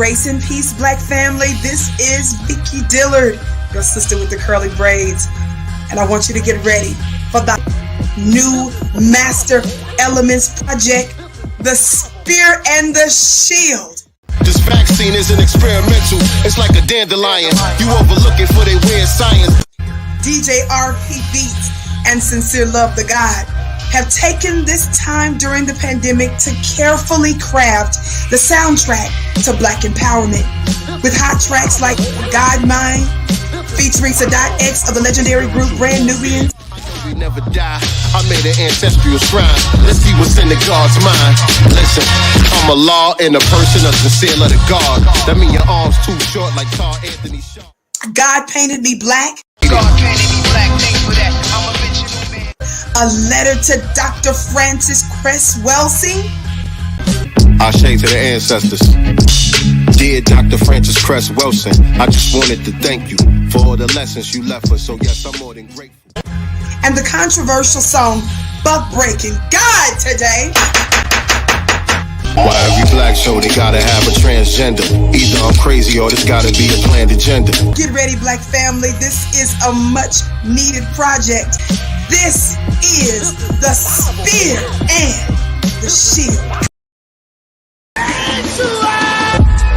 Grace and peace, Black family. This is Vicky Dillard, your sister with the curly braids. And I want you to get ready for the new Master Elements project, the Spear and the Shield. This vaccine isn't experimental. It's like a dandelion. You overlook it for their weird science. DJ RP Beats and Sincereluvdagod have taken this time during the pandemic to carefully craft the soundtrack to Black empowerment with hot tracks like God Mine, featuring Sadat X of the legendary group Brand Nubians. We never die. I made an ancestral shrine. Let's see what's in the God's mind. Listen, I'm a law and a person of Sincereluvdagod. That mean your arms too short like Carl Anthony Shaw. God painted me black. God painted me black. Thanks for that. I'm a bitch. A letter to Dr. Francis Cress Welsing. I say to the ancestors. Dear Dr. Francis Cress Welsing, I just wanted to thank you for all the lessons you left us. So yes, I'm more than grateful. And the controversial song, Buck Breaking God today. Why every black show they gotta have a transgender? Either I'm crazy or this gotta be a planned agenda. Get ready, Black family. This is a much needed project. This is the Spear and the Shield.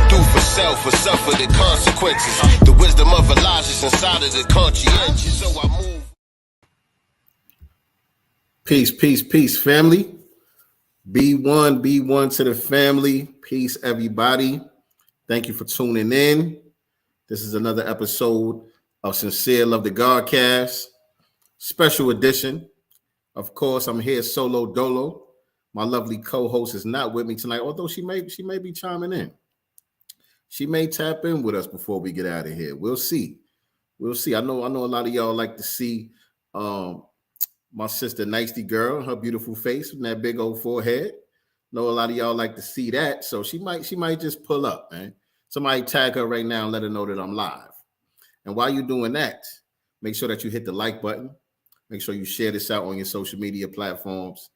Do for self or suffer the consequences. The wisdom of Elijah's inside of the conscientious. So I move. Peace, peace, peace, family. B1 to the family. Peace, everybody. Thank you for tuning in. This is another episode of Sincereluvdagod Cast. Special edition. Of course, I'm here solo dolo. My lovely co-host is not with me tonight, although she may be chiming in. She may tap in with us before we get out of here. We'll see. I know a lot of y'all like to see my sister nyctegur, her beautiful face and that big old forehead. Know a lot of y'all like to see that, so she might just pull up, man. Somebody tag her right now and let her know that I'm live. And while you're doing that, make sure that you hit the like button. Make sure you share this out on your social media platforms.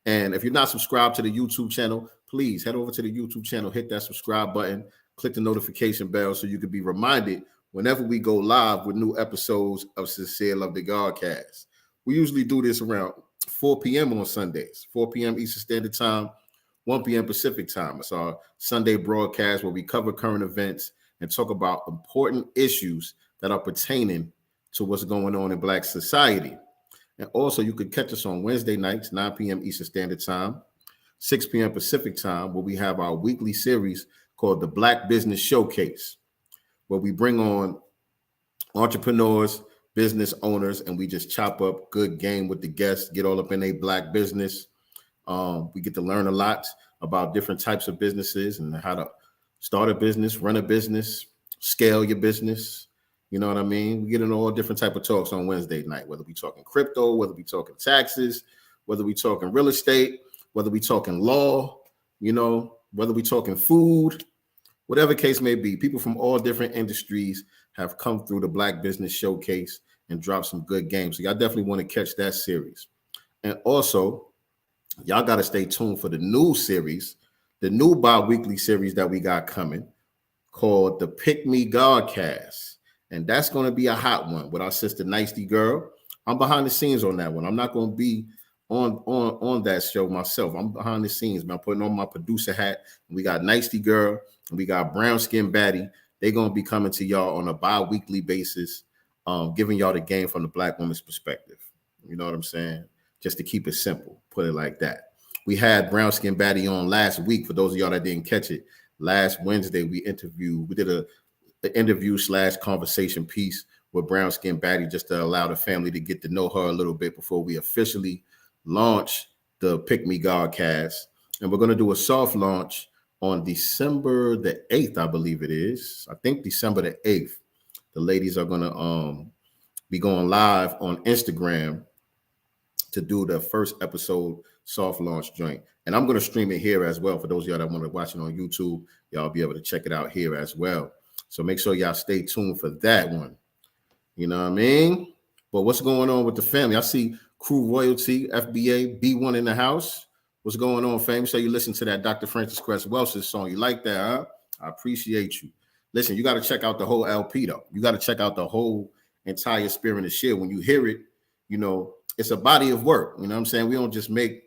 And if you're not subscribed to the YouTube channel, please head over to the YouTube channel, hit that subscribe button, click the notification bell so you can be reminded whenever we go live with new episodes of Sincereluvdagod Cast. We usually do this around 4 p.m. on Sundays, 4 p.m. Eastern Standard Time, 1 p.m. Pacific Time. It's our Sunday broadcast where we cover current events and talk about important issues that are pertaining to what's going on in Black society. And also, you could catch us on Wednesday nights, 9 p.m. Eastern Standard Time, 6 p.m. Pacific Time, where we have our weekly series called the Black Business Showcase, where we bring on entrepreneurs, business owners, and we just chop up good game with the guests, get all up in a Black business. We get to learn a lot about different types of businesses and how to start a business, run a business, scale your business. You know what I mean? We get into all different type of talks on Wednesday night, whether we talking crypto, whether we talking taxes, whether we talking real estate, whether we talking law, you know, whether we talking food, whatever case may be. People from all different industries have come through the Black Business Showcase and dropped some good games. So y'all definitely want to catch that series. And also, y'all got to stay tuned for the new series, the new bi-weekly series that we got coming called the Pick Me God Cast. And that's going to be a hot one with our sister nyctegur. I'm behind the scenes on that one. I'm not going to be on that show myself. I'm behind the scenes, man. I'm putting on my producer hat. We got nyctegur and we got Brown Skin Baddie. They're going to be coming to y'all on a bi-weekly basis, giving y'all the game from the Black woman's perspective. You know what I'm saying? Just to keep it simple, put it like that. We had Brown Skin Baddie on last week. For those of y'all that didn't catch it, last Wednesday we did an interview / conversation piece with Brown Skin Baddie just to allow the family to get to know her a little bit before we officially launch the Pick Me God Cast. And we're going to do a soft launch on December the 8th, I believe it is. I think December the 8th. The ladies are going to be going live on Instagram to do the first episode soft launch joint. And I'm going to stream it here as well. For those of y'all that want to watch it on YouTube, y'all be able to check it out here as well. So make sure y'all stay tuned for that one. You know what I mean? But what's going on with the family? I see Crew Royalty, FBA, B1 in the house. What's going on, fam? So you listen to that Dr. Francis Cress Welsing song. You like that, huh? I appreciate you. Listen, you got to check out the whole LP though. You got to check out the whole entire Spirit and Shield. When you hear it, you know, it's a body of work. You know what I'm saying? We don't just make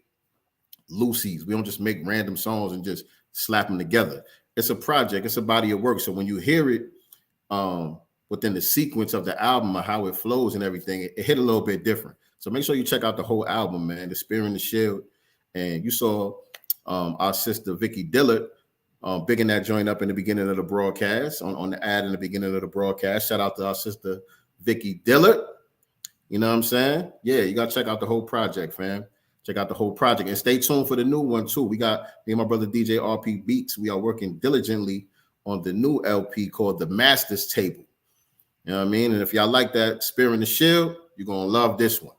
loosies. We don't just make random songs and just slap them together. It's a project. It's a body of work. So when you hear it within the sequence of the album or how it flows and everything, it hit a little bit different. So make sure you check out the whole album, man, The Spirit and the Shield. And you saw our sister Vicky Dillard bigging that joint up in the beginning of the broadcast, on the ad in the beginning of the broadcast. Shout out to our sister Vicky Dillard. You know what I'm saying? Yeah, you got to check out the whole project, fam. Check out the whole project. And stay tuned for the new one, too. We got me and my brother DJ RP Beats. We are working diligently on the new LP called The Master's Table. You know what I mean? And if y'all like that Spirit and the Shield, you're going to love this one.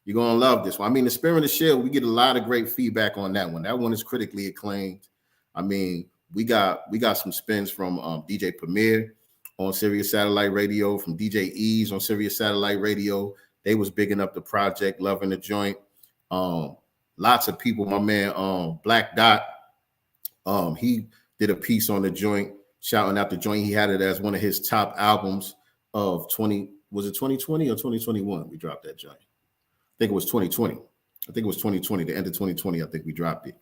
You're going to love this one. I mean, The Spirit and the Shield, we get a lot of great feedback on that one. That one is critically acclaimed. I mean, we got some spins from DJ Premier on Sirius Satellite Radio, from DJ Ease on Sirius Satellite Radio. They was bigging up the project, loving the joint. Lots of people, my man Black Dot, he did a piece on the joint, shouting out the joint. He had it as one of his top albums of 2020 or 2021? We dropped that joint. I think it was 2020. The end of 2020, I think we dropped it.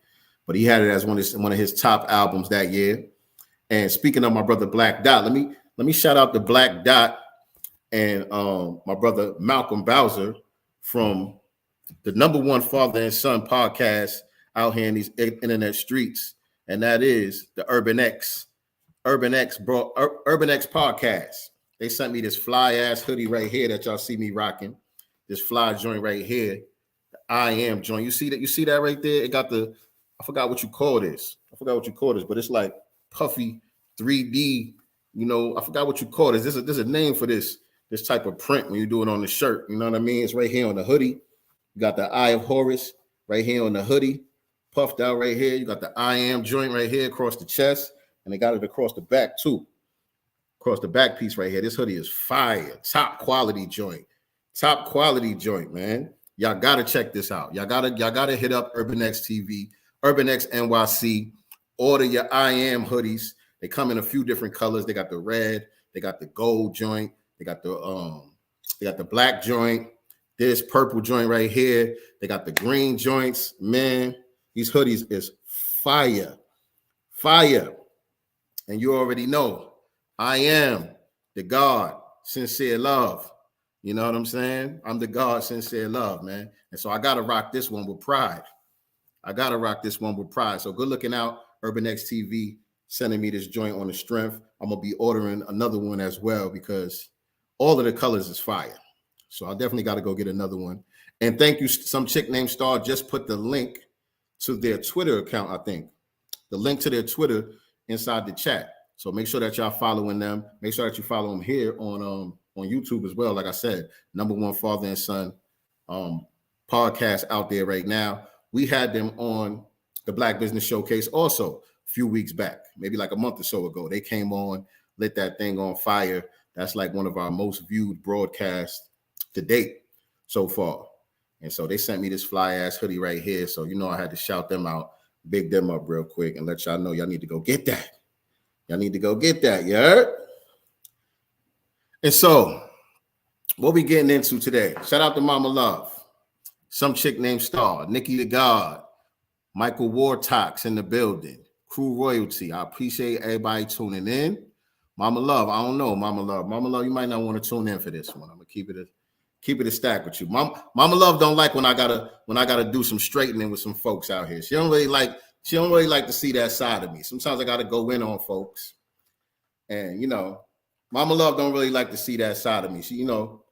But he had it as one of his top albums that year. And speaking of my brother Black Dot, let me shout out to Black Dot and my brother Malcolm Bowser from the number one father and son podcast out here in these internet streets, and that is the Urban X podcast. They sent me this fly ass hoodie right here that y'all see me rocking. This fly joint right here, the I Am joint. You see that right there? It got I forgot what you call this, but it's like puffy 3D. You know, I forgot what you call this. There's a name for this type of print when you do it on the shirt. You know what I mean? It's right here on the hoodie. You got the Eye of Horus right here on the hoodie, puffed out right here. You got the I Am joint right here across the chest, and they got it across the back too. Across the back piece right here. This hoodie is fire. Top quality joint, man. Y'all gotta check this out. Y'all gotta hit up Urban X TV, Urban X NYC. Order your I Am hoodies. They come in a few different colors. They got the red, they got the gold joint, they got the black joint. This purple joint right here. They got the green joints. Man, these hoodies is fire. And you already know, I am the God, sincere love. You know what I'm saying? I'm the God, sincere love, man. And so I got to rock this one with pride. So good looking out, Urban X TV, sending me this joint on the strength. I'm going to be ordering another one as well because all of the colors is fire. So I definitely got to go get another one. And thank you. Some chick named Star just put the link to their Twitter account, I think. The link to their Twitter inside the chat. So make sure that y'all following them. Make sure that you follow them here on YouTube as well. Like I said, number one father and son podcast out there right now. We had them on the Black Business Showcase also a few weeks back, maybe like a month or so ago. They came on, lit that thing on fire. That's like one of our most viewed broadcasts to date so far. And so they sent me this fly ass hoodie right here. So, you know, I had to shout them out, big them up real quick and let y'all know y'all need to go get that. You heard? And so what we getting into today? Shout out to Mama Love. Some chick named Star, Nikki the God, Michael Wartox in the building, Crew Royalty. I appreciate everybody tuning in. Mama Love, I don't know, Mama Love, you might not want to tune in for this one. I'm gonna keep it a stack with you. Mama Love don't like when I gotta do some straightening with some folks out here. She don't really like to see that side of me. Sometimes I gotta go in on folks, and you know, Mama Love don't really like to see that side of me. She, you know,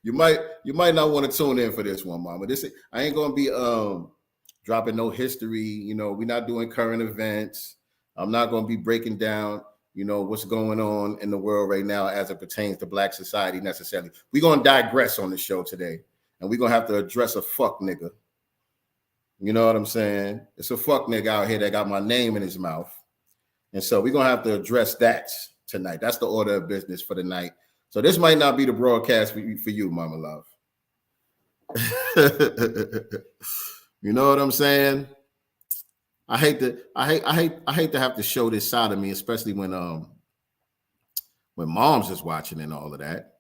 you might not want to tune in for this one, Mama. I ain't gonna be dropping no history. You know, we're not doing current events. I'm not gonna be breaking down, you know, what's going on in the world right now as it pertains to Black society necessarily. We're going to digress on the show today, and we're going to have to address a fuck nigga. You know what I'm saying? It's a fuck nigga out here that got my name in his mouth. And so we're going to have to address that tonight. That's the order of business for the night. So this might not be the broadcast for you, Mama Love. You know what I'm saying? I hate to have to show this side of me, especially when mom's is watching and all of that.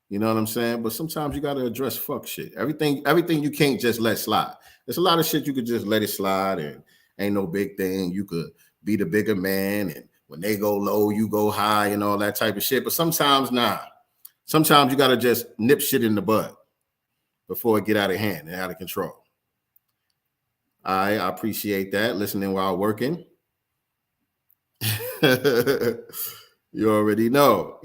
You know what I'm saying? But sometimes you gotta address fuck shit. Everything you can't just let slide. There's a lot of shit you could just let it slide and ain't no big thing. You could be the bigger man, and when they go low, you go high and all that type of shit. But sometimes, nah. Sometimes you gotta just nip shit in the bud before it get out of hand and out of control. I appreciate that. Listening while working. You already know.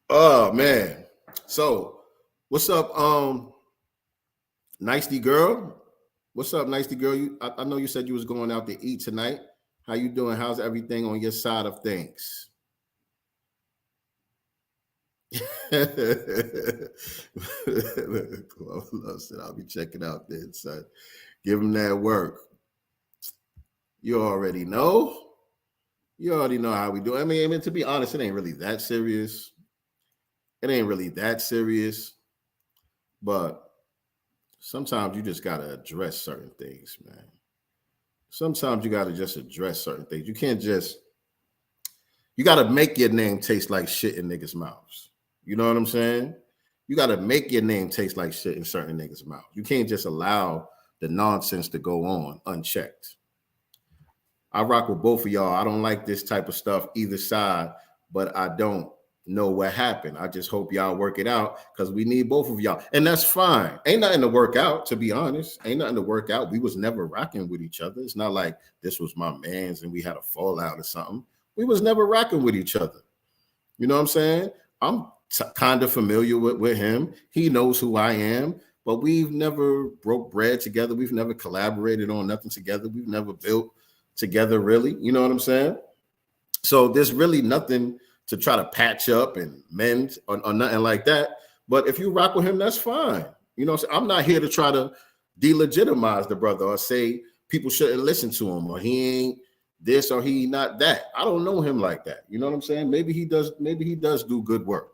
Oh man. So what's up, nyctegur? What's up, nyctegur? I know you said you was going out to eat tonight. How you doing? How's everything on your side of things? I'll be checking out then, son. Give him that work. You already know. You already know how we do. I mean, to be honest, it ain't really that serious. But sometimes you just gotta address certain things, man. Sometimes you gotta just address certain things. You can't just. You gotta make your name taste like shit in niggas' mouths. You know what I'm saying? You got to make your name taste like shit in certain niggas' mouth. You can't just allow the nonsense to go on unchecked. I rock with both of y'all. I don't like this type of stuff either side, but I don't know what happened. I just hope y'all work it out because we need both of y'all. And that's fine. Ain't nothing to work out, to be honest. Ain't nothing to work out. We was never rocking with each other. It's not like this was my man's and we had a fallout or something. We was never rocking with each other. You know what I'm saying? I'm kind of familiar with him. He knows who I am, but we've never broke bread together. We've never collaborated on nothing together. We've never built together, really. You know what I'm saying? So there's really nothing to try to patch up and mend or nothing like that. But if you rock with him, that's fine. You know, I'm not here to try to delegitimize the brother or say people shouldn't listen to him or he ain't this or he not that. I don't know him like that. You know what I'm saying? Maybe he does do good work.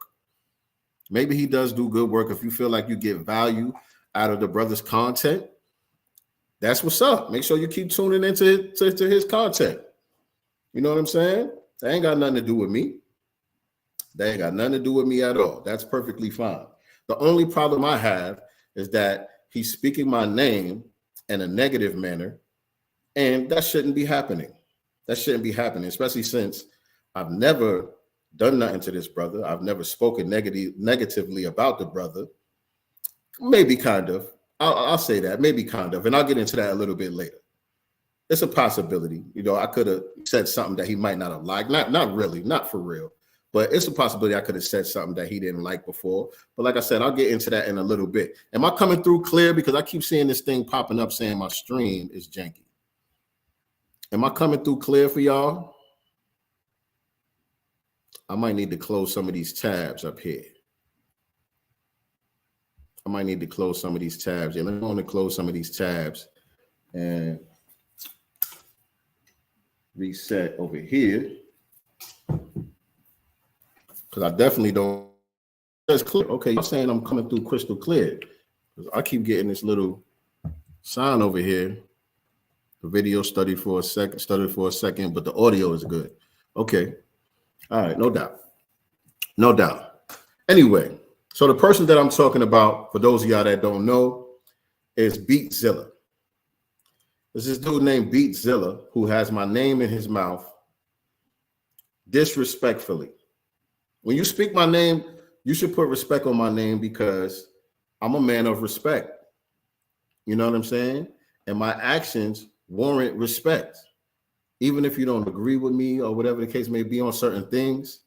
Maybe he does do good work. If you feel like you get value out of the brother's content, that's what's up. Make sure you keep tuning into to his content. You know what I'm saying? That ain't got nothing to do with me. That ain't got nothing to do with me at all. That's perfectly fine. The only problem I have is that he's speaking my name in a negative manner, and that shouldn't be happening. That shouldn't be happening, especially since I've never done nothing to this brother. I've never spoken negatively about the brother. Maybe kind of. I'll say that. Maybe kind of. And I'll get into that a little bit later. It's a possibility. You know, I could have said something that he might not have liked. Not really. Not for real. But it's a possibility I could have said something that he didn't like before. But like I said, I'll get into that in a little bit. Am I coming through clear? Because I keep seeing this thing popping up saying my stream is janky. Am I coming through clear for y'all? I might need to close some of these tabs up here. I might need to close some of these tabs. Yeah, let me want to close some of these tabs and reset over here. Because I definitely don't. That's clear. Okay, you're saying I'm coming through crystal clear. I keep getting this little sign over here. The video stuttered for a second, but the audio is good. Okay. All right, no doubt. Anyway, so the person that I'm talking about, for those of y'all that don't know, is Beatzilla. There's this dude named Beatzilla who has my name in his mouth disrespectfully. When you speak my name, you should put respect on my name because I'm a man of respect. You know what I'm saying? And my actions warrant respect. Even if you don't agree with me or whatever the case may be on certain things,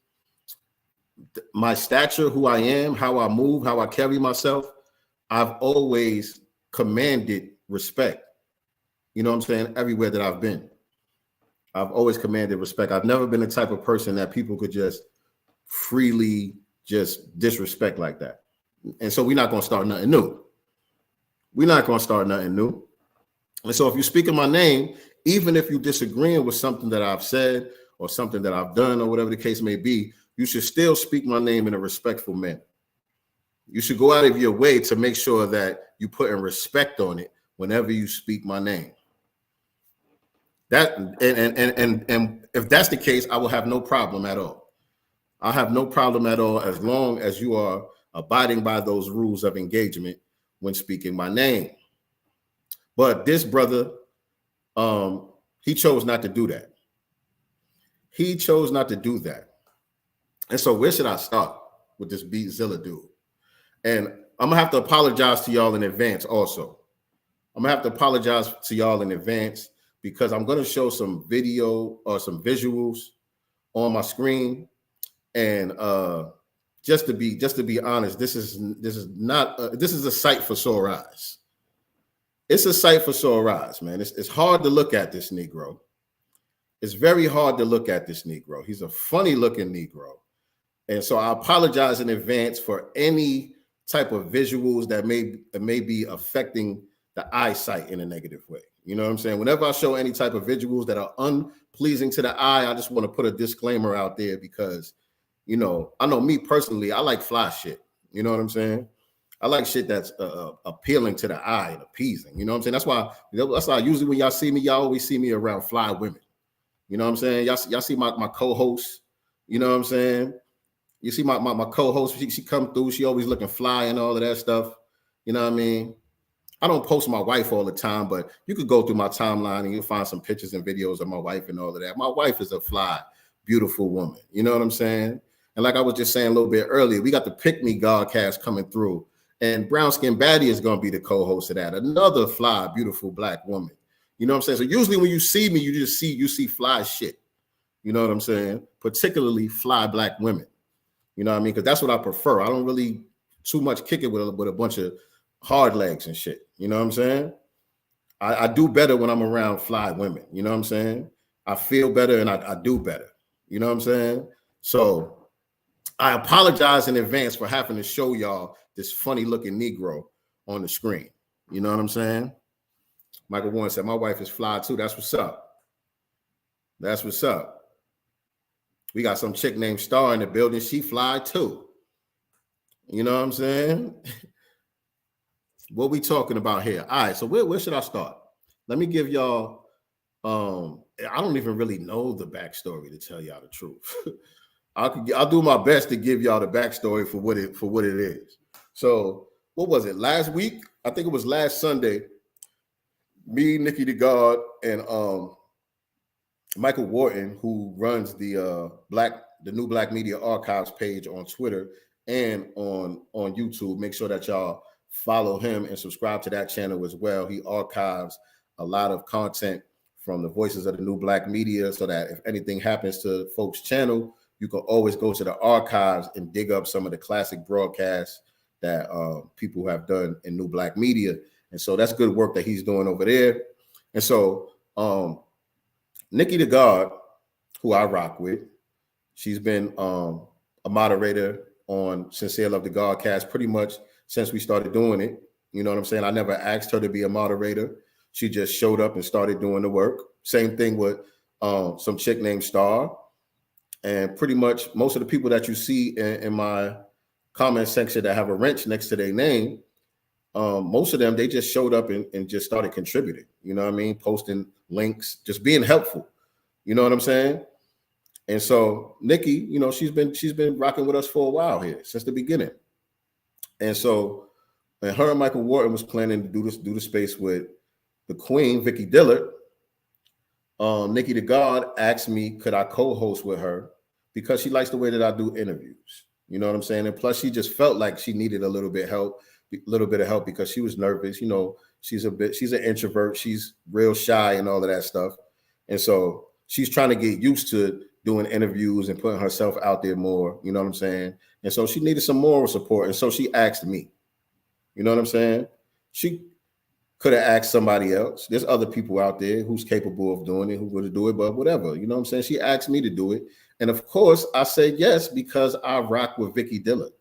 my stature, who I am, how I move, how I carry myself, I've always commanded respect. You know what I'm saying? Everywhere that I've been, I've always commanded respect. I've never been the type of person that people could just freely just disrespect like that. And so we're not going to start nothing new. And so if you speak in my name, even if you're disagreeing with something that I've said or something that I've done or whatever the case may be, you should still speak my name in a respectful manner. You should go out of your way to make sure that you put in respect on it whenever you speak my name. That and if that's the case, I will have no problem at all. I'll have no problem at all as long as you are abiding by those rules of engagement when speaking my name. But this brother, he chose not to do that. He chose not to do that. And so where should I start with this Beatzilla dude? And I'm gonna have to apologize to y'all in advance also. I'm gonna have to apologize to y'all in advance because I'm gonna show some video or some visuals on my screen. And just to be honest, this is a sight for sore eyes. It's a sight for sore eyes, man. It's hard to look at this Negro. It's very hard to look at this Negro. He's a funny looking Negro. And so I apologize in advance for any type of visuals that may be affecting the eyesight in a negative way. You know what I'm saying? Whenever I show any type of visuals that are unpleasing to the eye, I just want to put a disclaimer out there because, you know, I know me personally, I like fly shit. You know what I'm saying? I like shit that's appealing to the eye and appeasing. You know what I'm saying? That's why usually when y'all see me, y'all always see me around fly women. You know what I'm saying? Y'all see my co-host. You know what I'm saying? You see my co-host, she come through, she always looking fly and all of that stuff. You know what I mean? I don't post my wife all the time, but you could go through my timeline and you'll find some pictures and videos of my wife and all of that. My wife is a fly, beautiful woman. You know what I'm saying? And like I was just saying a little bit earlier, we got the Pick Me Godcast coming through. And Brown Skin Baddie is going to be the co-host of that. Another fly, beautiful black woman. You know what I'm saying? So usually when you see me, you see fly shit. You know what I'm saying? Particularly fly black women. You know what I mean? Because that's what I prefer. I don't really too much kick it with a bunch of hard legs and shit. You know what I'm saying? I do better when I'm around fly women. You know what I'm saying? I feel better and I do better. You know what I'm saying? So I apologize in advance for having to show y'all this funny looking Negro on the screen. You know what I'm saying? Michael Warren said, my wife is fly too. That's what's up. That's what's up. We got some chick named Star in the building. She fly too. You know what I'm saying? What we talking about here? All right, so where should I start? Let me give y'all, I don't even really know the backstory to tell y'all the truth. I'll do my best to give y'all the backstory for what it is. So what was it? Last week? I think it was last Sunday. Me, nyctegur, and Michael Wharton, who runs the New Black Media Archives page on Twitter and on YouTube. Make sure that y'all follow him and subscribe to that channel as well. He archives a lot of content from the voices of the New Black Media so that if anything happens to folks' channel, you can always go to the archives and dig up some of the classic broadcasts that people have done in New Black Media. And so that's good work that he's doing over there. And so nyctegur, who I rock with, she's been a moderator on Sincereluvdagod cast pretty much since we started doing it. You know what I'm saying? I never asked her to be a moderator. She just showed up and started doing the work. Same thing with some chick named Star. And pretty much most of the people that you see in my comment section that have a wrench next to their name, most of them, they just showed up and just started contributing. You know what I mean? Posting links, just being helpful. You know what I'm saying? And so Nikki, you know, she's been rocking with us for a while here since the beginning. And so, and her and Michael Wharton was planning to do the space with the Queen, Vicky Dillard. nyctegur asked me, could I co-host with her because she likes the way that I do interviews. You know what I'm saying? And plus, she just felt like she needed a little bit of help because she was nervous. You know, she's an introvert. She's real shy and all of that stuff. And so she's trying to get used to doing interviews and putting herself out there more. You know what I'm saying? And so she needed some moral support. And so she asked me. You know what I'm saying? She could have asked somebody else. There's other people out there who's capable of doing it, who would do it, but whatever. You know what I'm saying? She asked me to do it. And of course, I said yes because I rock with Vicky Dillard.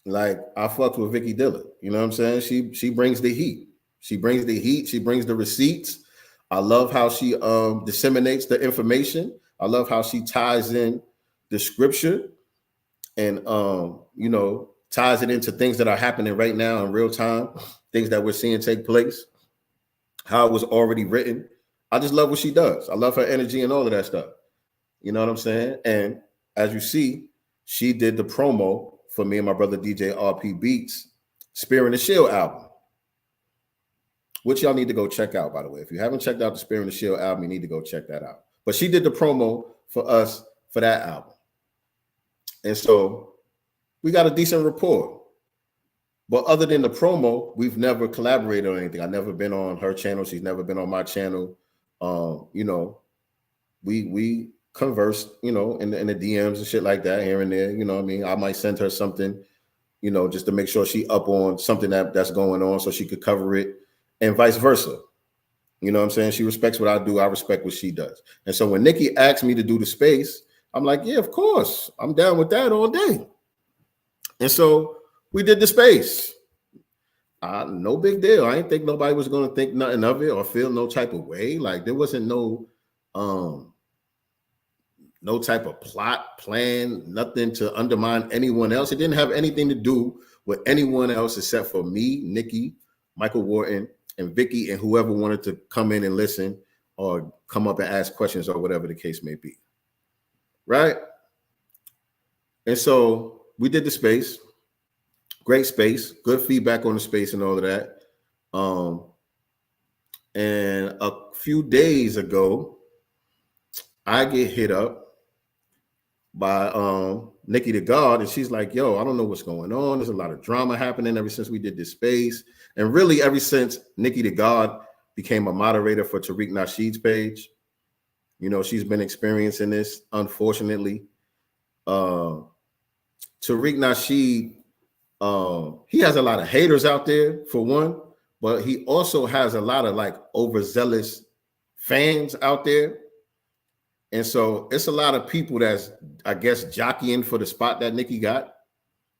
Like, I fucked with Vicky Dillard. You know what I'm saying? She brings the heat. She brings the heat. She brings the receipts. I love how she disseminates the information. I love how she ties in the scripture and, you know, ties it into things that are happening right now in real time, things that we're seeing take place, how it was already written. I just love what she does. I love her energy and all of that stuff. You know what I'm saying? And as you see, she did the promo for me and my brother DJ RP Beats, Spear and the Shield album, which y'all need to go check out, by the way. If you haven't checked out the Spear and the Shield album, you need to go check that out. But she did the promo for us for that album. And so we got a decent rapport. But other than the promo, we've never collaborated on anything. I've never been on her channel. She's never been on my channel. You know, we converse, you know, in the DMs and shit like that here and there. You know what I mean? I might send her something, you know, just to make sure she up on something that's going on so she could cover it, and vice versa. You know what I'm saying? She respects what I do. I respect what she does. And so when Nikki asked me to do the space, I'm like, yeah, of course. I'm down with that all day. And so we did the space. No big deal. I didn't think nobody was going to think nothing of it or feel no type of way. Like there wasn't no type of plot, plan, nothing to undermine anyone else. It didn't have anything to do with anyone else except for me, Nikki, Michael Wharton, and Vicky, and whoever wanted to come in and listen or come up and ask questions or whatever the case may be. Right? And so we did the space. Great space, good feedback on the space and all of that. And a few days ago, I get hit up by nyctegur, and she's like, yo, I don't know what's going on. There's a lot of drama happening ever since we did this space. And really ever since nyctegur became a moderator for Tariq Nasheed's page. You know, she's been experiencing this, unfortunately. Tariq Nasheed, he has a lot of haters out there, for one, but he also has a lot of like overzealous fans out there. And so it's a lot of people that's, I guess, jockeying for the spot that Nikki got.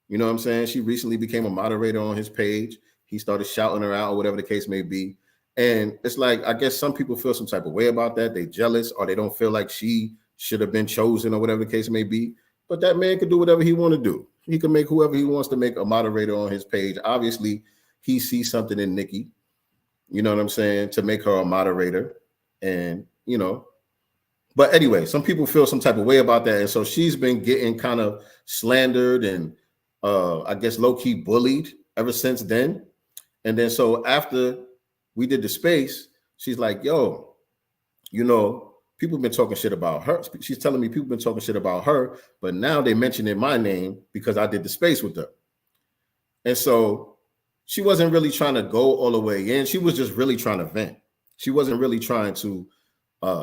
You know what I'm saying? She recently became a moderator on his page. He started shouting her out or whatever the case may be. And it's like, I guess some people feel some type of way about that. They jealous, or they don't feel like she should have been chosen or whatever the case may be. But that man could do whatever he want to do. He can make whoever he wants to make a moderator on his page. Obviously, he sees something in Nikki, you know what I'm saying, to make her a moderator. And, you know, but anyway, some people feel some type of way about that. And so she's been getting kind of slandered and I guess low-key bullied ever since then. And then so after we did the space, she's like, yo, you know, people have been talking shit about her. She's telling me people have been talking shit about her, but now they mentioning my name because I did the space with her. And so she wasn't really trying to go all the way in. She was just really trying to vent. She wasn't really trying to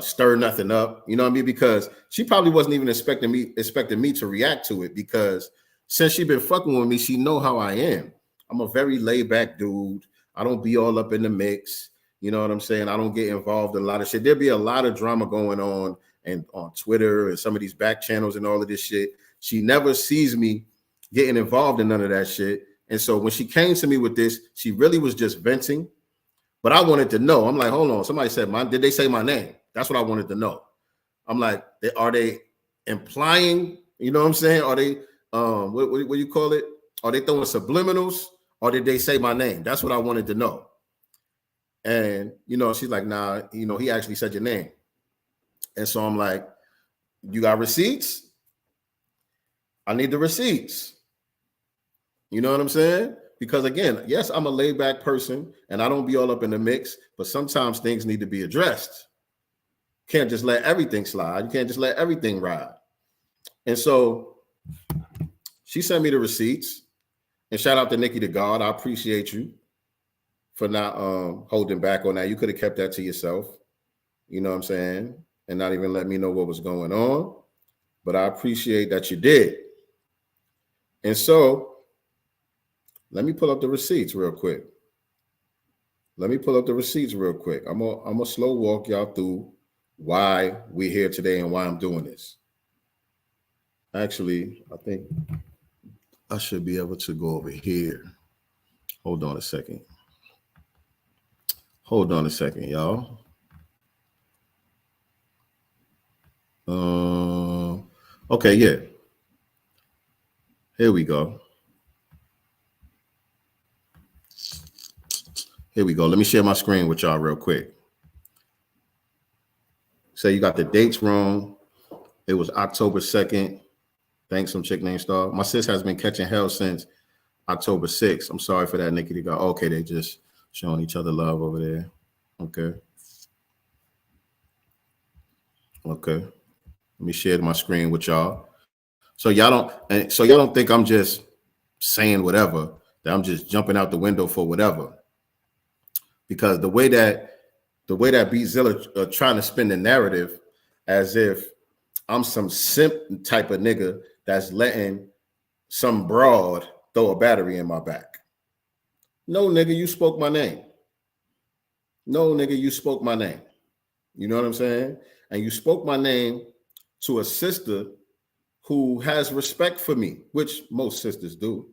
stir nothing up, you know what I mean? Because she probably wasn't even expecting me to react to it, because since she been fucking with me, she know how I am. I'm a very laid back dude. I don't be all up in the mix. You know what I'm saying? I don't get involved in a lot of shit. There'll be a lot of drama going on and on Twitter and some of these back channels and all of this shit. She never sees me getting involved in none of that shit. And so when she came to me with this, she really was just venting. But I wanted to know. I'm like, hold on. Somebody said, did they say my name? That's what I wanted to know. I'm like, are they implying, you know what I'm saying? Are they, what do you call it? Are they throwing subliminals, or did they say my name? That's what I wanted to know. And, you know, she's like, nah, you know, he actually said your name. And so I'm like, you got receipts? I need the receipts. You know what I'm saying? Because again, yes, I'm a laid back person and I don't be all up in the mix, but sometimes things need to be addressed. Can't just let everything slide. You can't just let everything ride. And so she sent me the receipts, and shout out to nyctegur. I appreciate you for not holding back on that. You could have kept that to yourself, you know what I'm saying, and not even let me know what was going on. But I appreciate that you did. And so let me pull up the receipts real quick. I'm gonna slow walk y'all through why we're here today and why I'm doing this. Actually, I think I should be able to go over here. Hold on a second, y'all. Okay, yeah. Here we go. Let me share my screen with y'all real quick. Say you got the dates wrong. It was October 2nd. Thanks, some chick named Star. My sis has been catching hell since October 6th. I'm sorry for that, Nikki. Okay, they just showing each other love over there. Okay. Okay. Let me share my screen with y'all. So y'all don't think I'm just saying whatever, that I'm just jumping out the window for whatever. Because the way that Beatzilla trying to spin the narrative as if I'm some simp type of nigga that's letting some broad throw a battery in my back. No, nigga, you spoke my name. No, nigga, you spoke my name. You know what I'm saying? And you spoke my name to a sister who has respect for me, which most sisters do.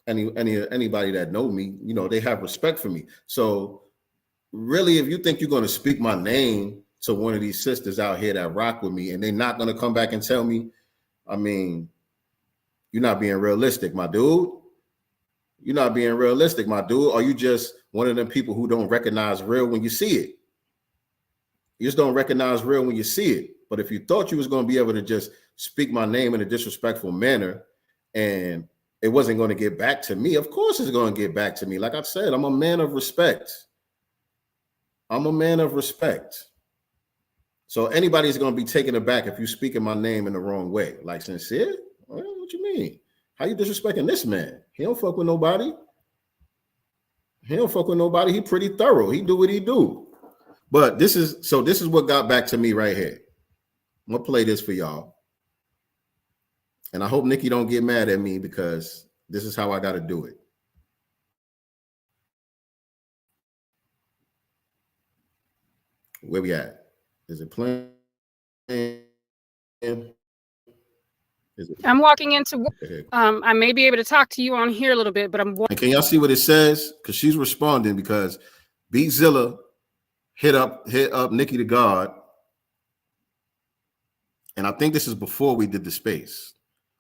Anybody that know me, you know, they have respect for me. So really, if you think you're going to speak my name to one of these sisters out here that rock with me and they're not going to come back and tell me, I mean, you're not being realistic, my dude. You're not being realistic, my dude. Are you just one of them people who don't recognize real when you see it? You just don't recognize real when you see it. But if you thought you was going to be able to just speak my name in a disrespectful manner and it wasn't going to get back to me, of course it's going to get back to me. Like I said, I'm a man of respect. I'm a man of respect. So anybody's going to be taken aback if you speak in my name in the wrong way. Like, Sincere? Well, what you mean? How you disrespecting this man? He don't fuck with nobody. He don't fuck with nobody. He pretty thorough. He do what he do. But this is what got back to me right here. I'm gonna play this for y'all. And I hope Nikki don't get mad at me because this is how I gotta do it. Where we at? Is it playing? I'm walking into I may be able to talk to you on here a little bit, but I'm and can y'all see what it says? Because she's responding because Beatzilla hit up nyctegur. And I think this is before we did the space.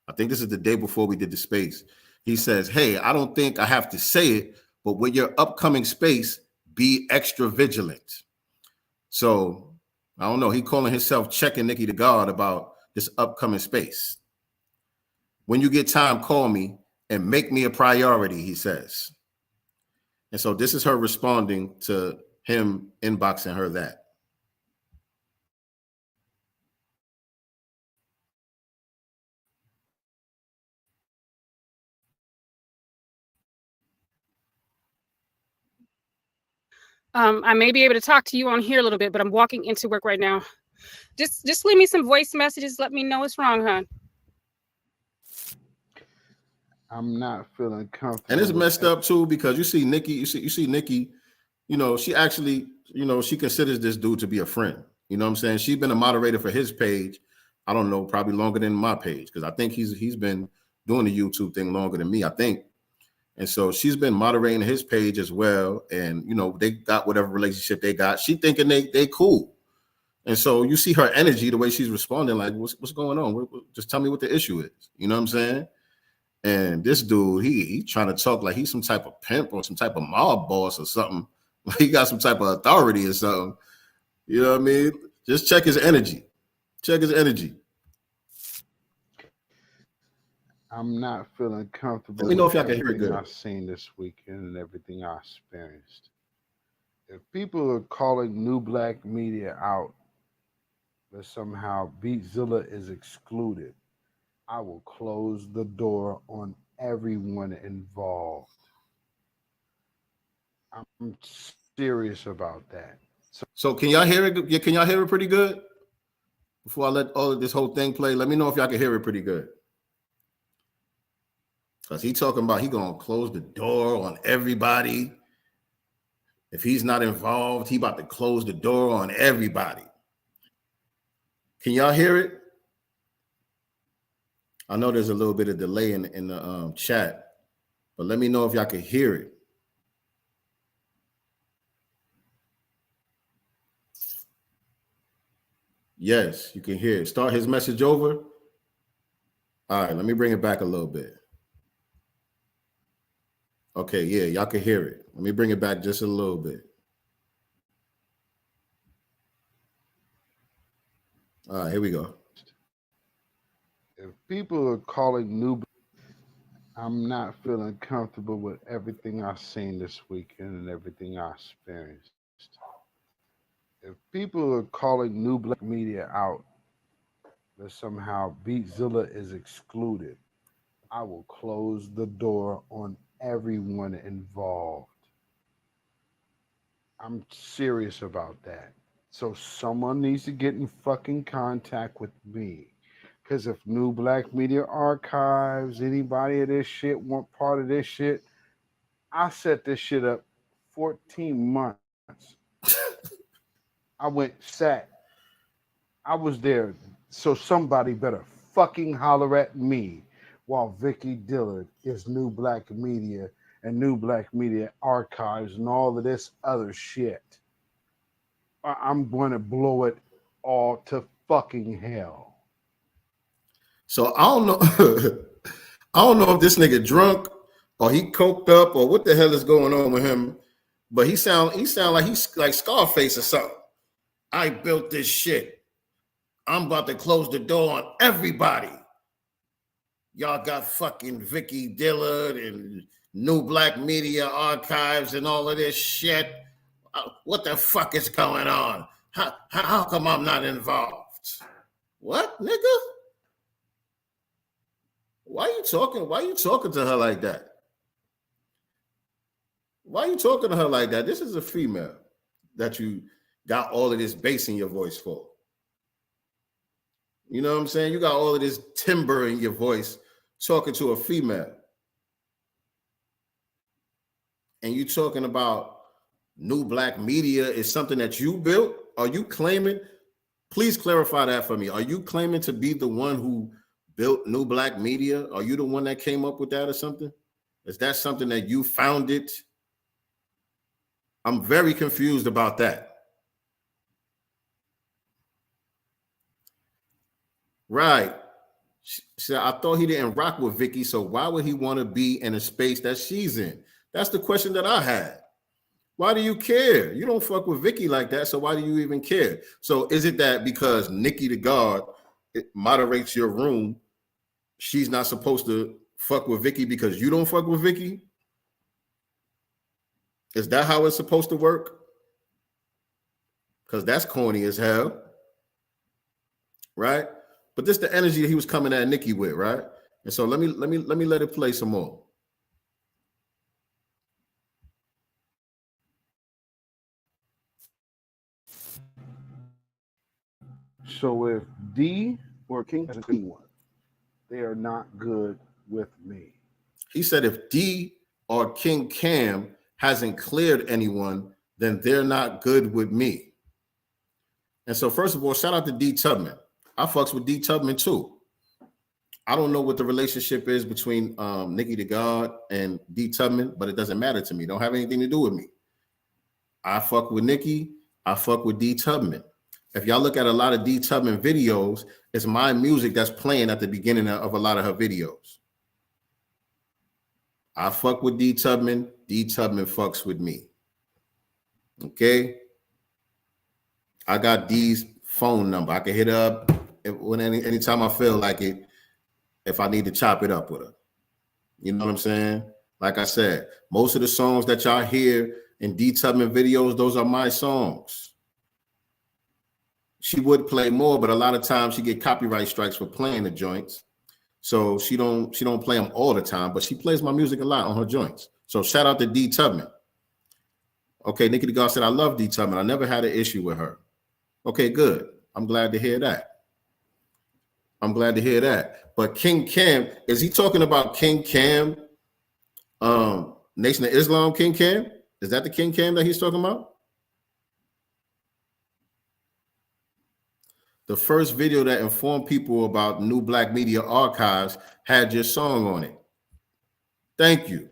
I think this is the day before we did the space. He says, hey, I don't think I have to say it, but with your upcoming space, be extra vigilant. So I don't know. He calling himself checking nyctegur about this upcoming space. When you get time, call me and make me a priority, he says. And so this is her responding to him inboxing her that. I may be able to talk to you on here a little bit, but I'm walking into work right now. Just leave me some voice messages. Let me know what's wrong, hon. I'm not feeling comfortable. And it's messed up too because you see Nikki, you see Nikki, you know, she actually, you know, she considers this dude to be a friend. You know what I'm saying? She's been a moderator for his page. I don't know, probably longer than my page because I think he's been doing the YouTube thing longer than me, I think. And so she's been moderating his page as well. And, you know, they got whatever relationship they got. She thinking they cool. And so you see her energy, the way she's responding, like, what's going on? Just tell me what the issue is. You know what I'm saying? And this dude, he trying to talk like he's some type of pimp or some type of mob boss or something. Like he got some type of authority or something. You know what I mean? Just check his energy. Check his energy. I'm not feeling comfortable. Let me know if y'all can hear it good. I've seen this weekend and everything I experienced. If people are calling New Black Media out, but somehow Beatzilla is excluded, I will close the door on everyone involved. I'm serious about that. So can y'all hear it? Can y'all hear it pretty good? Before I let all of this whole thing play, let me know if y'all can hear it pretty good. Because he talking about he going to close the door on everybody. If he's not involved, he about to close the door on everybody. Can y'all hear it? I know there's a little bit of delay in the chat, but let me know if y'all can hear it. Yes, you can hear it. Start his message over. All right, let me bring it back a little bit. Okay, yeah, y'all can hear it. Let me bring it back just a little bit. All right, here we go. If people are calling new, I'm not feeling comfortable with everything I've seen this weekend and everything I experienced. If people are calling new black media out, that somehow Beatzilla is excluded, I will close the door on everyone involved. I'm serious about that. So someone needs to get in fucking contact with me. Because if New Black Media Archives, anybody of this shit want part of this shit, I set this shit up 14 months. I was there. So somebody better fucking holler at me while Vicky Dillard is New Black Media and New Black Media Archives and all of this other shit. I'm going to blow it all to fucking hell. So I don't know. I don't know if this nigga drunk or he coked up or what the hell is going on with him. But he sound like he's like Scarface or something. I built this shit. I'm about to close the door on everybody. Y'all got fucking Vicky Dillard and New Black Media Archives and all of this shit. What the fuck is going on? How come I'm not involved? What, nigga? Why you talking to her like that? Why are you talking to her like that? This is a female that you got all of this bass in your voice for. You know what I'm saying? You got all of this timbre in your voice talking to a female. And you talking about New Black Media is something that you built? Are you claiming? Please clarify that for me. Are you claiming to be the one who built New Black Media? Are you the one that came up with that or something? Is that something that you founded? I'm very confused about that. Right. So I thought he didn't rock with Vicky, so why would he want to be in a space that she's in? That's the question that I had. Why do you care? You don't fuck with Vicky like that, so why do you even care? So is it that because nyctegur moderates your room, she's not supposed to fuck with Vicky because you don't fuck with Vicky? Is that how it's supposed to work? Because that's corny as hell, right? But this is the energy that he was coming at Nikki with, right? And so let me let it play some more. So if D or King has anyone, they are not good with me. He said if D or King Cam hasn't cleared anyone, then they're not good with me. And so first of all, shout out to D Tubman. I fucks with D Tubman too. I don't know what the relationship is between nyctegur and D Tubman, but it doesn't matter to me. Don't have anything to do with me. I fuck with Nikki. I fuck with D Tubman. If y'all look at a lot of D Tubman videos, it's my music that's playing at the beginning of a lot of her videos. I fuck with D Tubman. D Tubman fucks with me. Okay? I got D's phone number. I can hit her up anytime I feel like it, if I need to chop it up with her. You know what I'm saying? Like I said, most of the songs that y'all hear in D Tubman videos, those are my songs. She would play more, but a lot of times she get copyright strikes for playing the joints. So she don't play them all the time, but she plays my music a lot on her joints. So shout out to D Tubman. Okay, nyctegur said, I love D Tubman. I never had an issue with her. Okay, good. I'm glad to hear that. But King Cam, is he talking about King Cam, Nation of Islam King Cam? Is that the King Cam that he's talking about? The first video that informed people about New Black Media Archives had your song on it. Thank you.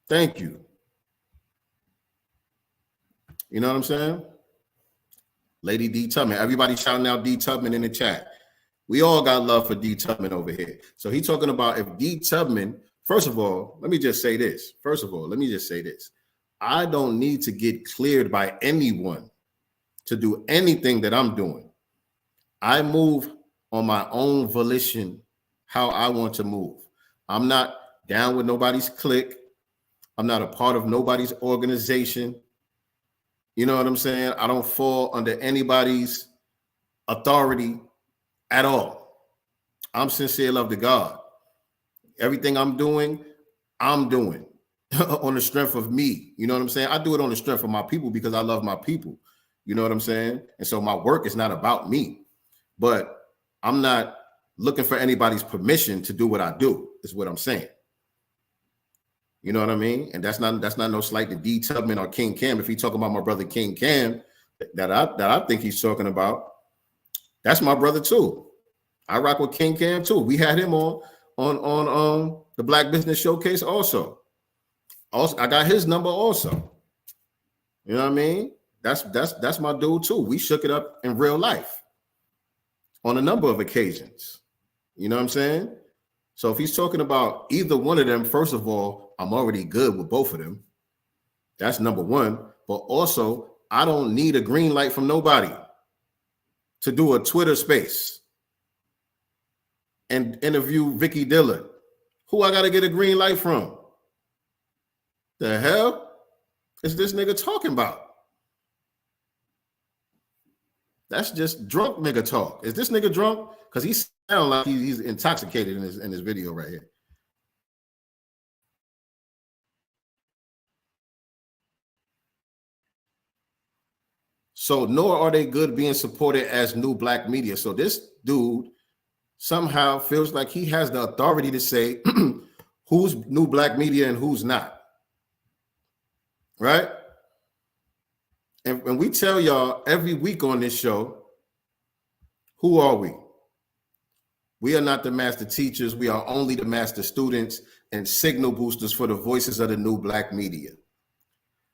Thank you. You know what I'm saying? Lady D Tubman. Everybody shouting out D Tubman in the chat. We all got love for D Tubman over here. So he's talking about if D Tubman, first of all, let me just say this. I don't need to get cleared by anyone to do anything that I'm doing. I move on my own volition, how I want to move. I'm not down with nobody's clique. I'm not a part of nobody's organization. You know what I'm saying? I don't fall under anybody's authority at all. I'm Sincereluvdagod. Everything I'm doing on the strength of me. You know what I'm saying? I do it on the strength of my people because I love my people. You know what I'm saying? And so my work is not about me, but I'm not looking for anybody's permission to do what I do, is what I'm saying. You know what I mean? And that's not no slight to D Tubman or King Cam. If he talking about my brother King Cam, that I think he's talking about, that's my brother too. I rock with King Cam too. We had him on the Black Business Showcase also. I got his number also. You know what I mean? That's my dude too. We shook it up in real life on a number of occasions. You know what I'm saying? So if he's talking about either one of them, first of all, I'm already good with both of them. That's number one. But also, I don't need a green light from nobody to do a Twitter space and interview Vicky Dillard. Who I got to get a green light from? The hell is this nigga talking about? That's just drunk nigga talk. Is this nigga drunk? Because he sounds like he's intoxicated in his video right here. So nor are they good being supported as new black media. So this dude somehow feels like he has the authority to say who's new black media and who's not. Right? And we tell y'all every week on this show, who are we? We are not the master teachers. We are only the master students and signal boosters for the voices of the new black media.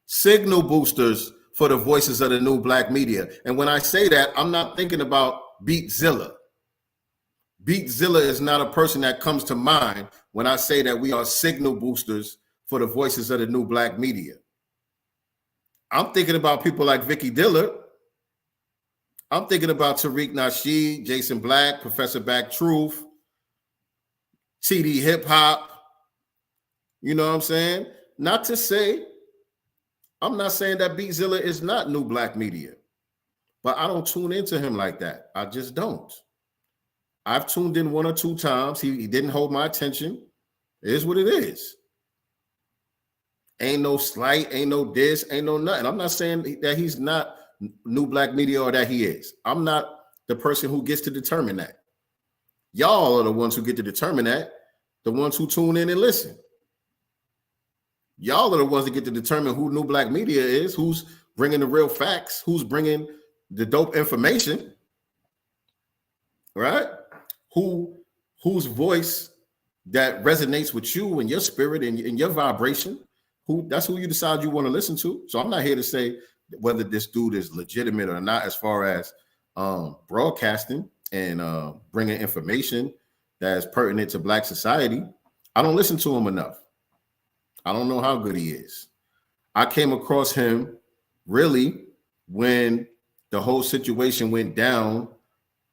Signal boosters for the voices of the new black media. And when I say that, I'm not thinking about Beatzilla. Beatzilla is not a person that comes to mind when I say that we are signal boosters for the voices of the new black media. I'm thinking about people like Vicky Dillard. I'm thinking about Tariq Nasheed, Jason Black, Professor Back Truth, TD Hip Hop. You know what I'm saying? Not to say, I'm not saying that Beatzilla is not new black media, but I don't tune into him like that. I just don't. I've tuned in one or two times. He didn't hold my attention. It is what it is. Ain't no slight, ain't no diss, ain't no nothing. I'm not saying that he's not new black media or that he is. I'm not the person who gets to determine that. Y'all are the ones who get to determine that, the ones who tune in and listen. Y'all are the ones that get to determine who new black media is, who's bringing the real facts, who's bringing the dope information, right? Whose voice that resonates with you and your spirit and your vibration. That's who you decide you want to listen to. So I'm not here to say whether this dude is legitimate or not as far as broadcasting and bringing information that is pertinent to black society. I don't listen to him enough. I don't know how good he is. I came across him really when the whole situation went down,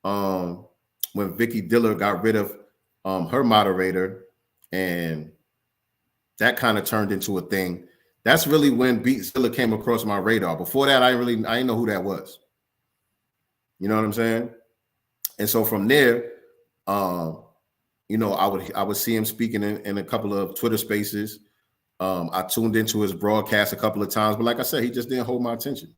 when Vicky Dillard got rid of her moderator, and that kind of turned into a thing. That's really when Beatzilla came across my radar. Before that, I didn't know who that was. You know what I'm saying? And so from there, you know, I would see him speaking in a couple of Twitter spaces. I tuned into his broadcast a couple of times, but like I said, he just didn't hold my attention.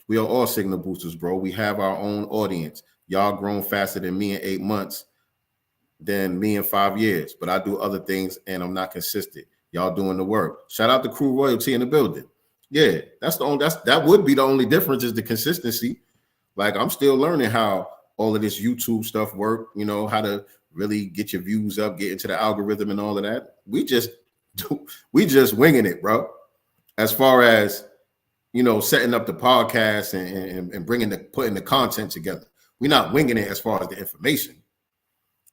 We are all signal boosters, bro. We have our own audience. Y'all grown faster than me in 8 months, than me in 5 years, but I do other things and I'm not consistent. Y'all doing the work. Shout out to Crew Royalty in the building. Yeah, that would be the only difference is the consistency. Like I'm still learning how all of this YouTube stuff work, you know, how to really get your views up, get into the algorithm and all of that. We just winging it, bro. As far as, you know, setting up the podcast and putting the content together. We're not winging it as far as the information.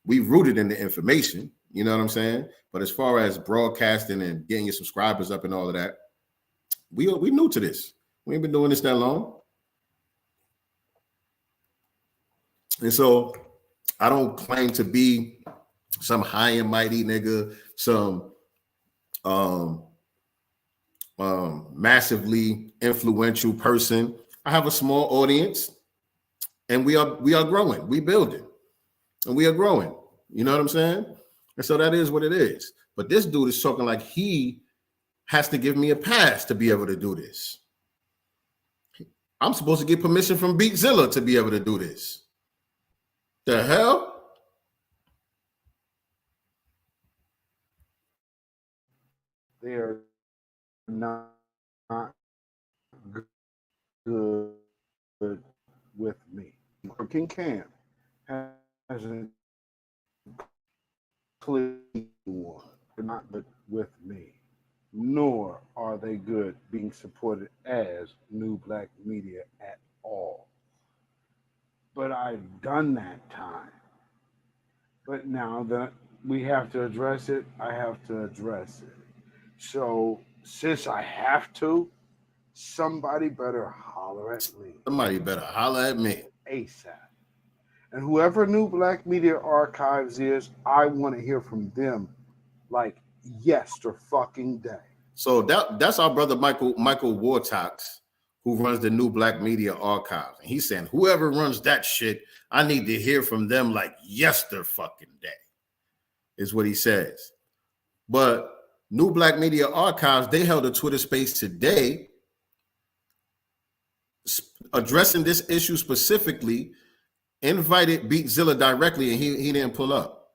We rooted in the information, you know what I'm saying? But as far as broadcasting and getting your subscribers up and all of that, we new to this. We ain't been doing this that long. And so I don't claim to be some high and mighty nigga, some massively influential person. I have a small audience, and we are growing, we building, and we are growing. You know what I'm saying? And so that is what it is. But this dude is talking like he has to give me a pass to be able to do this. I'm supposed to get permission from Beatzilla to be able to do this. The hell? They are not good with me. Working camp hasn't clearly one. They're not good with me, nor are they good being supported as new black media at all. But I've done that time. But now that we have to address it, I have to address it. So since I have to, somebody better holler at me. Somebody better holler at me. ASAP. And whoever New Black Media Archives is, I want to hear from them like yesterday. So that's our brother Michael Wartox, who runs the New Black Media Archives. And he's saying, whoever runs that shit, I need to hear from them like yesterday, is what he says. But New Black Media Archives, they held a Twitter space today addressing this issue specifically, invited Beatzilla directly, and he didn't pull up.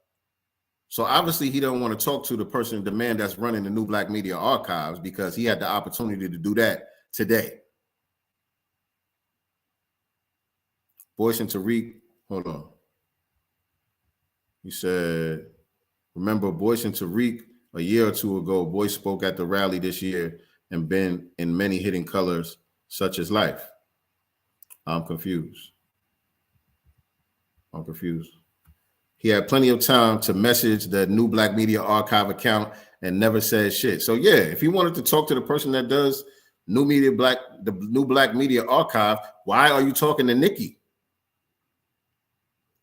So obviously he don't want to talk to the man that's running the New Black Media Archives, because he had the opportunity to do that today. Boyce and Tariq, hold on. He said, remember Boyce and Tariq a year or two ago, Boyce spoke at the rally this year and been in many hidden colors such as life. I'm confused. He had plenty of time to message the New Black Media Archive account and never said shit. So yeah, if he wanted to talk to the person that does the New Black Media Archive, why are you talking to Nikki?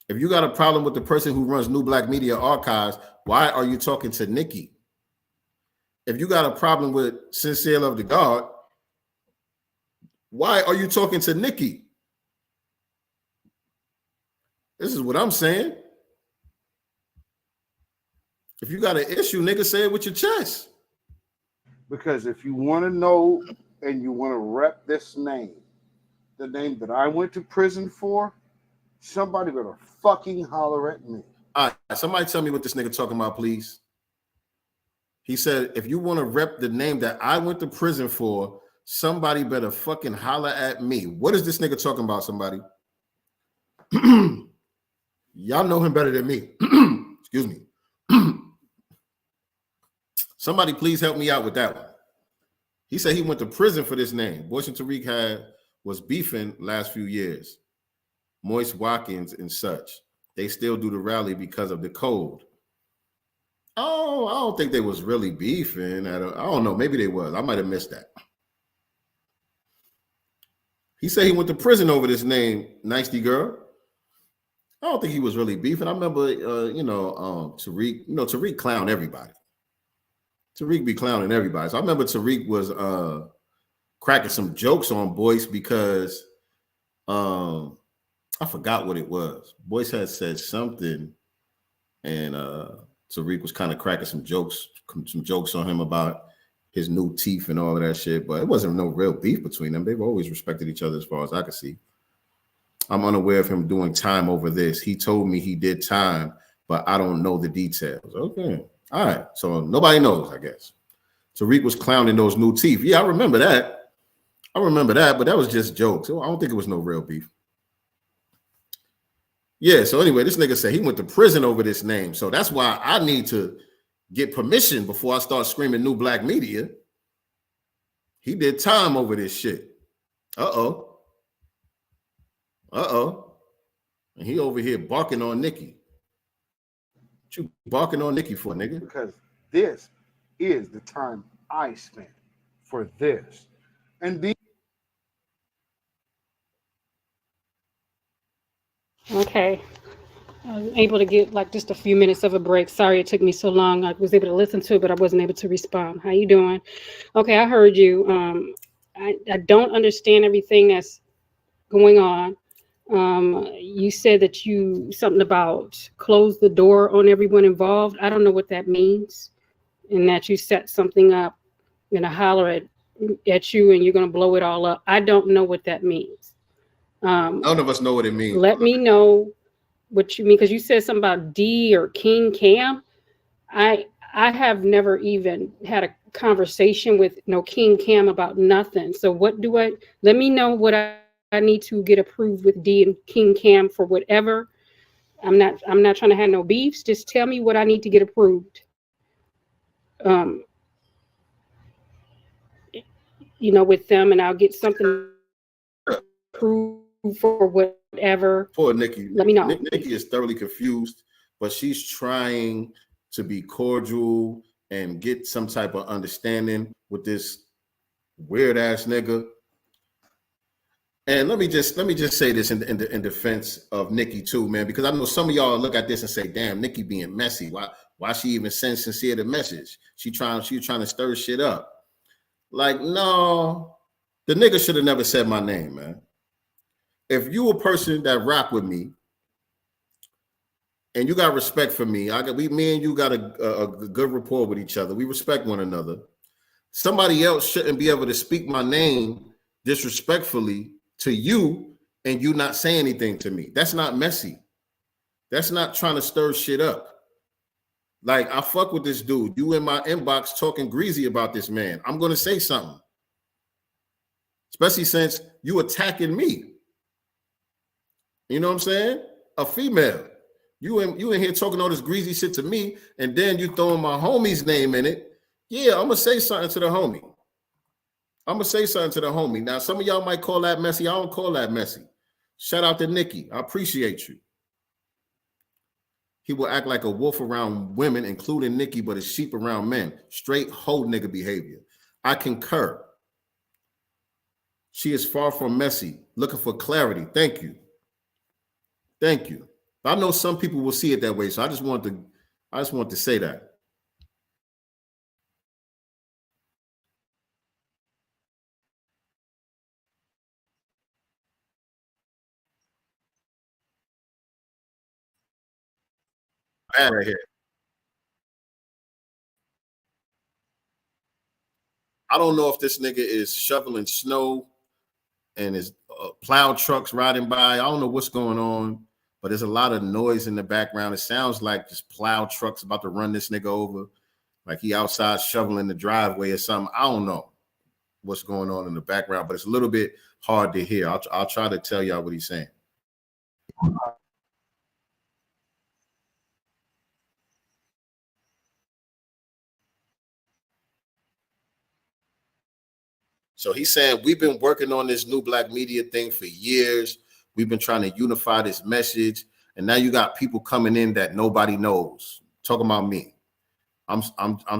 If you got a problem with the person who runs New Black Media Archives, why are you talking to Nikki? If you got a problem with Sincereluvdagod, why are you talking to Nikki? This is what I'm saying. If you got an issue, nigga, say it with your chest. Because if you want to know and you want to rep this name, the name that I went to prison for, somebody better fucking holler at me. All right, somebody tell me what this nigga talking about, please. He said, if you want to rep the name that I went to prison for, somebody better fucking holler at me. What is this nigga talking about, somebody? Y'all know him better than me. Excuse me. Somebody please help me out with that one. He said he went to prison for this name. Boyce and Tariq was beefing last few years. Moise Watkins and such. They still do the rally because of the code. Oh, I don't think they was really beefing. I don't know. Maybe they was. I might have missed that. He said he went to prison over this name, nyctegur. I don't think he was really beefing. I remember, Tariq. Tariq clowned everybody. Tariq be clowning everybody. So I remember Tariq was cracking some jokes on Boyce because I forgot what it was. Boyce had said something, and Tariq was kind of cracking some jokes on him about his new teeth and all of that shit. But it wasn't no real beef between them. They've always respected each other as far as I could see. I'm unaware of him doing time over this. He told me he did time, but I don't know the details. Okay. All right. So nobody knows, I guess. Tariq was clowning those new teeth. Yeah, I remember that. But that was just jokes. I don't think it was no real beef. Yeah, so anyway, this nigga said he went to prison over this name. So that's why I need to get permission before I start screaming New Black Media. He did time over this shit. Uh-oh. And he over here barking on Nikki. What you barking on Nikki for, nigga? Because this is the time I spent for this. And Okay. I was able to get like just a few minutes of a break. Sorry it took me so long. I was able to listen to it, but I wasn't able to respond. How you doing? Okay, I heard you. I don't understand everything that's going on. You said that you something about close the door on everyone involved. I don't know what that means, and that you set something up and a holler at you and you're gonna blow it all up. I don't know what that means. None of us know what it means. Let me know what you mean, because you said something about D or King Cam. I I have never even had a conversation with no King Cam about nothing. So what do I let me know what I need to get approved with D and King Cam for whatever. I'm not trying to have no beefs. Just tell me what I need to get approved. Um, with them, and I'll get something approved for whatever. Poor Nikki. Let me know. Nikki is thoroughly confused, but she's trying to be cordial and get some type of understanding with this weird ass nigga. And let me just say this in defense of Nikki too, man, because I know some of y'all look at this and say, "Damn, Nikki being messy. Why she even send Sincere the message? She trying to stir shit up." Like, no, the nigga should have never said my name, man. If you a person that rock with me and you got respect for me, me and you got a good rapport with each other. We respect one another. Somebody else shouldn't be able to speak my name disrespectfully to you and you not say anything to me. That's not messy. That's not trying to stir shit up. Like, I fuck with this dude. You in my inbox talking greasy about this man. I'm going to say something. Especially since you attacking me. You know what I'm saying? A female. You in here talking all this greasy shit to me, and then you throwing my homie's name in it. Yeah, I'm going to say something to the homie. Now, some of y'all might call that messy. I don't call that messy. Shout out to Nikki. I appreciate you. He will act like a wolf around women, including Nikki, but a sheep around men. Straight hoe nigga behavior. I concur. She is far from messy. Looking for clarity. Thank you. I know some people will see it that way, so I just want to say that. Bad right here. I don't know if this nigga is shoveling snow and his plow trucks riding by. I don't know what's going on, but there's a lot of noise in the background. It sounds like just plow trucks about to run this nigga over, like he outside shoveling the driveway or something. I don't know what's going on in the background, but it's a little bit hard to hear. I'll try to tell y'all what he's saying. So he's saying, we've been working on this new black media thing for years. We've been trying to unify this message. And now you got people coming in that nobody knows. Talking about me. I'm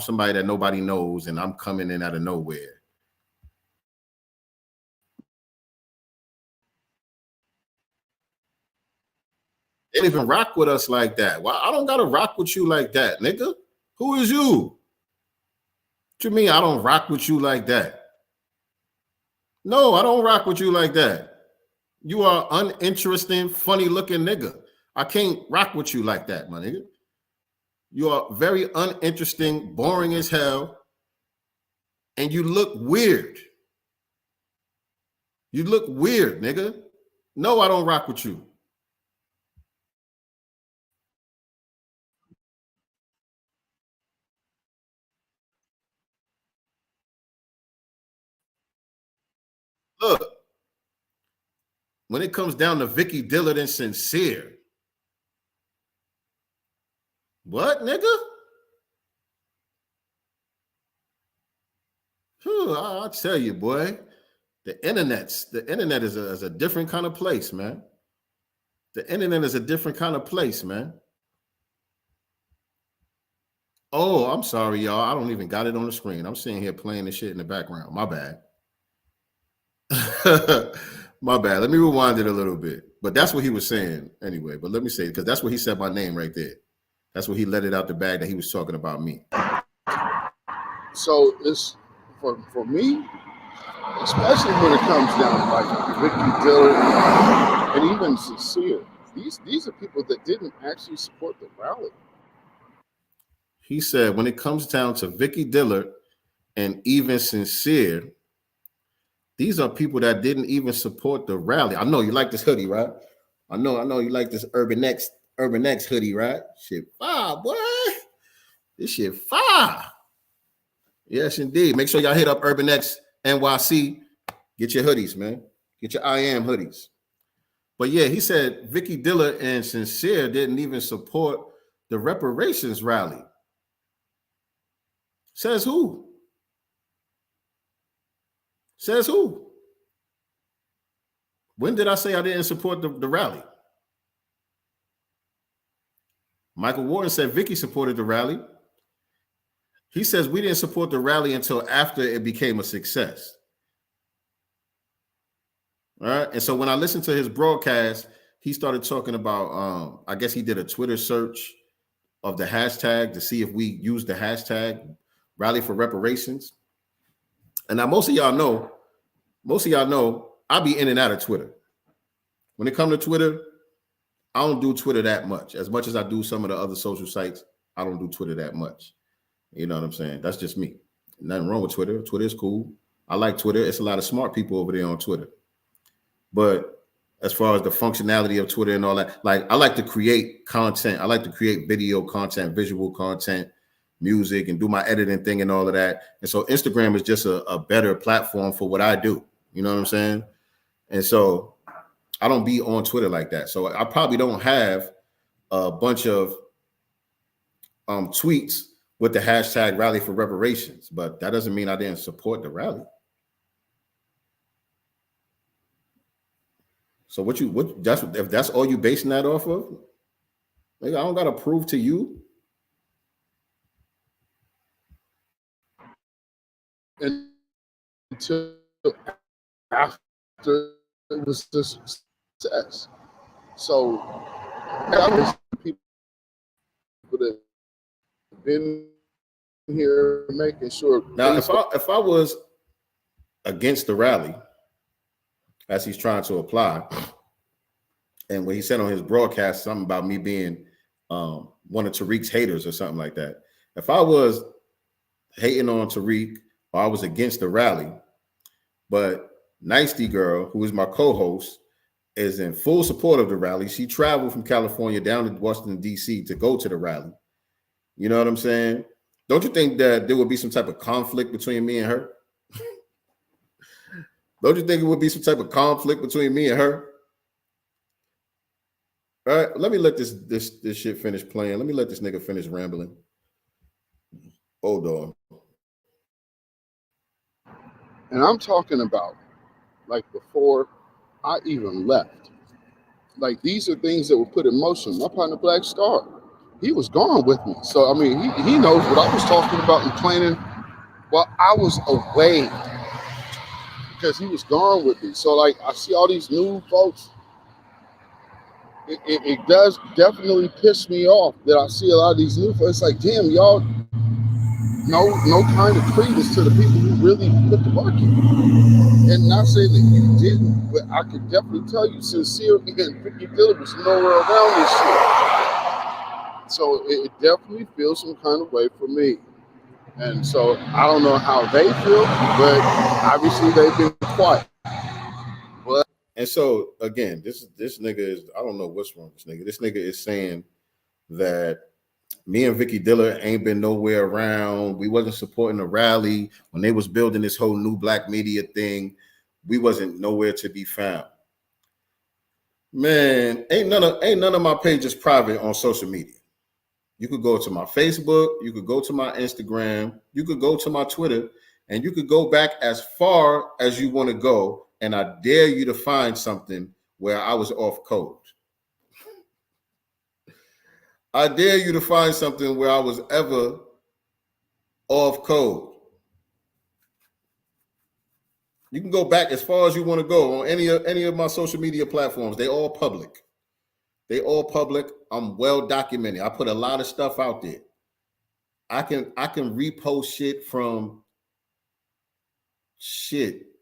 somebody that nobody knows, and I'm coming in out of nowhere. They don't even rock with us like that. Well, I don't gotta rock with you like that, nigga. Who is you? What you mean I don't rock with you like that? No, I don't rock with you like that. You are uninteresting, funny-looking nigga. I can't rock with you like that, my nigga. You are very uninteresting, boring as hell, and you look weird. You look weird, nigga. No, I don't rock with you. Look, when it comes down to Vicky Dillard and Sincere, what, nigga? I'll tell you, boy. The internet is a different kind of place, man. The internet is a different kind of place, man. Oh, I'm sorry, y'all. I don't even got it on the screen. I'm sitting here playing this shit in the background. My bad. My bad. Let me rewind it a little bit. But that's what he was saying anyway. But let me say, because that's what he said my name right there. That's what he let it out the bag that he was talking about me. So it's for me, especially when it comes down to like Ricky Dillard and even Sincere. These are people that didn't actually support the rally. He said when it comes down to Vicky Dillard and even Sincere, these are people that didn't even support the rally. I know you like this hoodie, right? I know you like this Urban X hoodie, right? Shit fire, boy. This shit fire. Yes, indeed. Make sure y'all hit up Urban X NYC. Get your hoodies, man. Get your I Am hoodies. But yeah, he said Vicky Dillard and Sincere didn't even support the reparations rally. Says who? Says who? When did I say I didn't support the rally? Michael Warren said Vicky supported the rally. He says we didn't support the rally until after it became a success. All right. And so when I listened to his broadcast, he started talking about, I guess he did a Twitter search of the hashtag to see if we use the hashtag rally for reparations. And now most of y'all know, I be in and out of Twitter. When it comes to Twitter, I don't do Twitter that much. As much as I do some of the other social sites, I don't do Twitter that much. You know what I'm saying? That's just me. Nothing wrong with Twitter. Twitter is cool. I like Twitter. It's a lot of smart people over there on Twitter. But as far as the functionality of Twitter and all that, like I like to create content. I like to create video content, visual content, music, and do my editing thing and all of that. And so Instagram is just a better platform for what I do. You know what I'm saying? And so I don't be on Twitter like that. So I probably don't have a bunch of tweets with the hashtag rally for reparations, but that doesn't mean I didn't support the rally. So if that's all you basing that off of, maybe I don't got to prove to you. Until after it was a success. So that was people that have been here making sure. Now, if I was against the rally, as he's trying to apply, and when he said on his broadcast something about me being one of Tariq's haters or something like that, if I was hating on Tariq or I was against the rally, but nyctegur, who is my co-host, is in full support of the rally. She traveled from California down to Washington, D.C. to go to the rally. You know what I'm saying? Don't you think that there would be some type of conflict between me and her? Don't you think it would be some type of conflict between me and her? All right, let me let this shit finish playing. Let me let this nigga finish rambling. Hold on. And I'm talking about like before I even left. Like these are things that were put in motion. My partner Black Star, he was gone with me. So I mean, he knows what I was talking about and planning while I was away, because he was gone with me. So like I see all these new folks. It does definitely piss me off that I see a lot of these new folks. It's like, damn, y'all no kind of credence to the people who really put the work in. And not saying that you didn't, but I could definitely tell you Sincere and Vicky Dillard was nowhere around this shit. So it definitely feels some kind of way for me. And so I don't know how they feel, but obviously they've been quiet. But and so again, this nigga is, I don't know what's wrong with this nigga. This nigga is saying that me and Vicky Dillard ain't been nowhere around. We wasn't supporting the rally when they was building this whole new black media thing. We wasn't nowhere to be found. Man, ain't none of my pages private on social media. You could go to my Facebook, you could go to my Instagram, you could go to my Twitter, and you could go back as far as you want to go. And I dare you to find something where I was off code. I dare you to find something where I was ever off code. You can go back as far as you want to go on any of my social media platforms. They all public. They all public. I'm well documented. I put a lot of stuff out there. I can repost shit from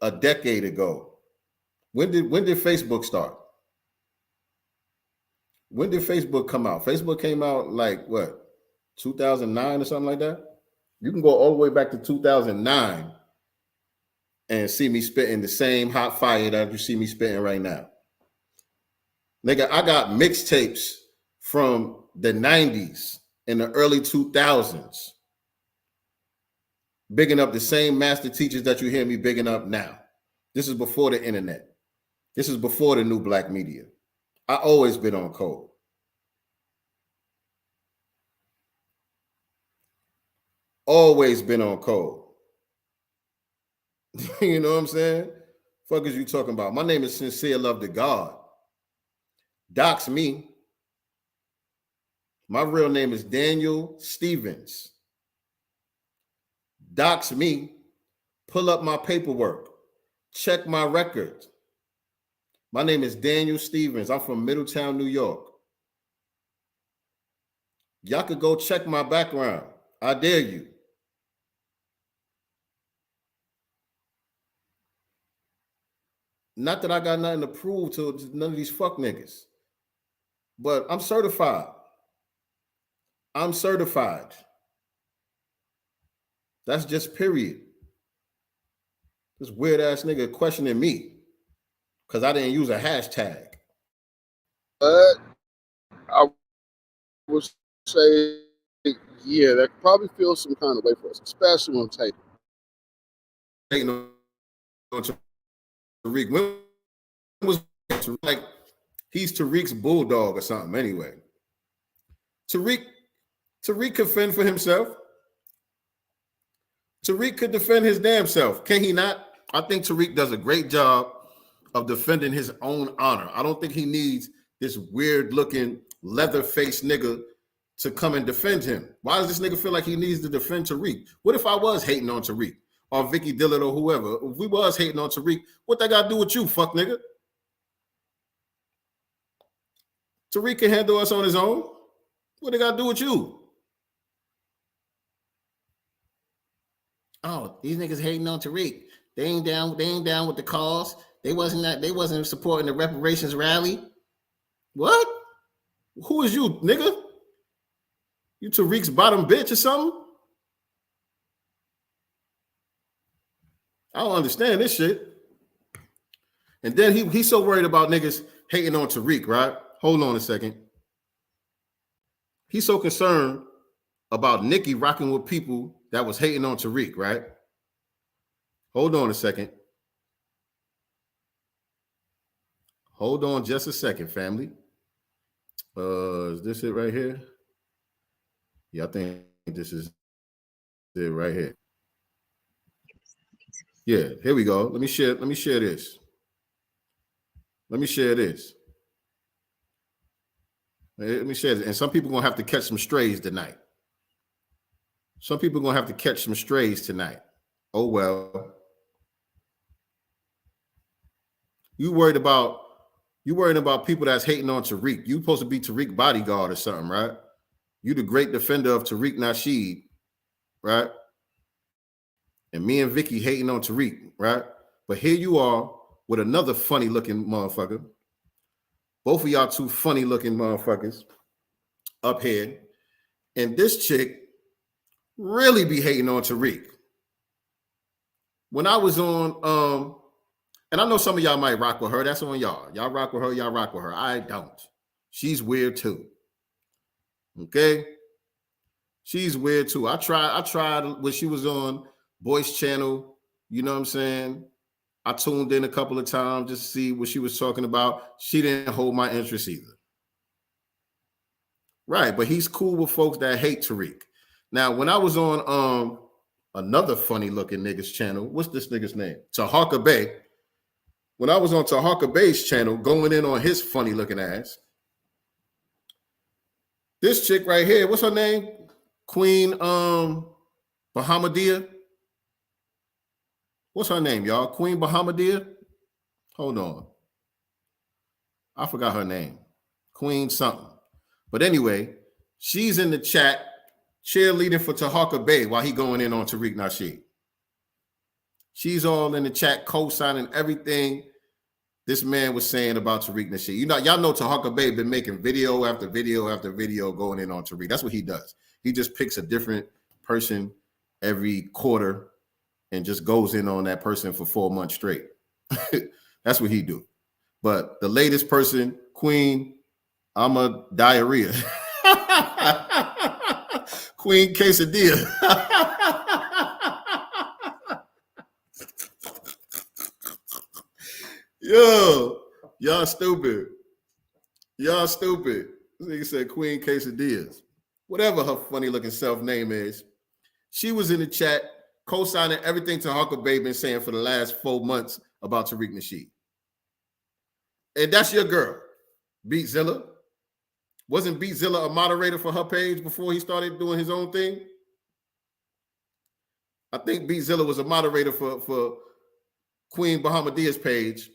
a decade ago. When did Facebook start? When did Facebook come out? Facebook came out like what, 2009 or something like that? You can go all the way back to 2009 and see me spitting the same hot fire that you see me spitting right now. Nigga, I got mixtapes from the 90s and the early 2000s. Bigging up the same master teachers that you hear me bigging up now. This is before the internet. This is before the new black media. I always been on code. Always been on code. You know what I'm saying? Fuck is you talking about? My name is Sincereluvdagod. Dox me. My real name is Daniel Stevens. Dox me. Pull up my paperwork. Check my records. My name is Daniel Stevens. I'm from Middletown, New York. Y'all could go check my background. I dare you. Not that I got nothing to prove to none of these fuck niggas. But I'm certified. I'm certified. That's just period. This weird ass nigga questioning me because I didn't use a hashtag. But I would say, yeah, that probably feels some kind of way for us, especially when taking. Hating on Tariq. When was Tariq, like he's Tariq's bulldog or something anyway? Tariq could fend for himself. Tariq could defend his damn self. Can he not? I think Tariq does a great job of defending his own honor. I don't think he needs this weird looking leather-faced nigga to come and defend him. Why does this nigga feel like he needs to defend Tariq? What if I was hating on Tariq or Vicky Dillard or whoever? If we was hating on Tariq, what that got to do with you, fuck nigga? Tariq can handle us on his own. What they got to do with you? Oh, these niggas hating on Tariq. They ain't down with the cause. They wasn't supporting the reparations rally. What? Who is you, nigga? You Tariq's bottom bitch or something? I don't understand this shit. And then he's so worried about niggas hating on Tariq, right? Hold on a second. He's so concerned about Nicki rocking with people that was hating on Tariq, right? Hold on a second. Hold on just a second, family. Is this it right here? Yeah, I think this is it right here. Yeah, here we go. Let me share this. Let me share this. And some people are gonna have to catch some strays tonight. Some people are gonna have to catch some strays tonight. Oh well. You worried about people that's hating on Tariq. You supposed to be Tariq bodyguard or something, right? You the great defender of Tariq Nasheed, right? And me and Vicky hating on Tariq, right? But here you are with another funny looking motherfucker. Both of y'all two funny looking motherfuckers up here. And this chick really be hating on Tariq. When I was on, and I know some of y'all might rock with her. That's on y'all. Y'all rock with her. Y'all rock with her. I don't. She's weird too. Okay? She's weird too. I tried when she was on Voice Channel. You know what I'm saying? I tuned in a couple of times just to see what she was talking about. She didn't hold my interest either. Right, but he's cool with folks that hate Tariq. Now, when I was on another funny looking nigga's channel, what's this nigga's name? Taharka Bey. When I was on Taharka Bey's channel, going in on his funny looking ass, this chick right here, what's her name? Queen Bahamadia. What's her name, y'all? Queen Bahamadia? Hold on. I forgot her name. Queen something. But anyway, she's in the chat cheerleading for Tahaka Bay while he going in on Tariq Nasheed. She's all in the chat co-signing everything this man was saying about Tariq Nasheed. You know, y'all know Tahaka Bay been making video after video after video going in on Tariq. That's what he does. He just picks a different person every quarter and just goes in on that person for 4 months straight. That's what he do. But the latest person, Queen, I'm a diarrhea. Queen Quesadilla. Yo, y'all stupid. Y'all stupid. He said Queen Quesadillas. Whatever her funny looking self name is. She was in the chat co-signing everything Tahaka Bay been saying for the last 4 months about Tariq Nasheed. And that's your girl, Beatzilla. Wasn't Beatzilla a moderator for her page before he started doing his own thing? I think Beatzilla was a moderator for Queen Bahamadia's page.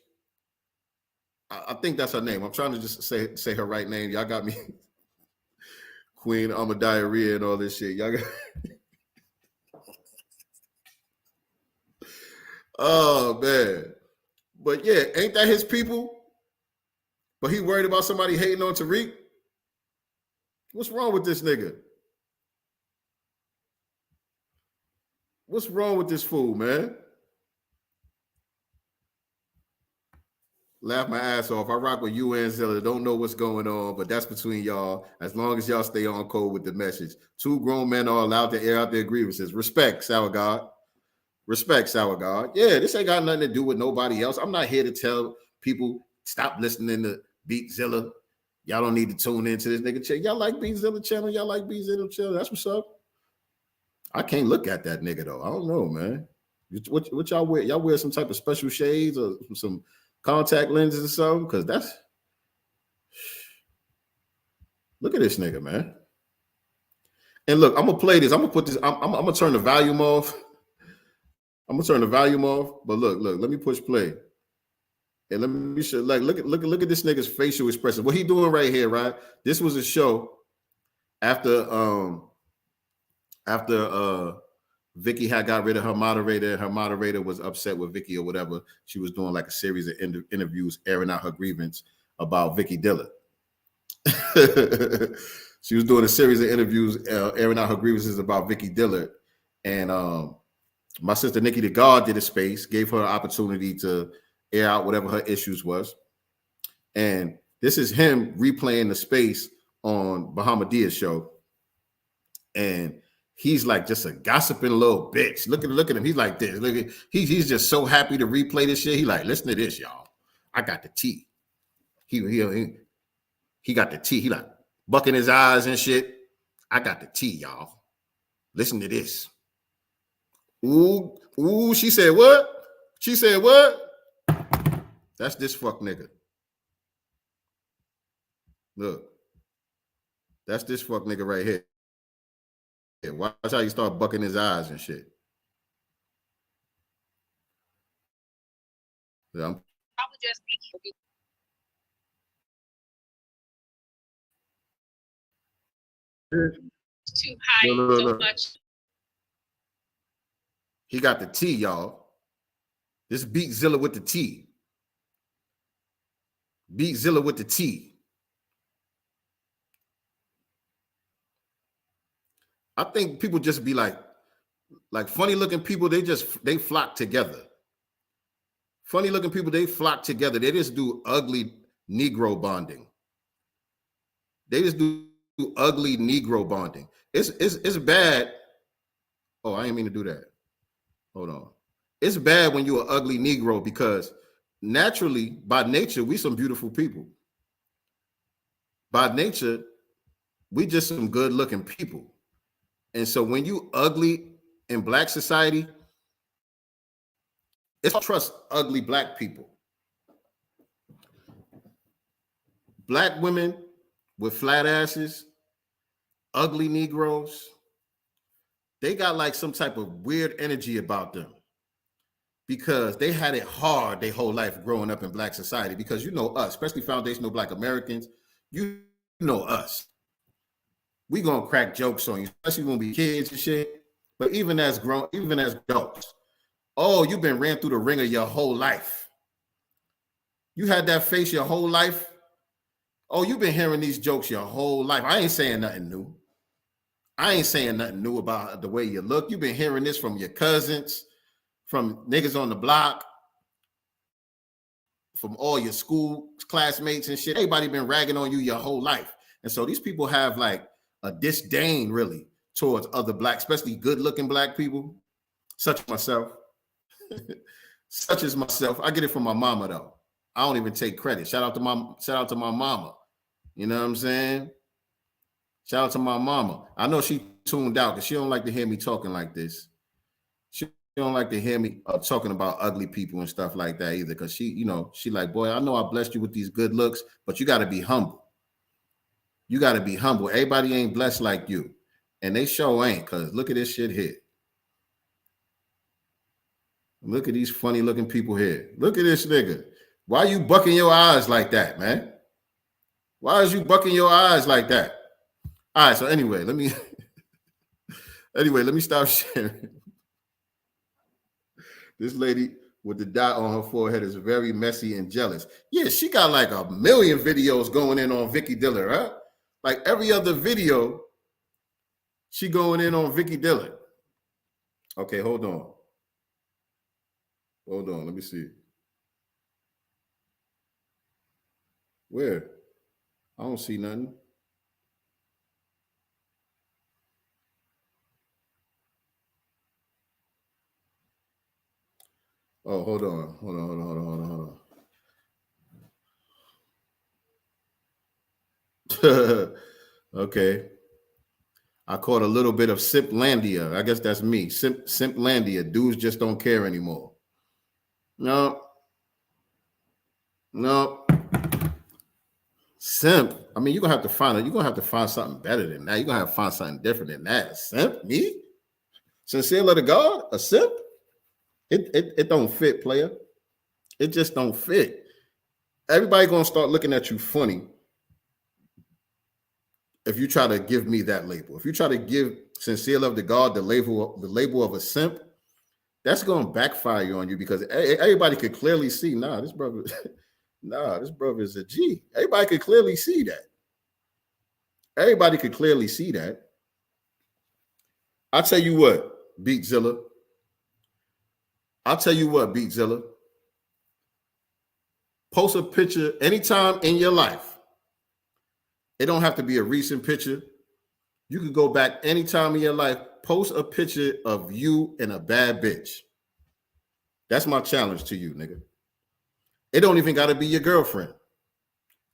I think that's her name. I'm trying to just say her right name. Y'all got me. Queen, I'm a diarrhea and all this shit. Y'all got. Oh, man. But yeah, ain't that his people? But he worried about somebody hating on Tariq? What's wrong with this nigga? What's wrong with this fool, man? Laugh my ass off. I rock with you and Zilla. Don't know what's going on, but that's between y'all. As long as y'all stay on code with the message. 2 grown men are allowed to air out their grievances. Respect, Sour God. Respect, Sour God. Yeah, this ain't got nothing to do with nobody else. I'm not here to tell people stop listening to Beatzilla. Y'all don't need to tune into this nigga channel. Y'all like Beatzilla channel? Y'all like Beatzilla channel? That's what's up. I can't look at that nigga though. I don't know, man. What y'all wear? Y'all wear some type of special shades or some contact lenses or something? Because that's look at this nigga, man. And look, I'm gonna play this. I'm gonna put this. I'm gonna turn the volume off. I'm gonna turn the volume off. But look. Let me push play. And let me show. Like, look at this nigga's facial expression. What he doing right here, right? This was a show after Vicky had got rid of her moderator. Her moderator was upset with Vicky or whatever. She was doing like a series of interviews airing out her grievance about Vicky Dillard. She was doing a series of interviews airing out her grievances about Vicky Dillard. And my sister nyctegur did a space, gave her an opportunity to air out whatever her issues was. And this is him replaying the space on Bahamadia's show. And he's like just a gossiping little bitch. Look at him. He's like this. He's just so happy to replay this shit. He like, listen to this, y'all. I got the tea. He got the tea. He like bucking his eyes and shit. I got the tea, y'all. Listen to this. Ooh, she said what? She said what? That's this fuck nigga. Look. That's this fuck nigga right here. Watch how you start bucking his eyes and shit. Yeah, Probably just too high so much. He got the tea, y'all. This Beatzilla with the tea. Beatzilla with the tea. I think people just be like funny looking people, they flock together. Funny looking people, they flock together. They just do ugly Negro bonding. They just do ugly Negro bonding. It's bad. Oh, I didn't mean to do that. Hold on. It's bad when you're an ugly Negro because naturally, by nature, we some beautiful people. By nature, we just some good looking people. And so when you ugly in Black society, it's trust ugly Black people. Black women with flat asses, ugly Negroes, they got like some type of weird energy about them. because they had it hard their whole life growing up in Black society. Because you know us, especially foundational Black Americans, you know us. We gonna crack jokes on you, especially when we kids and shit. But even as adults, oh, you've been ran through the ringer your whole life. You had that face your whole life. Oh, you've been hearing these jokes your whole life. I ain't saying nothing new. I ain't saying nothing new about the way you look. You've been hearing this from your cousins, from niggas on the block, from all your school classmates and shit. Everybody been ragging on you your whole life. And so these people have like a disdain really towards other Black, especially good-looking Black people, such as myself. Such as myself. I get it from my mama though. I don't even take credit. Shout out to my mama. You know what I'm saying? Shout out to my mama. I know she tuned out because she don't like to hear me talking like this. She don't like to hear me talking about ugly people and stuff like that either. Because she like, boy, I know I blessed you with these good looks, but you got to be humble. You got to be humble. Everybody ain't blessed like you. And they sure ain't, because look at this shit here. Look at these funny looking people here. Look at this nigga. Why you bucking your eyes like that, man? Why is you bucking your eyes like that? All right, so anyway, let me stop sharing. This lady with the dot on her forehead is very messy and jealous. Yeah, she got like 1 million videos going in on Vicky Diller, huh? Like every other video, she going in on Vicky Diller. Okay, hold on. Hold on, let me see. Where? I don't see nothing. Oh, hold on. Okay. I caught a little bit of Simplandia. I guess that's me. Simplandia. Dudes just don't care anymore. No. Simp. I mean, you're gonna have to find something better than that. You're gonna have to find something different than that. A simp? Me? Sincereluvdagod? A simp? It don't fit, player. It just don't fit. Everybody gonna start looking at you funny if you try to give me that label. If you try to give Sincereluvdagod the label of a simp, that's gonna backfire on you, because everybody could clearly see, this brother is a G. Everybody could clearly see that. I'll tell you what, Beatzilla. Post a picture anytime in your life. It don't have to be a recent picture. You could go back anytime in your life. Post a picture of you and a bad bitch. That's my challenge to you, nigga. It don't even got to be your girlfriend.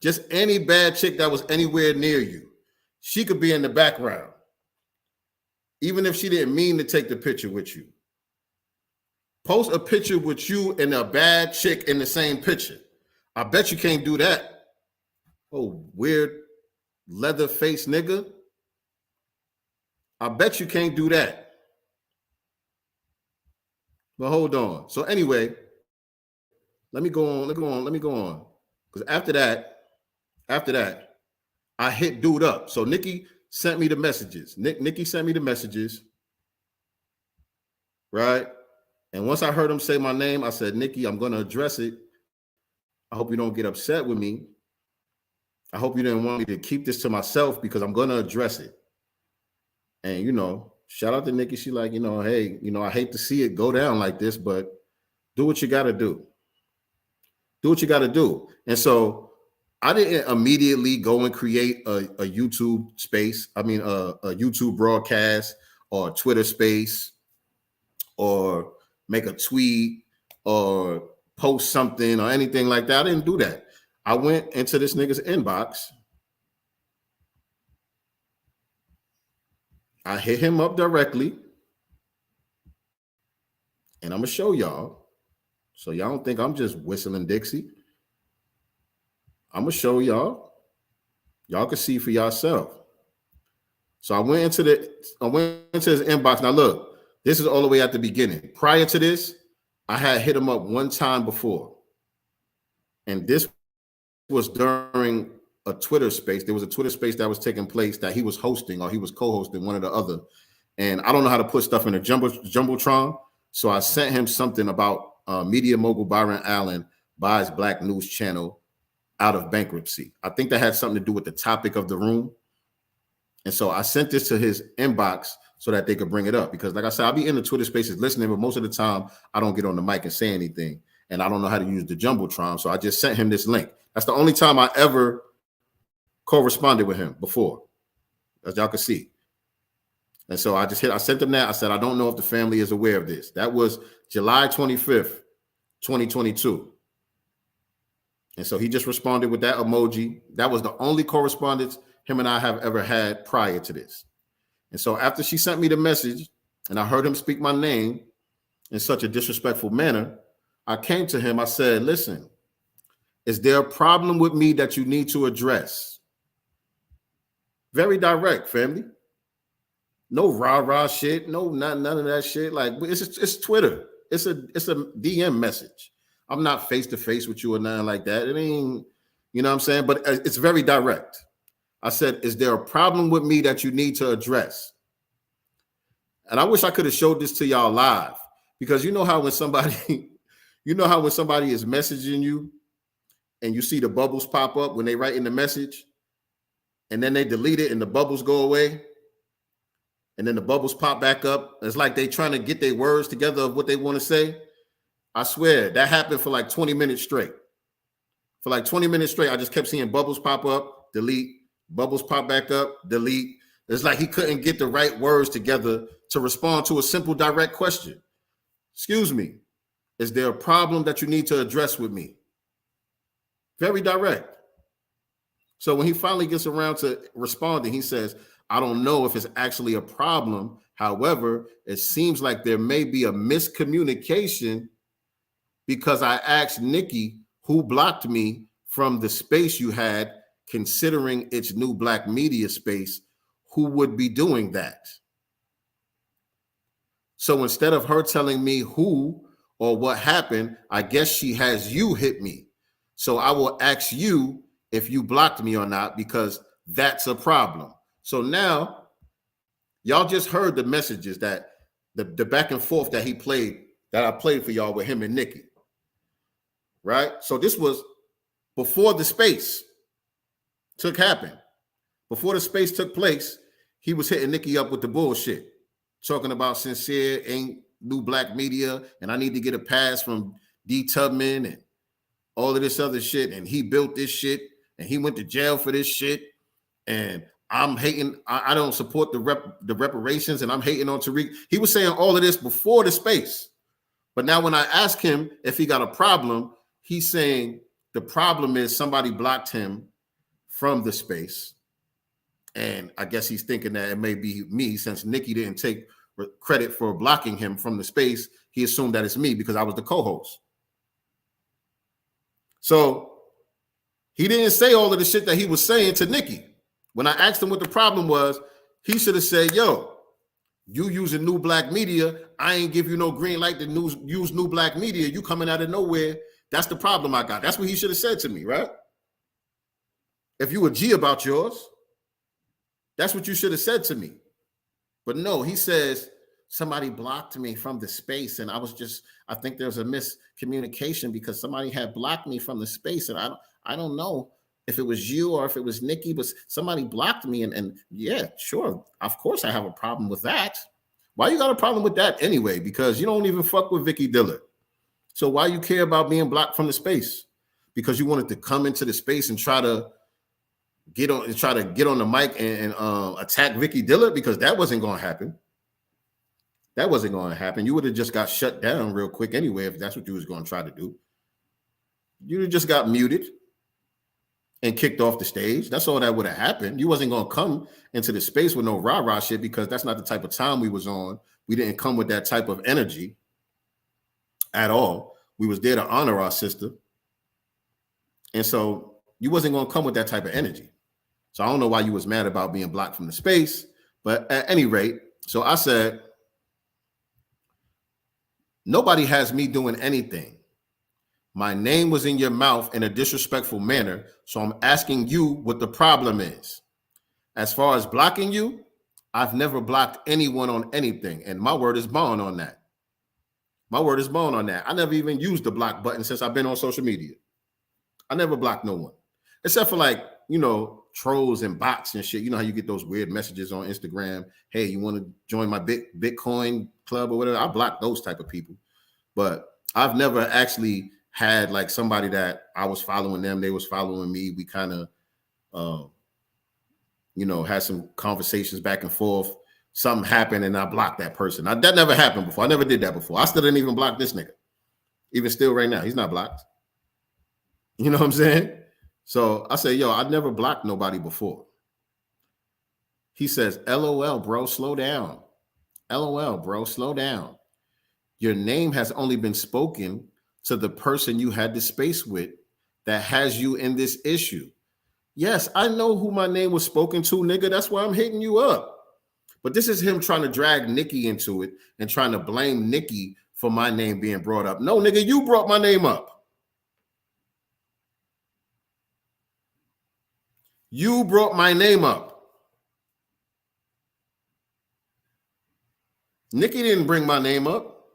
Just any bad chick that was anywhere near you. She could be in the background. Even if she didn't mean to take the picture with you. Post a picture with you and a bad chick in the same picture. I bet you can't do that. Oh, weird leather face nigga. I bet you can't do that. But hold on. So anyway, let me go on. Because after that, I hit dude up. So Nikki sent me the messages. Nikki sent me the messages. Right? And once I heard him say my name, I said, Nikki, I'm going to address it. I hope you don't get upset with me. I hope you didn't want me to keep this to myself, because I'm going to address it. And, shout out to Nikki. She like, hey, I hate to see it go down like this, but do what you got to do. And so I didn't immediately go and create a YouTube space. I mean, a YouTube broadcast or a Twitter space, or make a tweet or post something or anything like that. I didn't do that. I went into this nigga's inbox. I hit him up directly. And I'm going to show y'all. So y'all don't think I'm just whistling Dixie. I'm going to show y'all. Y'all can see for yourself. So I went into his inbox. Now look, this is all the way at the beginning. Prior to this, I had hit him up one time before, and this was during a Twitter space. There was a Twitter space that was taking place that he was hosting, or he was co-hosting, one or the other. And I don't know how to put stuff in a jumbotron, so I sent him something about media mogul Byron Allen buys Black news channel out of bankruptcy. I think that had something to do with the topic of the room. And so I sent this to his inbox so that they could bring it up, because like I said, I'll be in the Twitter spaces listening, but most of the time I don't get on the mic and say anything, and I don't know how to use the jumbotron. So I just sent him this link. That's the only time I ever corresponded with him before, as y'all can see. And so I sent him that. I said, I don't know if the family is aware of this. That was July 25th, 2022. And so he just responded with that emoji. That was the only correspondence him and I have ever had prior to this. And so after she sent me the message and I heard him speak my name in such a disrespectful manner, I came to him. I said, listen, is there a problem with me that you need to address? Very direct, family. No rah-rah shit. No, none of that shit. Like, it's Twitter. It's a DM message. I'm not face-to-face with you or nothing like that. It ain't, you know what I'm saying? But it's very direct. I said, is there a problem with me that you need to address? And I wish I could have showed this to y'all live, because you know how when somebody is messaging you and you see the bubbles pop up when they write in the message, and then they delete it and the bubbles go away, and then the bubbles pop back up. It's like they trying to get their words together of what they want to say. I swear that happened for like 20 minutes straight. For like 20 minutes straight, I just kept seeing bubbles pop up, delete, bubbles pop back up, delete. It's like he couldn't get the right words together to respond to a simple, direct question. Excuse me, is there a problem that you need to address with me? Very direct. So when he finally gets around to responding, he says, I don't know if it's actually a problem. However, it seems like there may be a miscommunication, because I asked Nikki, who blocked me from the space you had, considering its new Black media space, who would be doing that. So instead of her telling me who or what happened, I guess she has you hit me. So I will ask you if you blocked me or not, because that's a problem. So now y'all just heard the messages that the back and forth that I played for y'all with him and Nikki. Right? So this was before the space happened. Before the space took place, he was hitting Nikki up with the bullshit, talking about Sincere ain't new Black media, and I need to get a pass from D. Tubman and all of this other shit, and he built this shit, and he went to jail for this shit, and I'm hating, I don't support the reparations, and I'm hating on Tariq. He was saying all of this before the space. But now when I ask him if he got a problem, he's saying the problem is somebody blocked him from the space. And I guess he's thinking that it may be me, since Nikki didn't take credit for blocking him from the space. He assumed that it's me because I was the co-host. So he didn't say all of the shit that he was saying to Nikki. When I asked him what the problem was, he should have said, yo, you using new Black media. I ain't give you no green light to use new Black media. You coming out of nowhere. That's the problem I got. That's what he should have said to me, right? If you a G about yours, that's what you should have said to me. But no, he says, somebody blocked me from the space, and I think there's a miscommunication because somebody had blocked me from the space, and I don't know if it was you or if it was Nikki, but somebody blocked me, and yeah, sure, of course I have a problem with that. Why you got a problem with that anyway? Because you don't even fuck with Vicky Dillard. So why you care about being blocked from the space? Because you wanted to come into the space and try to get on the mic and attack Vicky Dillard? Because that wasn't going to happen. That wasn't going to happen. You would have just got shut down real quick anyway if that's what you was going to try to do. You just got muted and kicked off the stage. That's all that would have happened. You wasn't going to come into the space with no rah-rah shit, because that's not the type of time we was on. We didn't come with that type of energy at all. We was there to honor our sister. And so you wasn't going to come with that type of energy. So I don't know why you was mad about being blocked from the space. But at any rate, so I said, Nobody has me doing anything. My name was in your mouth in a disrespectful manner, so I'm asking you what the problem is. As far as blocking you, I've never blocked anyone on anything, and my word is bond on that. My word is bond on that. I never even used the block button since I've been on social media. I never blocked no one, except for like, trolls and bots and shit. You know how you get those weird messages on Instagram? Hey, you want to join my Bitcoin club or whatever? I block those type of people, but I've never actually had like somebody that I was following them, they was following me. We kind of, had some conversations back and forth. Something happened and I blocked that person. That never happened before. I never did that before. I still didn't even block this nigga. Even still right now, he's not blocked. You know what I'm saying? So I say, yo, I've never blocked nobody before. He says, LOL, bro, slow down. LOL, bro, slow down. Your name has only been spoken to the person you had the space with that has you in this issue. Yes, I know who my name was spoken to, nigga. That's why I'm hitting you up. But this is him trying to drag Nikki into it and trying to blame Nikki for my name being brought up. No, nigga, you brought my name up. You brought my name up. Nikki didn't bring my name up.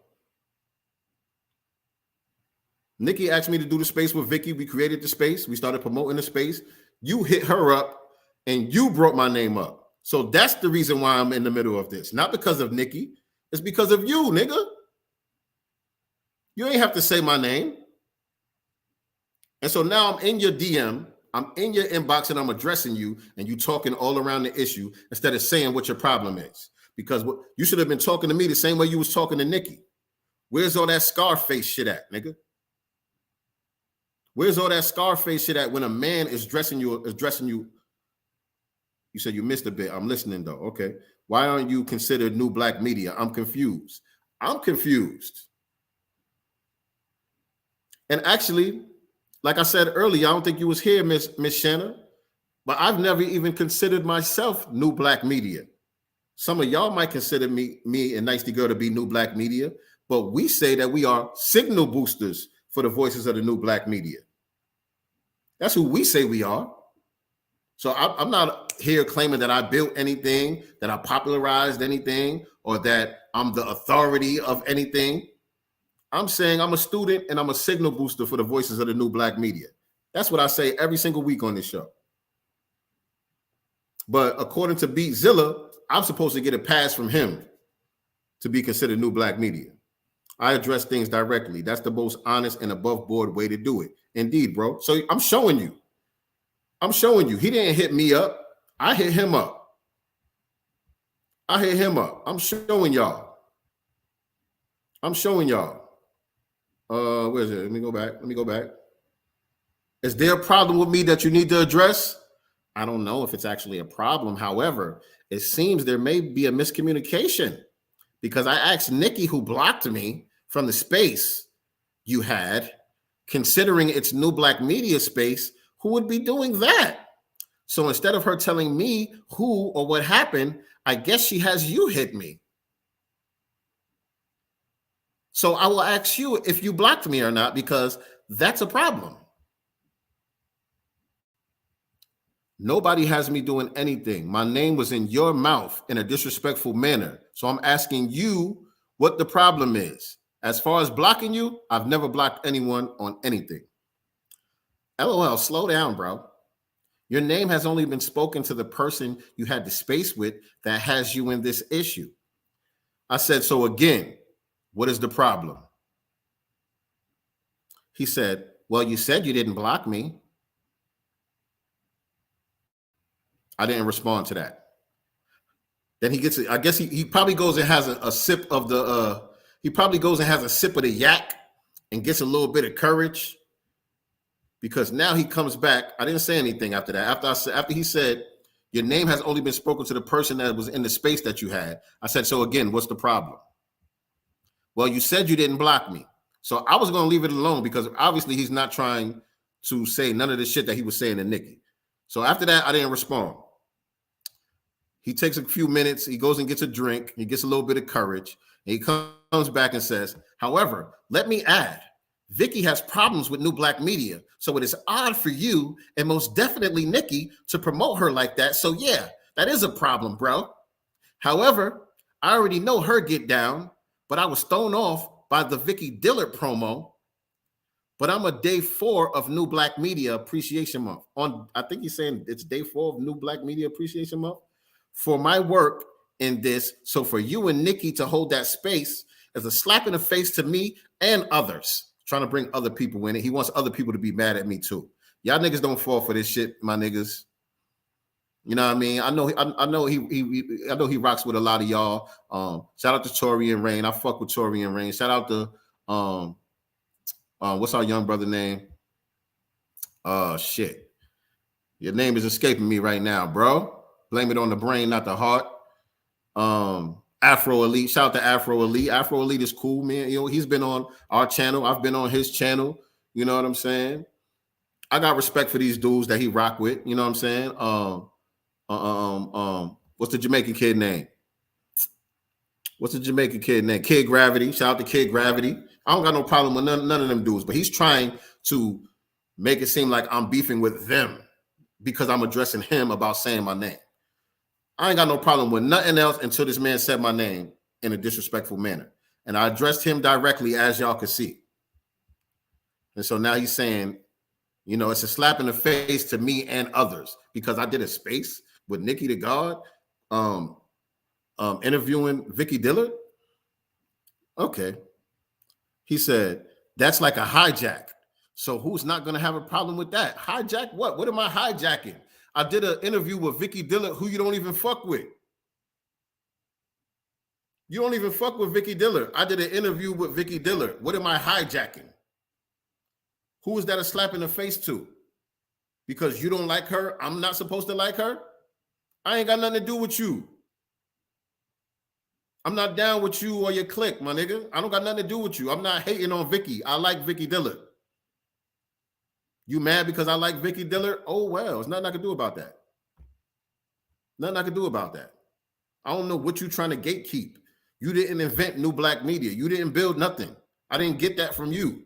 Nikki asked me to do the space with Vicky. We created the space. We started promoting the space. You hit her up and you brought my name up. So that's the reason why I'm in the middle of this. Not because of Nikki. It's because of you, nigga. You ain't have to say my name. And so now I'm in your DM. I'm in your inbox and I'm addressing you and you talking all around the issue instead of saying what your problem is. Because you should have been talking to me the same way you was talking to Nikki. Where's all that Scarface shit at, nigga? Where's all that Scarface shit at when a man is dressing you? You said you missed a bit. I'm listening though. Okay. Why aren't you considered new black media? I'm confused. I'm confused. And actually, like I said earlier, I don't think you was here, Miss Shanna, but I've never even considered myself new black media. Some of y'all might consider me and nyctegur to be new black media, but we say that we are signal boosters for the voices of the new black media. That's who we say we are. So I'm not here claiming that I built anything, that I popularized anything, or that I'm the authority of anything. I'm saying I'm a student and I'm a signal booster for the voices of the new black media. That's what I say every single week on this show. But according to Beatzilla, I'm supposed to get a pass from him to be considered new black media. I address things directly. That's the most honest and above board way to do it. Indeed, bro. So I'm showing you. He didn't hit me up. I hit him up. I'm showing y'all. Where is it? Let me go back. Is there a problem with me that you need to address? I don't know if it's actually a problem. However, it seems there may be a miscommunication because I asked Nikki, who blocked me from the space you had, considering it's new black media space, who would be doing that? So instead of her telling me who or what happened, I guess she has you hit me. So I will ask you if you blocked me or not, because that's a problem. Nobody has me doing anything. My name was in your mouth in a disrespectful manner. So I'm asking you what the problem is. As far as blocking you, I've never blocked anyone on anything. LOL, slow down, bro. Your name has only been spoken to the person you had the space with that has you in this issue. I said, so again, what is the problem? He said, well, you said you didn't block me. I didn't respond to that. Then he gets it. I guess he probably goes and has a sip of the, he probably goes and has a sip of the yak and gets a little bit of courage, because now he comes back. I didn't say anything after that. After he said, your name has only been spoken to the person that was in the space that you had. I said, so again, what's the problem? Well, you said you didn't block me. So I was going to leave it alone because obviously he's not trying to say none of the shit that he was saying to Nikki. So after that, I didn't respond. He takes a few minutes. He goes and gets a drink. He gets a little bit of courage. He comes back and says, however, let me add, Vicky has problems with new black media, so it is odd for you and most definitely Nikki to promote her like that. So yeah, that is a problem, bro. However, I already know her get down, but I was thrown off by the Vicky Dillard promo. But I'm a day 4 of New Black Media Appreciation Month. I think he's saying it's day 4 of New Black Media Appreciation Month for my work in this. So for you and Nikki to hold that space is a slap in the face to me and others. Trying to bring other people in it. He wants other people to be mad at me too. Y'all niggas don't fall for this shit, my niggas. You know what I mean? I know he rocks with a lot of y'all. Shout out to Tori and Rain. I fuck with Tori and Rain. Shout out to what's our young brother name? Shit. Your name is escaping me right now, bro. Blame it on the brain, not the heart. Afro Elite. Shout out to Afro Elite. Afro Elite is cool, man. You know, he's been on our channel. I've been on his channel. You know what I'm saying? I got respect for these dudes that he rock with. You know what I'm saying? What's the Jamaican kid name? Kid Gravity. Shout out to Kid Gravity. I don't got no problem with none of them dudes, but he's trying to make it seem like I'm beefing with them because I'm addressing him about saying my name. I ain't got no problem with nothing else until this man said my name in a disrespectful manner. And I addressed him directly, as y'all can see. And so now he's saying, you know, it's a slap in the face to me and others because I did a space with Nikki the God interviewing Vicky Dillard. Okay. He said, that's like a hijack. So who's not going to have a problem with that? Hijack what? What am I hijacking? I did an interview with Vicky Dillard, who you don't even fuck with. You don't even fuck with Vicky Dillard. I did an interview with Vicky Dillard. What am I hijacking? Who is that a slap in the face to? Because you don't like her, I'm not supposed to like her? I ain't got nothing to do with you. I'm not down with you or your clique, my nigga. I don't got nothing to do with you. I'm not hating on Vicky. I like Vicky Dillard. You mad because I like Vicky Dillard? Oh, well, there's nothing I can do about that. Nothing I can do about that. I don't know what you're trying to gatekeep. You didn't invent New Black Media. You didn't build nothing. I didn't get that from you.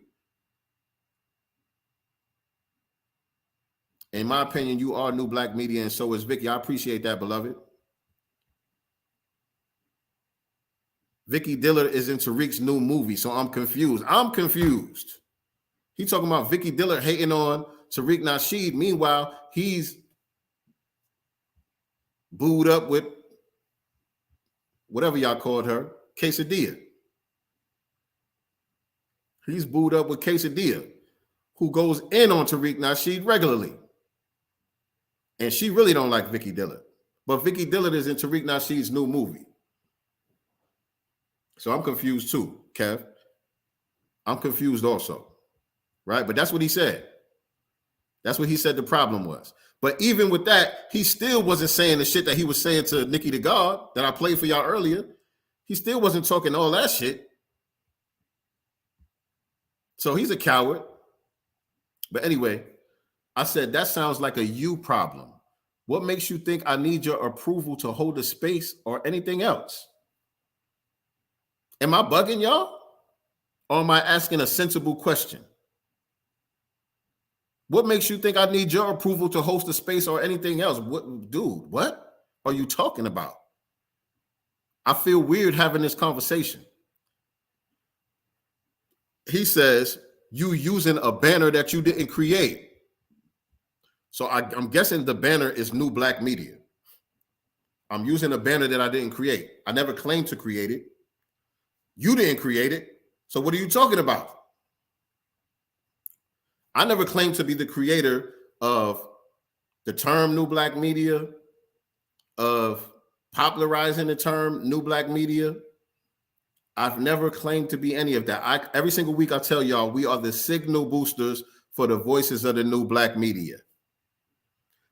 In my opinion, you are New Black Media, and so is Vicky. I appreciate that, beloved. Vicky Dillard is in Tariq's new movie, so I'm confused. He talking about Vicky Dillard hating on Tariq Nasheed. Meanwhile, he's booed up with whatever y'all called her, Quesadilla. He's booed up with Quesadilla, who goes in on Tariq Nasheed regularly. And she really don't like Vicky Dillard. But Vicky Dillard is in Tariq Nasheed's new movie. So I'm confused too, Kev. I'm confused also. Right? But that's what he said. That's what he said the problem was. But even with that, he still wasn't saying the shit that he was saying to Nikki the God that I played for y'all earlier. He still wasn't talking all that shit. So he's a coward. But anyway, I said, that sounds like a you problem. What makes you think I need your approval to hold a space or anything else? Am I bugging y'all? Or am I asking a sensible question? What makes you think I need your approval to host a space or anything else? What, dude, what are you talking about? I feel weird having this conversation. He says, you using a banner that you didn't create. So I'm guessing the banner is New Black Media. I'm using a banner that I didn't create. I never claimed to create it. You didn't create it. So what are you talking about? I never claimed to be the creator of the term New Black Media, of popularizing the term New Black Media. I've never claimed to be any of that. Every single week I tell y'all, we are the signal boosters for the voices of the New Black Media.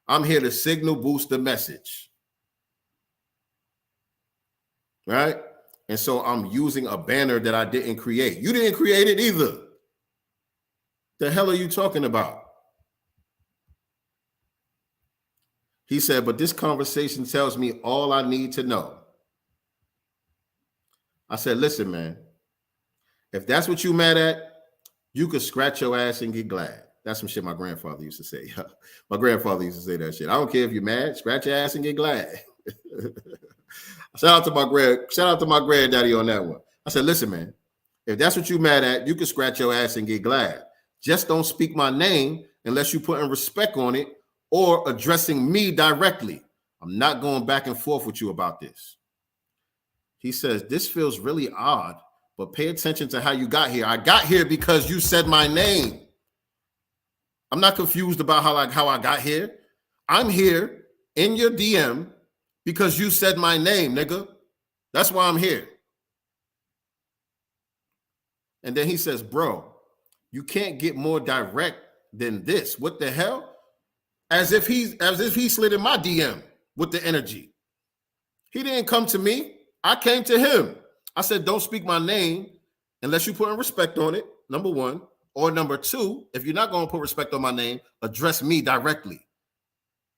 I'm here to signal boost the message. Right? And so I'm using a banner that I didn't create. You didn't create it either. The hell are you talking about? He said, but this conversation tells me all I need to know. I said, listen, man, if that's what you mad at, you could scratch your ass and get glad. That's some shit my grandfather used to say. My grandfather used to say that shit. I don't care if you're mad, scratch your ass and get glad. Shout out to my granddaddy on that one. I said, listen, man, if that's what you mad at, you can scratch your ass and get glad. Just don't speak my name unless you putting respect on it or addressing me directly. I'm not going back and forth with you about this. He says, this feels really odd, but pay attention to how you got here. I got here because you said my name. I'm not confused about how I got here. I'm here in your DM because you said my name, nigga. That's why I'm here. And then he says, bro, you can't get more direct than this. What the hell? As if he slid in my DM with the energy. He didn't come to me. I came to him. I said, don't speak my name unless you put respect on it, number one. Or number two, if you're not going to put respect on my name, address me directly.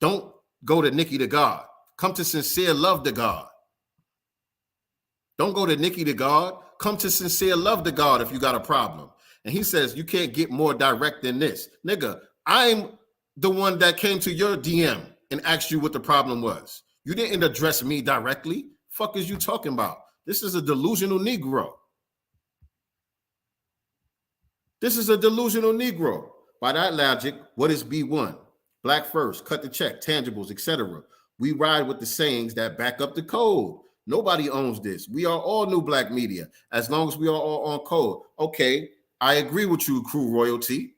Don't go to nyctegur. Come to Sincereluvdagod. Don't go to nyctegur. Come to Sincereluvdagod if you got a problem. And he says, you can't get more direct than this. Nigga, I'm the one that came to your DM and asked you what the problem was. You didn't address me directly. Fuck is you talking about? This is a delusional Negro. This is a delusional Negro. By that logic, what is B1? Black first, cut the check, tangibles, etc. We ride with the sayings that back up the code. Nobody owns this. We are all new black media, as long as we are all on code. Okay, I agree with you, crew royalty.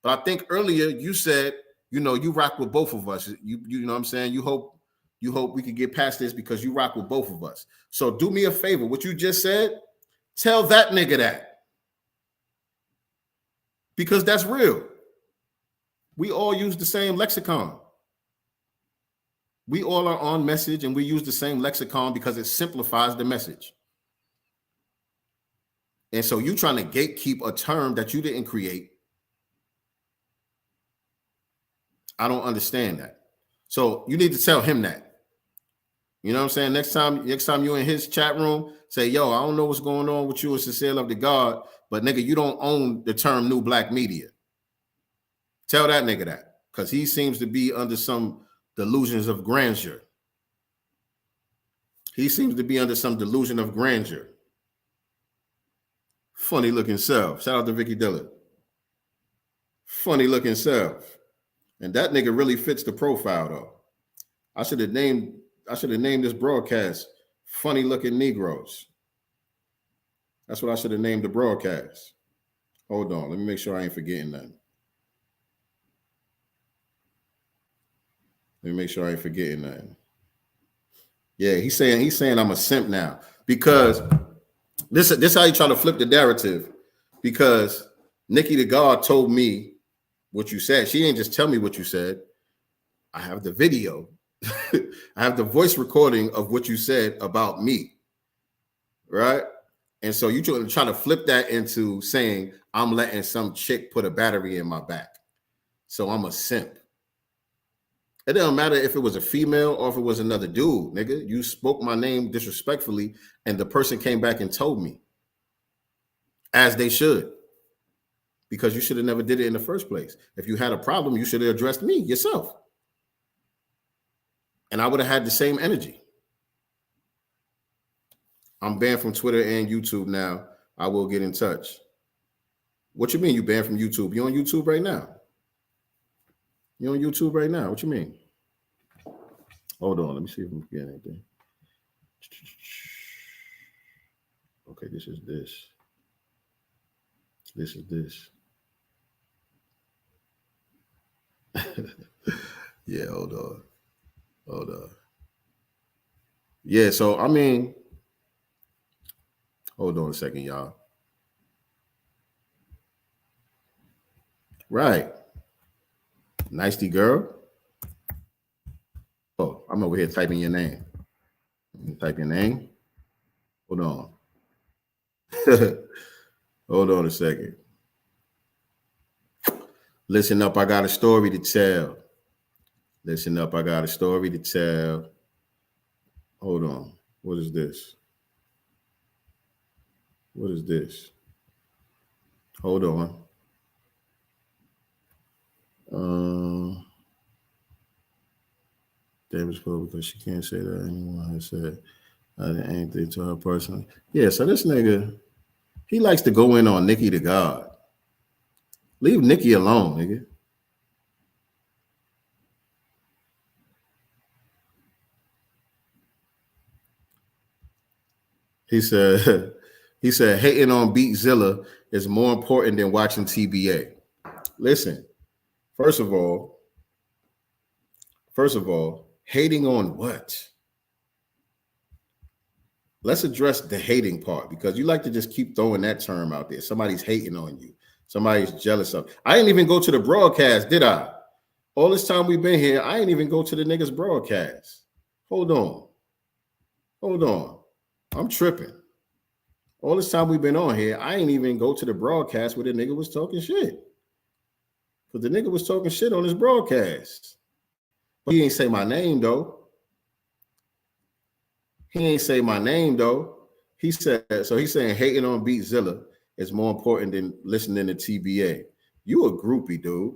But I think earlier you said, you rock with both of us. You know what I'm saying? You hope we could get past this because you rock with both of us. So do me a favor. What you just said, tell that nigga that. Because that's real. We all use the same lexicon. We all are on message and we use the same lexicon because it simplifies the message. And so you trying to gatekeep a term that you didn't create. I don't understand that. So you need to tell him that. You know what I'm saying? Next time you're in his chat room, say, yo, I don't know what's going on with you and Sincereluvdagod, but nigga, you don't own the term new black media. Tell that nigga that, because he seems to be under some delusions of grandeur. He seems to be under some delusion of grandeur. Funny looking self. Shout out to Vicky Dillard. Funny looking self. And that nigga really fits the profile though. I should have named this broadcast Funny Looking Negroes. That's what I should have named the broadcast. Hold on, let me make sure I ain't forgetting nothing. Yeah, he's saying I'm a simp now because this how you try to flip the narrative. Because nyctegur told me what you said. She didn't just tell me what you said. I have the video. I have the voice recording of what you said about me, right? And so you try to flip that into saying I'm letting some chick put a battery in my back, so I'm a simp. It doesn't matter if it was a female or if it was another dude, nigga. You spoke my name disrespectfully, and the person came back and told me, as they should, because you should have never did it in the first place. If you had a problem, you should have addressed me yourself. And I would have had the same energy. I'm banned from Twitter and YouTube now. I will get in touch. What you mean you banned from YouTube? You on YouTube right now? You on YouTube right now? What you mean? Hold on. Let me see if I'm getting anything. Okay, this is this. This is this. Yeah, hold on. Yeah, so I mean, hold on a second, y'all. Right. Nyctegur. Oh, I'm over here typing your name. Type your name. Hold on. Hold on a second. Listen up, I got a story to tell. Listen up, I got a story to tell. Hold on. What is this? What is this? Hold on. David spoke because she can't say that anyone has said anything to her personally. Yeah, so this nigga, he likes to go in on nyctegur. Leave Nikki alone, nigga. He said, hating on Beatzilla is more important than watching TBA. Listen, first of all, hating on what? Let's address the hating part, because you like to just keep throwing that term out there. Somebody's hating on you. Somebody's jealous of. I didn't even go to the broadcast, did I? All this time we've been here, I ain't even go to the niggas broadcast. Hold on. I'm tripping. All this time we've been on here, I ain't even go to the broadcast where the nigga was talking shit. Because the nigga was talking shit on his broadcast. But he ain't say my name, though. He said, so he's saying hating on Beatzilla is more important than listening to TBA. You a groupie, dude.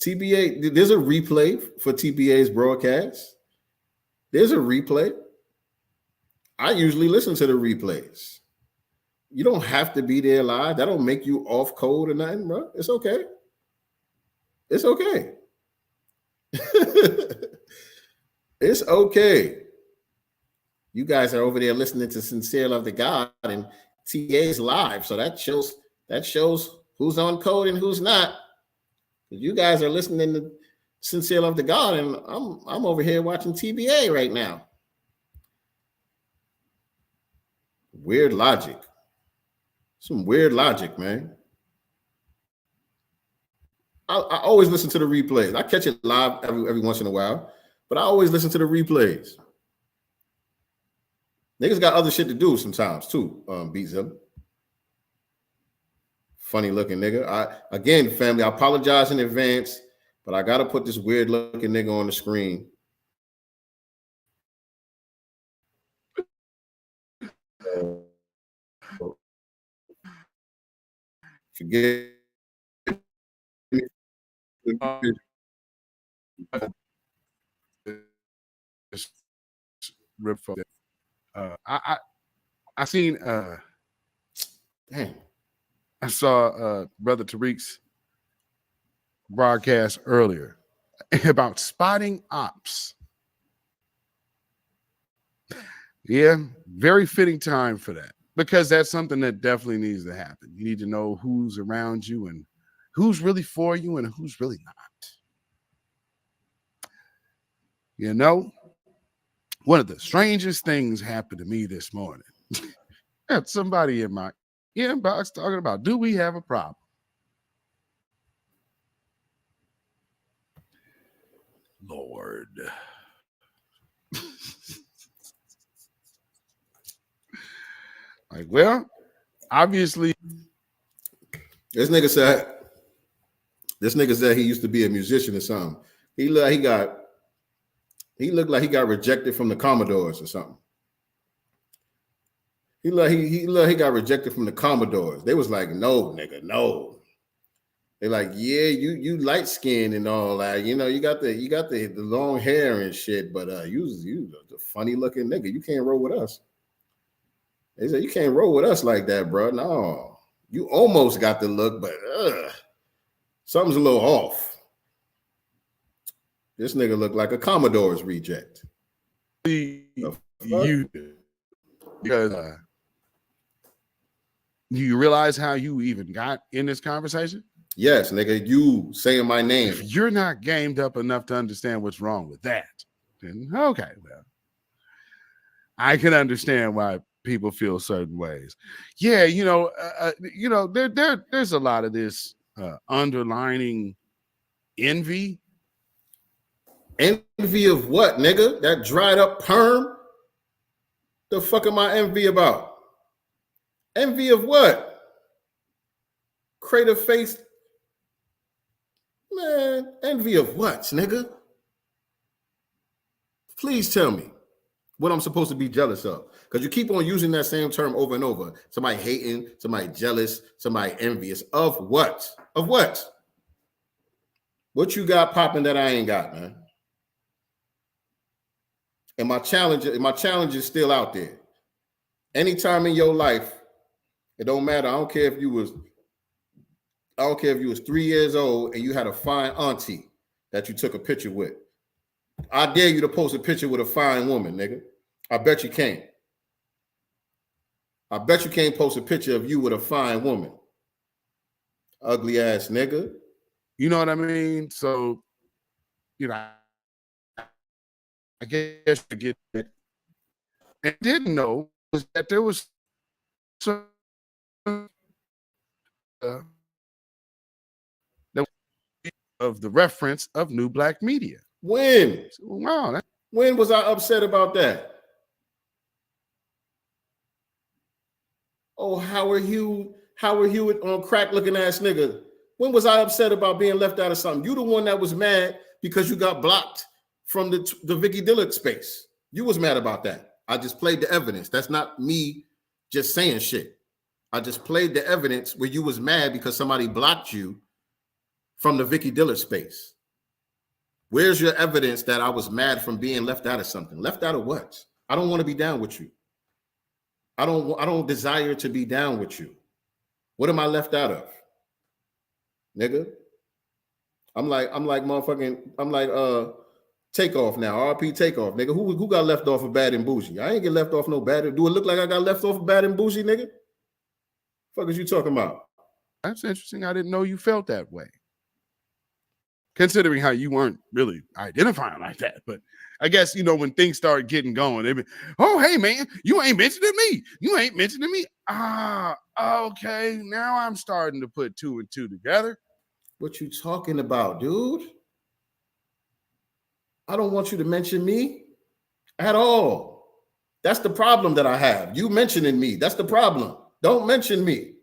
TBA, there's a replay for TBA's broadcast. There's a replay. I usually listen to the replays. You don't have to be there live. That don't make you off code or nothing, bro. It's okay. It's okay. It's okay. You guys are over there listening to Sincereluvdagod and TA's live. So that shows who's on code and who's not. You guys are listening to Sincereluvdagod, and I'm over here watching TBA right now. Weird logic. Some weird logic, man. I always listen to the replays. I catch it live every once in a while, but I always listen to the replays. Niggas got other shit to do sometimes too, Beatzilla. Funny looking nigga. Again, family, I apologize in advance, but I gotta put this weird looking nigga on the screen. Forget I seen damn. I saw Brother Tariq's broadcast earlier about spotting ops. Yeah, very fitting time for that, because that's something that definitely needs to happen. You need to know who's around you and who's really for you and who's really not. You know, one of the strangest things happened to me this morning. I had somebody in my inbox talking about, do we have a problem? Lord. Like, well, obviously. This nigga said he used to be a musician or something. He looked like he got rejected from the Commodores or something. He got rejected from the Commodores. They was like, no, nigga, no. They're like, yeah, you light skinned and all that. You know, you got the long hair and shit, but you the funny looking nigga. You can't roll with us. They said, you can't roll with us like that, bro. No, you almost got the look, but something's a little off. This nigga looked like a Commodore's reject. Because you realize how you even got in this conversation? Yes, nigga, you saying my name. If you're not gamed up enough to understand what's wrong with that, then okay, well, I can understand why people feel certain ways. Yeah, there's a lot of this underlining envy. Envy of what, nigga? That dried up perm? The fuck am I envy about? Envy of what? Crater face? Man, envy of what, nigga? Please tell me. What I'm supposed to be jealous of? Because you keep on using that same term over and over. Somebody hating, somebody jealous, somebody envious. Of what? Of what? What you got popping that I ain't got, man? And my challenge is still out there. Anytime in your life, it don't matter. I don't care if you was 3 years old and you had a fine auntie that you took a picture with. I dare you to post a picture with a fine woman, nigga. I bet you can't. I bet you can't post a picture of you with a fine woman. Ugly ass nigga. You know what I mean? So, you know, I guess I get it. And didn't know was that there was some of the reference of New Black Media. When? Wow. When was I upset about that? Oh, Howard Hewitt on crack looking ass nigga. When was I upset about being left out of something? You the one that was mad because you got blocked from the Vicky Dillard space. You was mad about that. I just played the evidence. That's not me just saying shit. I just played the evidence where you was mad because somebody blocked you from the Vicky Dillard space. Where's your evidence that I was mad from being left out of something? Left out of what? I don't want to be down with you. I don't desire to be down with you. What am I left out of? Nigga. I'm like Takeoff now. RP Takeoff, nigga. Who got left off of Bad and Bougie? I ain't get left off no Bad. Do it look like I got left off of Bad and Bougie, nigga? Fuck is you talking about? That's interesting. I didn't know you felt that way. Considering how you weren't really identifying like that. But I guess, when things start getting going, they be, oh, hey, man, you ain't mentioning me. You ain't mentioning me. Okay. Now I'm starting to put 2 and 2 together. What you talking about, dude? I don't want you to mention me at all. That's the problem that I have. You mentioning me. That's the problem. Don't mention me.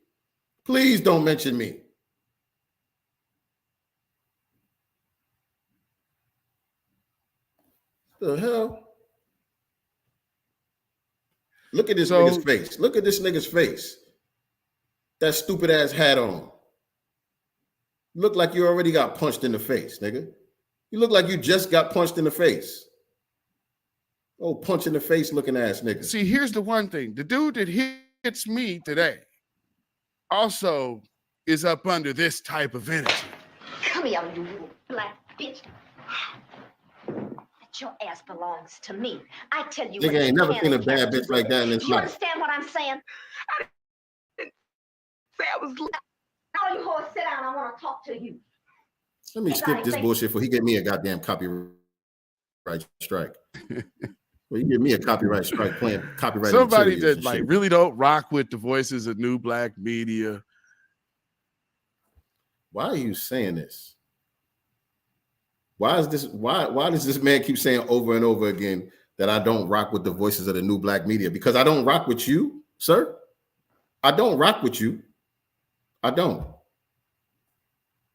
Please don't mention me. The hell? Look at this nigga's face. Look at this nigga's face. That stupid ass hat on. Look like you already got punched in the face, nigga. You look like you just got punched in the face. Oh, punch in the face looking ass nigga. See, here's the one thing. The dude that hits me today also is up under this type of energy. Come here, you little black bitch. Your ass belongs to me. I tell you, nigga ain't never seen a bad bitch like that in his life. You understand what I'm saying? I didn't say I was. All you hoes sit down. I want to talk to you. Let me skip this bullshit before he get me a goddamn copyright strike. Well, you give me a copyright strike playing copyright. Somebody that really don't rock with the voices of New Black Media. Why are you saying this? Why is this? Why does this man keep saying over and over again that I don't rock with the voices of the New Black Media? Because I don't rock with you, sir. I don't rock with you. I don't.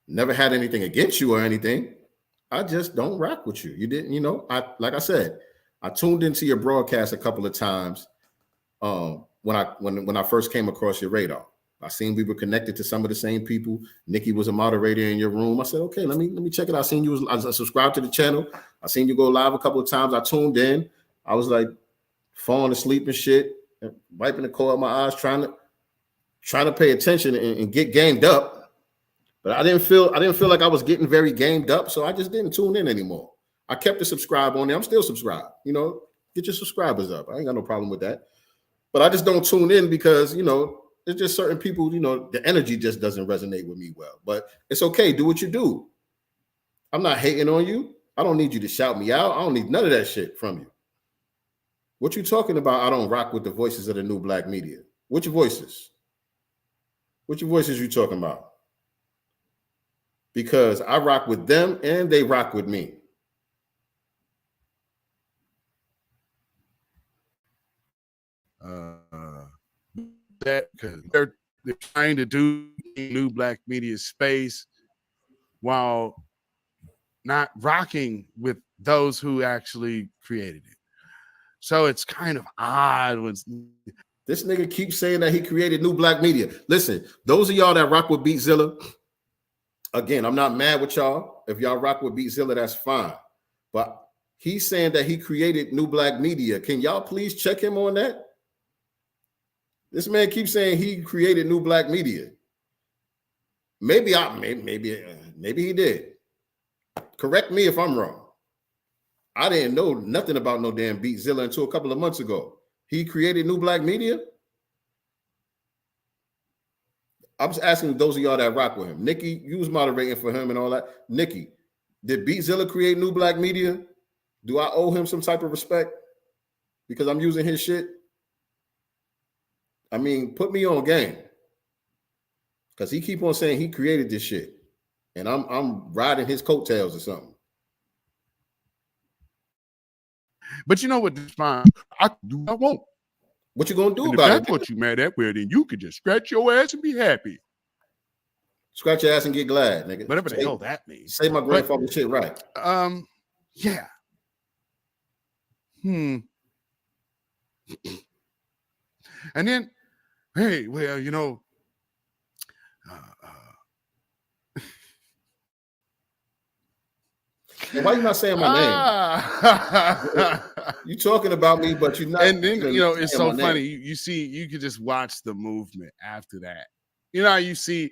Never had anything against you or anything. I just don't rock with you. You didn't, like I said, I tuned into your broadcast a couple of times when I first came across your radar. I seen we were connected to some of the same people. Nikki was a moderator in your room. I said, okay, let me check it out. I seen you. I subscribed to the channel. I seen you go live a couple of times. I tuned in. I was like falling asleep and shit, and wiping the coal out my eyes, trying to pay attention and get gamed up. But I didn't feel like I was getting very gamed up, so I just didn't tune in anymore. I kept the subscribe on there. I'm still subscribed. Get your subscribers up. I ain't got no problem with that. But I just don't tune in because, there's just certain people, the energy just doesn't resonate with me well. But it's okay. Do what you do. I'm not hating on you. I don't need you to shout me out. I don't need none of that shit from you. What you talking about? I don't rock with the voices of the New Black Media. Which voices? Which voices you talking about? Because I rock with them and they rock with me. That because they're trying to do New Black Media space while not rocking with those who actually created it. So it's kind of odd when this nigga keeps saying that he created new black media. Listen, those of y'all that rock with Beatzilla, again, I'm not mad with y'all. If y'all rock with Beatzilla, that's fine. But he's saying that he created new black media. Can y'all please check him on that? This man keeps saying he created new black media. Maybe he did. Correct me if I'm wrong. I didn't know nothing about no damn Beatzilla until a couple of months ago. He created new black media. I was asking those of y'all that rock with him. Nikki, you was moderating for him and all that. Nikki, did Beatzilla create new black media? Do I owe him some type of respect because I'm using his shit? I mean, put me on game. Because he keep on saying he created this shit. And I'm riding his coattails or something. But you know what? This fine. I do what I want. What you gonna do and about if it? that's what you mad at, well, then you can just scratch your ass and be happy. Scratch your ass and get glad, nigga. Whatever the hell that means. Say my grandfather shit right. Yeah. And then, hey, well, you know, why you not saying my name? You talking about me, but you're not. And then, you know, it's so funny. You see, you could just watch the movement after that. You know how you see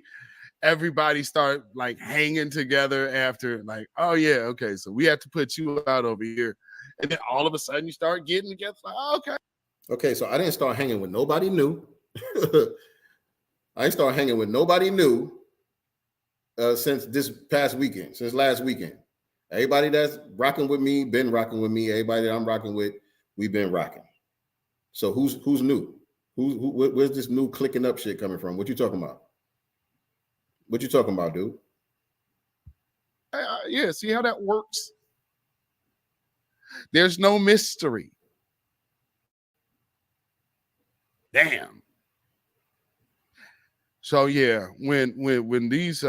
everybody start like hanging together after, like, oh yeah, okay, so we have to put you out over here. And then all of a sudden you start getting together. Like, oh, okay. Okay, so I didn't start hanging with nobody new. I didn't start hanging with nobody new since this past weekend, since last weekend. Everybody that's rocking with me, been rocking with me. Everybody that I'm rocking with, we've been rocking. So who's new? Where's this new clicking up shit coming from? What you talking about? What you talking about, dude? Yeah, see how that works? There's no mystery. Damn. So yeah, when these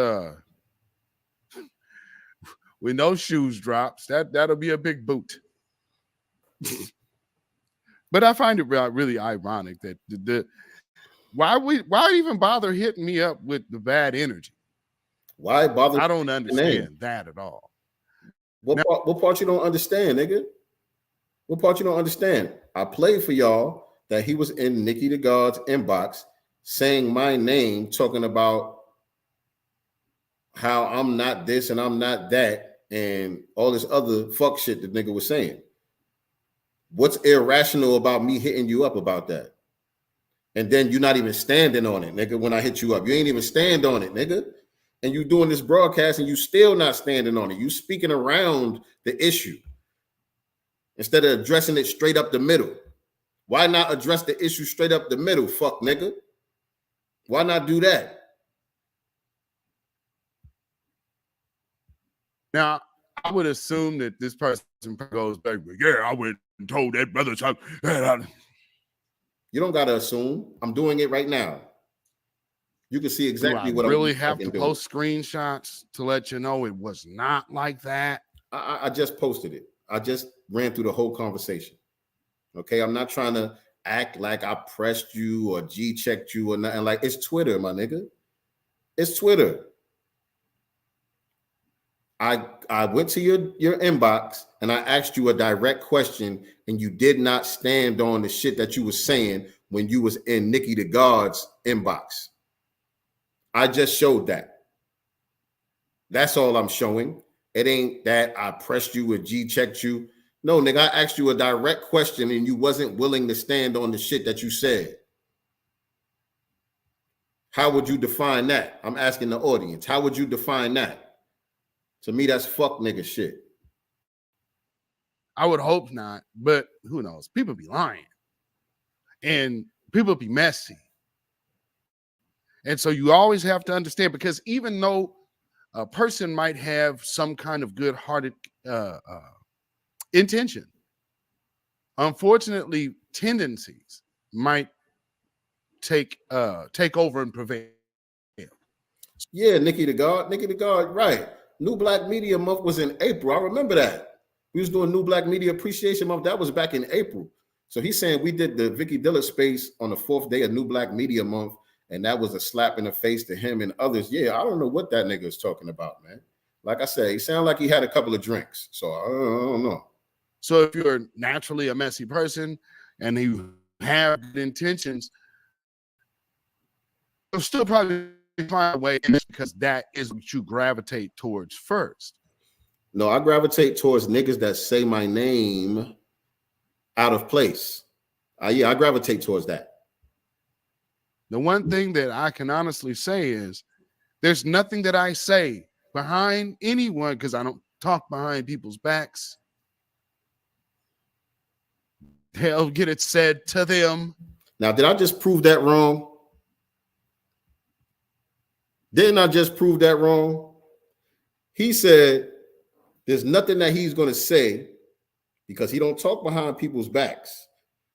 when those shoes drops, that'll be a big boot. But I find it really ironic that why even bother hitting me up with the bad energy? Why bother? I don't understand that at all. What part you don't understand, nigga? What part you don't understand? I played for y'all that he was in nyctegur inbox saying my name, talking about how I'm not this and I'm not that, and all this other fuck shit the nigga was saying. What's irrational about me hitting you up about that? And then you're not even standing on it, nigga, when I hit you up. You ain't even stand on it, nigga. And you doing this broadcast and you still not standing on it. You speaking around the issue instead of addressing it straight up the middle. Why not address the issue straight up the middle, fuck nigga? Why not do that? Now, I would assume that this person goes back, yeah, I went and told that brother something. You don't got to assume. I'm doing it right now. You can see exactly what I really have to post screenshots to let you know it was not like that. I just posted it. I just ran through the whole conversation. Okay, I'm not trying to act like I pressed you or G-checked you or nothing. Like, it's Twitter, my nigga. It's Twitter. I went to your inbox and I asked you a direct question and you did not stand on the shit that you was saying when you was in nyctegur's inbox. I just showed that. That's all I'm showing. It ain't that I pressed you or G-checked you. No, nigga, I asked you a direct question and you wasn't willing to stand on the shit that you said. How would you define that? I'm asking the audience. How would you define that? To me, that's fuck nigga shit. I would hope not, but who knows? People be lying. And people be messy. And so you always have to understand, because even though a person might have some kind of good-hearted intention, unfortunately, tendencies might take over and prevail. Yeah, nyctegur, right. New Black Media Month was in April. I remember that. We was doing New Black Media Appreciation Month. That was back in April. So he's saying we did the Vicky Dilla space on the 4th day of New Black Media Month, and that was a slap in the face to him and others. Yeah, I don't know what that nigga is talking about, man. Like I said, he sounded like he had a couple of drinks. So I don't know. So if you're naturally a messy person and you have good intentions, you'll still probably find a way in this because that is what you gravitate towards first. No, I gravitate towards niggas that say my name out of place. Yeah, I gravitate towards that. The one thing that I can honestly say is there's nothing that I say behind anyone, because I don't talk behind people's backs. They'll get it said to them. Now, did I just prove that wrong? Didn't I just prove that wrong? He said there's nothing that he's going to say because he don't talk behind people's backs.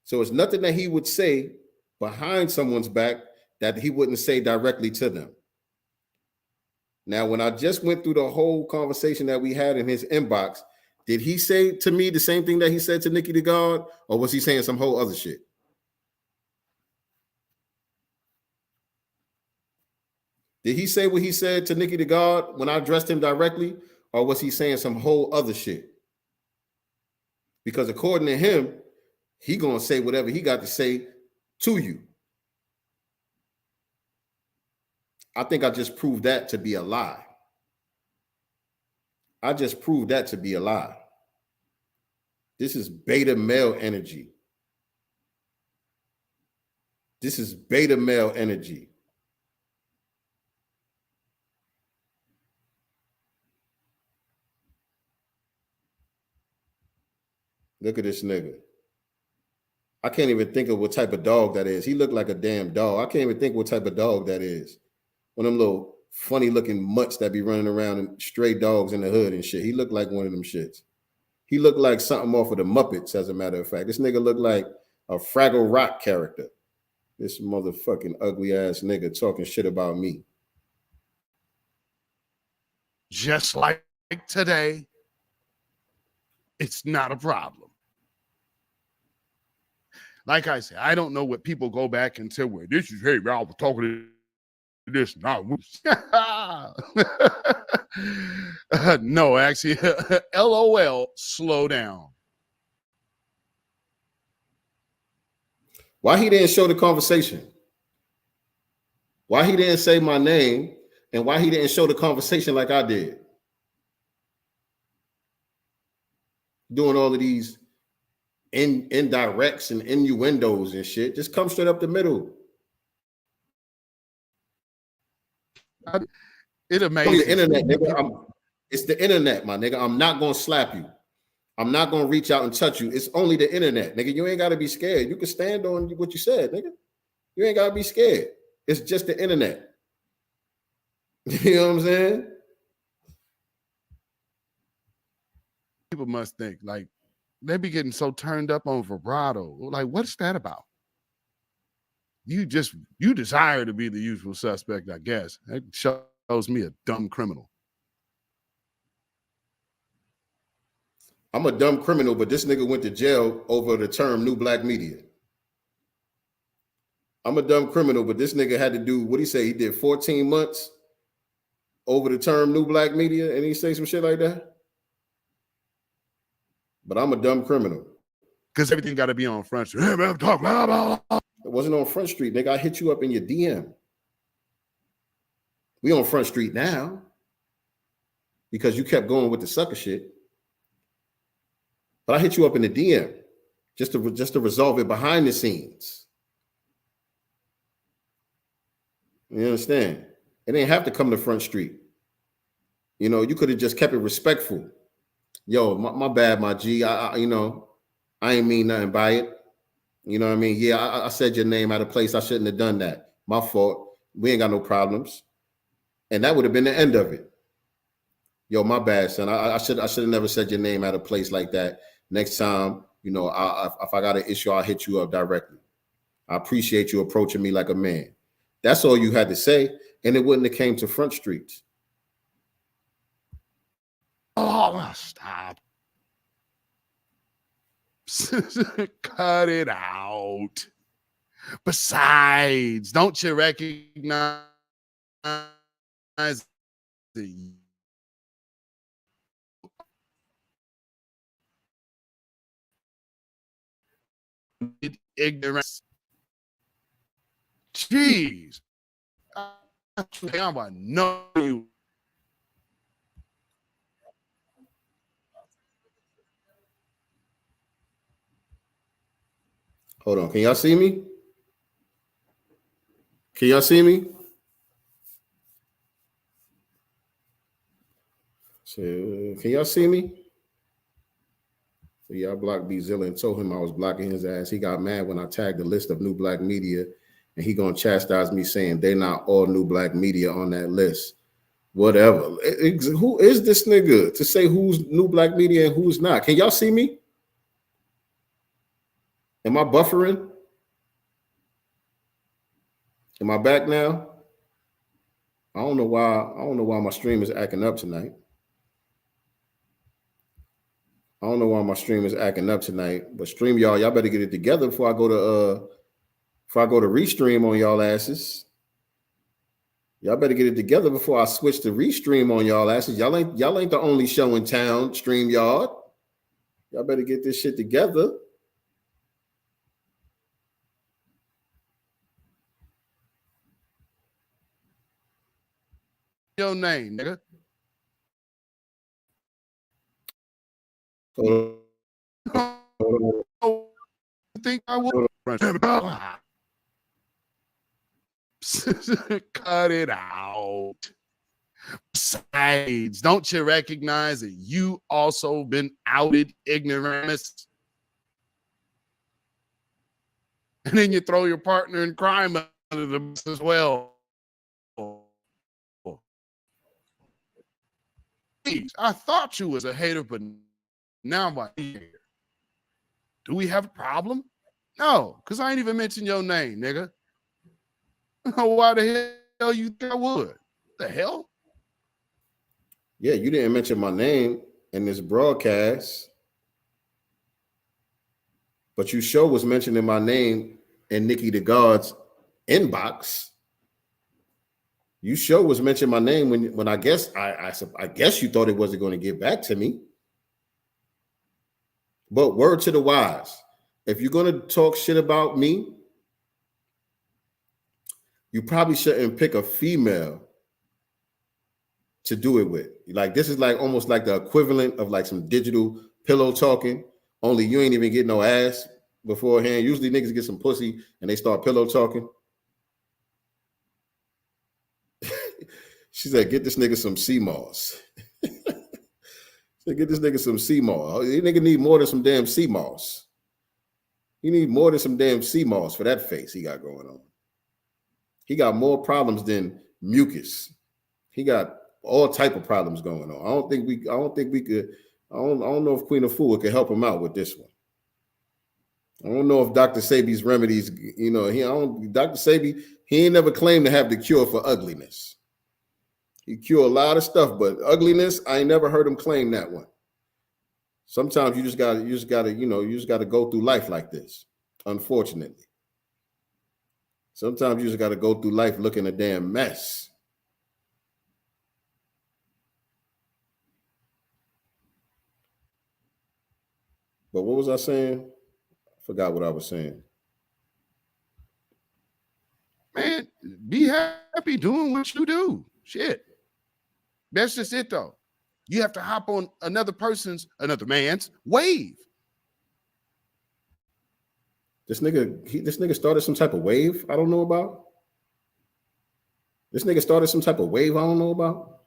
So it's nothing that he would say behind someone's back that he wouldn't say directly to them. Now, when I just went through the whole conversation that we had in his inbox, did he say to me the same thing that he said to nyctegur, or was he saying some whole other shit? Did he say what he said to nyctegur when I addressed him directly, or was he saying some whole other shit? Because according to him, he gonna say whatever he got to say to you. I think I just proved that to be a lie. I just proved that to be a lie. This is beta male energy. This is beta male energy. Look at this nigga. I can't even think of what type of dog that is. He looked like a damn dog. I can't even think what type of dog that is. One of them little funny looking mutts that be running around and stray dogs in the hood and shit. He looked like one of them shits. He looked like something off of the Muppets, as a matter of fact. This nigga looked like a Fraggle Rock character. This motherfucking ugly ass nigga talking shit about me. Just like today, it's not a problem. Like I said, I don't know what people go back and say, well, this is, hey, I was talking to this now. No, actually, LOL, slow down. Why he didn't show the conversation? Why he didn't say my name, and why he didn't show the conversation like I did? Doing all of these indirects and innuendos and shit. Just come straight up the middle. It amazes the internet, nigga. It's the internet, my nigga. I'm not gonna slap you. I'm not gonna reach out and touch you. It's only the internet, nigga. You ain't gotta be scared. You can stand on what you said, nigga. You ain't gotta be scared. It's just the internet. You know what I'm saying? People must think like they be getting so turned up on vibrato. Like, what's that about? You desire to be the usual suspect, I guess. That shows me a dumb criminal. I'm a dumb criminal, but this nigga went to jail over the term New Black Media. I'm a dumb criminal, but this nigga had to do, what he say? He did 14 months over the term New Black Media, and he say some shit like that? But I'm a dumb criminal. Because everything got to be on Front Street. Hey, man, talk, blah, blah, blah. It wasn't on Front Street, nigga. I hit you up in your DM. We on Front Street now because you kept going with the sucker shit. But I hit you up in the DM just to resolve it behind the scenes. You understand? It ain't have to come to Front Street. You know, you could have just kept it respectful. Yo, my bad, my G. I ain't mean nothing by it. You know what I mean? Yeah, I said your name out of place. I shouldn't have done that. My fault. We ain't got no problems. And that would have been the end of it. Yo, my bad, son. I should have never said your name out of place like that. Next time, you know, if I got an issue, I'll hit you up directly. I appreciate you approaching me like a man. That's all you had to say, and it wouldn't have came to Front Street. Oh, stop. Cut it out. Besides, don't you recognize the ignorance? Jeez. I'm about know you. Hold on. Can y'all see me? Can y'all see me? So, can y'all see me? So yeah, I blocked Beatzilla and told him I was blocking his ass. He got mad when I tagged the list of new black media, and he gonna chastise me saying they're not all new black media on that list. Whatever. Who is this nigga to say who's new black media and who's not? Can y'all see me? Am I buffering? Am I back now? I don't know why my stream is acting up tonight. I don't know why my stream is acting up tonight, but stream y'all better get it together before I go to restream on y'all asses. Y'all better get it together before I switch to restream on y'all asses. Y'all ain't the only show in town, StreamYard. Y'all better get this shit together. Your name, nigga. Hold I think I would. Cut it out. Besides, don't you recognize that you also been outed ignoramus? And then you throw your partner in crime under the bus as well. I thought you was a hater, but now I'm like, do we have a problem? No, because I ain't even mentioned your name, nigga. Why the hell you think I would? The hell? Yeah, you didn't mention my name in this broadcast, but you sure was mentioning my name in nyctegar's inbox. You sure was mentioning my name when I guess I guess you thought it wasn't going to get back to me. But word to the wise, if you're going to talk shit about me, you probably shouldn't pick a female to do it with. Like, this is like almost like the equivalent of like some digital pillow talking, only you ain't even get no ass beforehand. Usually niggas get some pussy and they start pillow talking. She said, get this nigga some sea moss. Get this nigga some sea moss. This nigga need more than some damn sea moss. He need more than some damn sea moss for that face he got going on. He got more problems than mucus. He got all type of problems going on. I don't know if Queen Afua could help him out with this one. I don't know if Dr. Sebi's remedies, Dr. Sebi, he ain't never claimed to have the cure for ugliness. He cure a lot of stuff, but ugliness, I ain't never heard him claim that one. Sometimes you just gotta go through life like this, unfortunately. Sometimes you just gotta go through life looking a damn mess. But what was I saying? I forgot what I was saying. Man, be happy doing what you do. Shit. That's just it, though. You have to hop on another man's wave. This nigga started some type of wave I don't know about. This nigga started some type of wave I don't know about.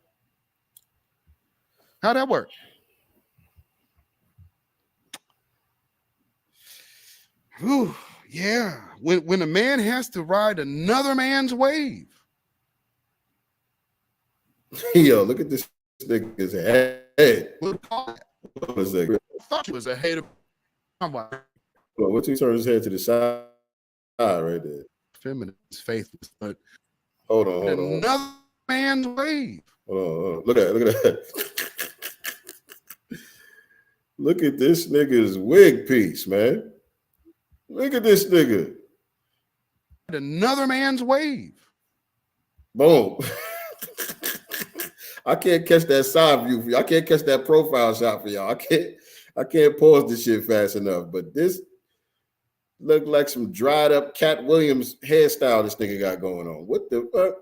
How'd that work? Whew, yeah. When a man has to ride another man's wave. Yo, look at this nigga's head. What was that? I thought he was a hater. What's he turn his head to the side right there? Feminine faithless, but hold on. Another man's wave. Hold on. Look at that. Look at this nigga's wig piece, man. Look at this nigga. Another man's wave. Boom. I can't catch that side view for you. I can't catch that profile shot for y'all. I can't pause this shit fast enough. But this looked like some dried up Cat Williams hairstyle this nigga got going on. What the fuck?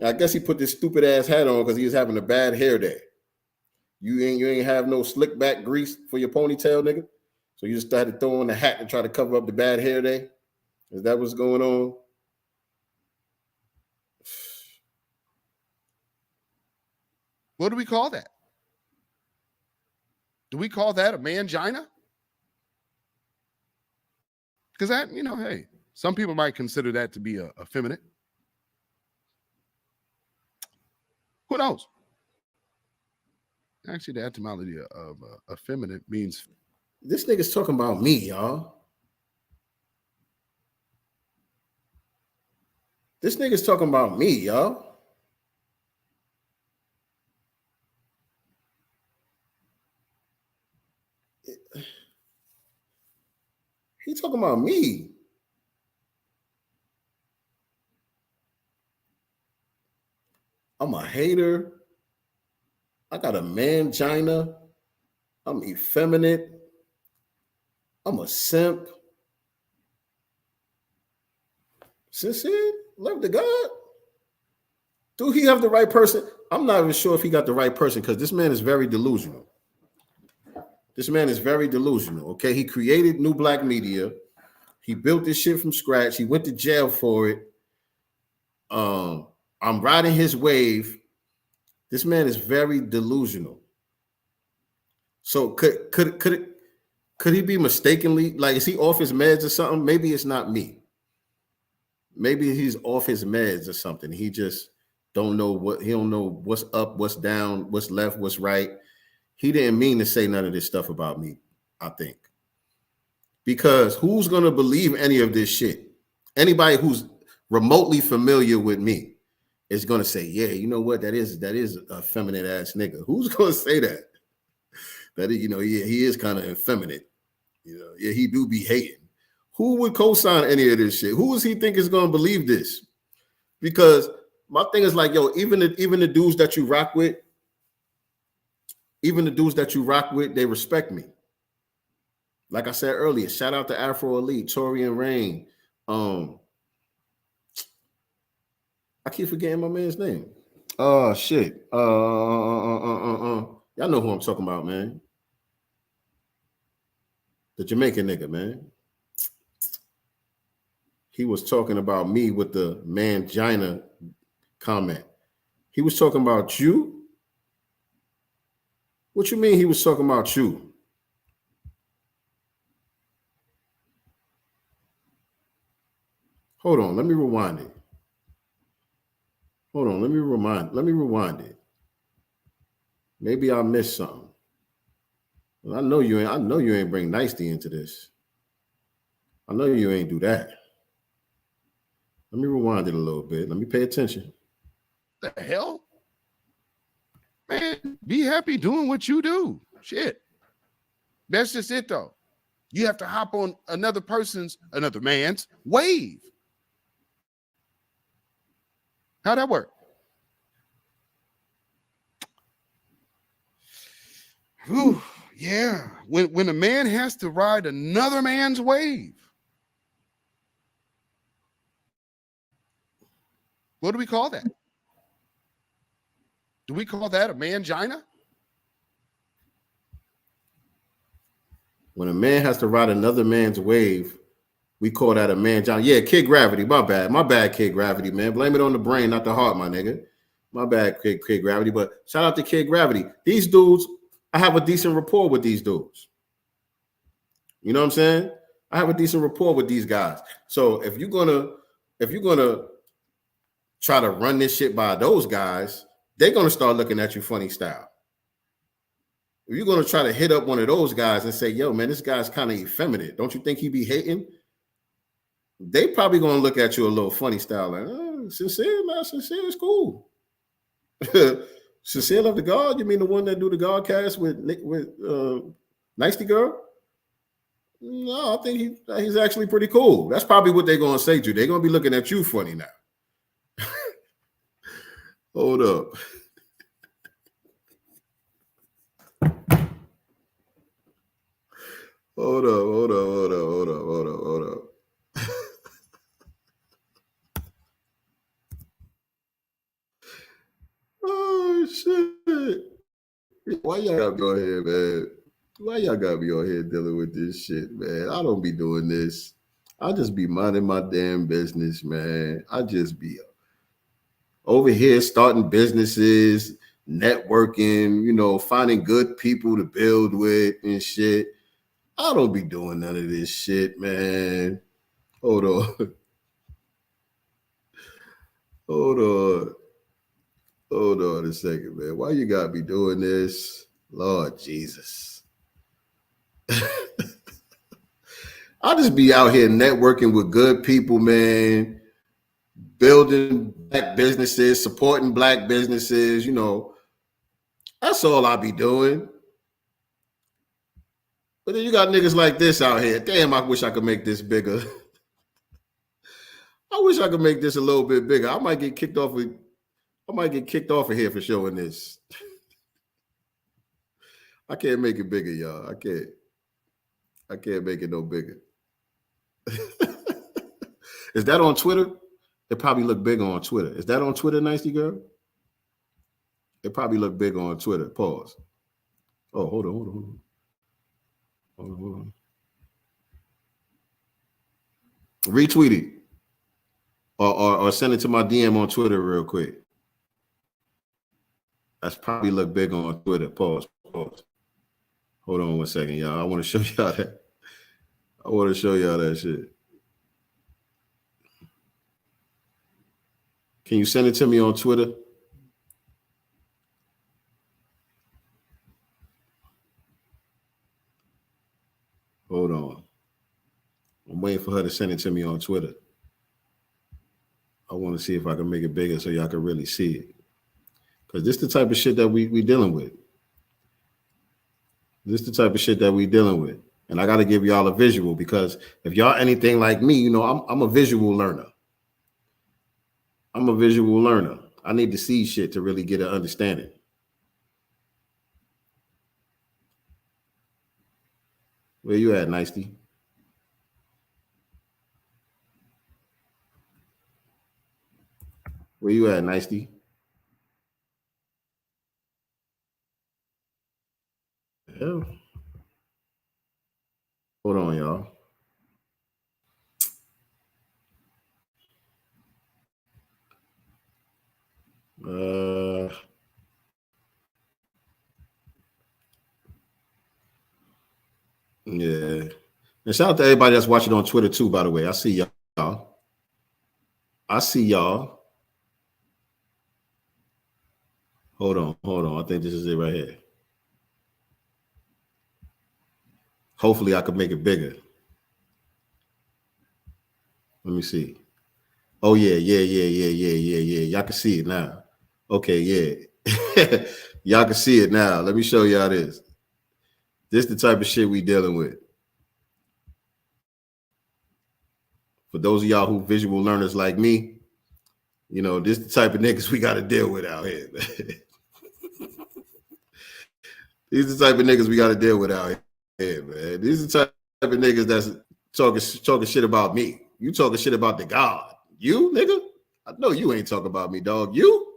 I guess he put this stupid ass hat on because he was having a bad hair day. You ain't have no slick back grease for your ponytail, nigga. So you just started throwing the hat to try to cover up the bad hair day. Is that what's going on? What do we call that? Do we call that a mangina? Because that, hey, some people might consider that to be effeminate. Who knows? Actually, the etymology of effeminate means... This nigga's talking about me, y'all. This nigga's talking about me, y'all. He talking about me. I'm a hater. I got a mangina. I'm effeminate. I'm a simp. Sincere, love to God. Do he have the right person? I'm not even sure if he got the right person because this man is very delusional. This man is very delusional, okay? He created New Black Media. He built this shit from scratch. He went to jail for it. I'm riding his wave. This man is very delusional. So could he be mistakenly, like, is he off his meds or something? Maybe it's not me. Maybe he's off his meds or something. He just don't know what's up, what's down, what's left, what's right. He didn't mean to say none of this stuff about me, I think. Because who's going to believe any of this shit? Anybody who's remotely familiar with me is going to say, yeah, you know what? That is a feminine ass nigga. Who's going to say that? That, yeah, he is kind of effeminate. Yeah, he do be hating. Who would co-sign any of this shit? Who does he think is going to believe this? Because my thing is like, yo, even the dudes that you rock with, they respect me. Like I said earlier, shout out to Afro Elite, Tori and Rain. I keep forgetting my man's name. Oh shit. Y'all know who I'm talking about, man. The Jamaican nigga, man. He was talking about me with the mangina comment. He was talking about you. What you mean he was talking about you? Hold on, let me rewind it. Hold on, let me rewind it. Maybe I missed something. Well, I know you ain't bring nicety into this. I know you ain't do that. Let me rewind it a little bit. Let me pay attention. The hell? Man, be happy doing what you do. Shit. That's just it, though. You have to hop on another man's wave. How'd that work? Whew, yeah. When a man has to ride another man's wave. What do we call that? Do we call that a mangina? When a man has to ride another man's wave, we call that a mangina. Yeah, Kid Gravity. My bad, Kid Gravity, man. Blame it on the brain, not the heart, my nigga. My bad, Kid Gravity. But shout out to Kid Gravity. These dudes, I have a decent rapport with these dudes. You know what I'm saying? I have a decent rapport with these guys. So if you're gonna try to run this shit by those guys, they're gonna start looking at you funny style. If you're gonna try to hit up one of those guys and say, yo, man, this guy's kind of effeminate. Don't you think he be hating? They probably gonna look at you a little funny style, like, oh, Sincere, man, Sincere is cool. Sincereluvdagod, you mean the one that do the Godcast with nyctegur? No, I think he's actually pretty cool. That's probably what they're gonna say to you. They're gonna be looking at you funny now. Hold up. Hold up. Oh shit. Why y'all got me on here, man? Why y'all got me on here dealing with this shit, man? I don't be doing this. I just be minding my damn business, man. I just be over here starting businesses, networking, you know, finding good people to build with and shit. I don't be doing none of this shit, man. Hold on. Hold on a second, man. Why you got me doing this? Lord Jesus. I'll just be out here networking with good people, man. Building black businesses, supporting black businesses, you know. That's all I be doing. But then you got niggas like this out here. Damn, I wish I could make this bigger. I wish I could make this a little bit bigger. I might get kicked off of here for showing this. I can't make it bigger, y'all. I can't make it no bigger. Is that on Twitter? It probably look bigger on Twitter. Is that on Twitter, nyctegur? It probably look bigger on Twitter. Pause. Oh, hold on. Retweet it. Or send it to my DM on Twitter real quick. That's probably look big on Twitter. Pause. Hold on 1 second, y'all. I want to show y'all that. I want to show y'all that shit. Can you send it to me on Twitter? Hold on. I'm waiting for her to send it to me on Twitter. I want to see if I can make it bigger so y'all can really see it. Because this is the type of shit that we dealing with. This is the type of shit that we dealing with. And I got to give y'all a visual, because if y'all anything like me, you know, I'm a visual learner. I'm a visual learner. I need to see shit to really get an understanding. Where you at, Nicety? Where you at, Nicety? Hell. Hold on, y'all. Yeah. And shout out to everybody that's watching on Twitter too, by the way. I see y'all. Hold on. I think this is it right here. Hopefully I could make it bigger. Let me see. Oh, yeah. Y'all can see it now. Okay, yeah. Y'all can see it now. Let me show y'all this. This is the type of shit we dealing with. For those of y'all who visual learners like me, you know, this is the type of niggas we got to deal with out here. These are the type of niggas we got to deal with out here, man. These are the type of niggas that's talking shit about me. You talking shit about the God. You, nigga? I know you ain't talking about me, dog. You?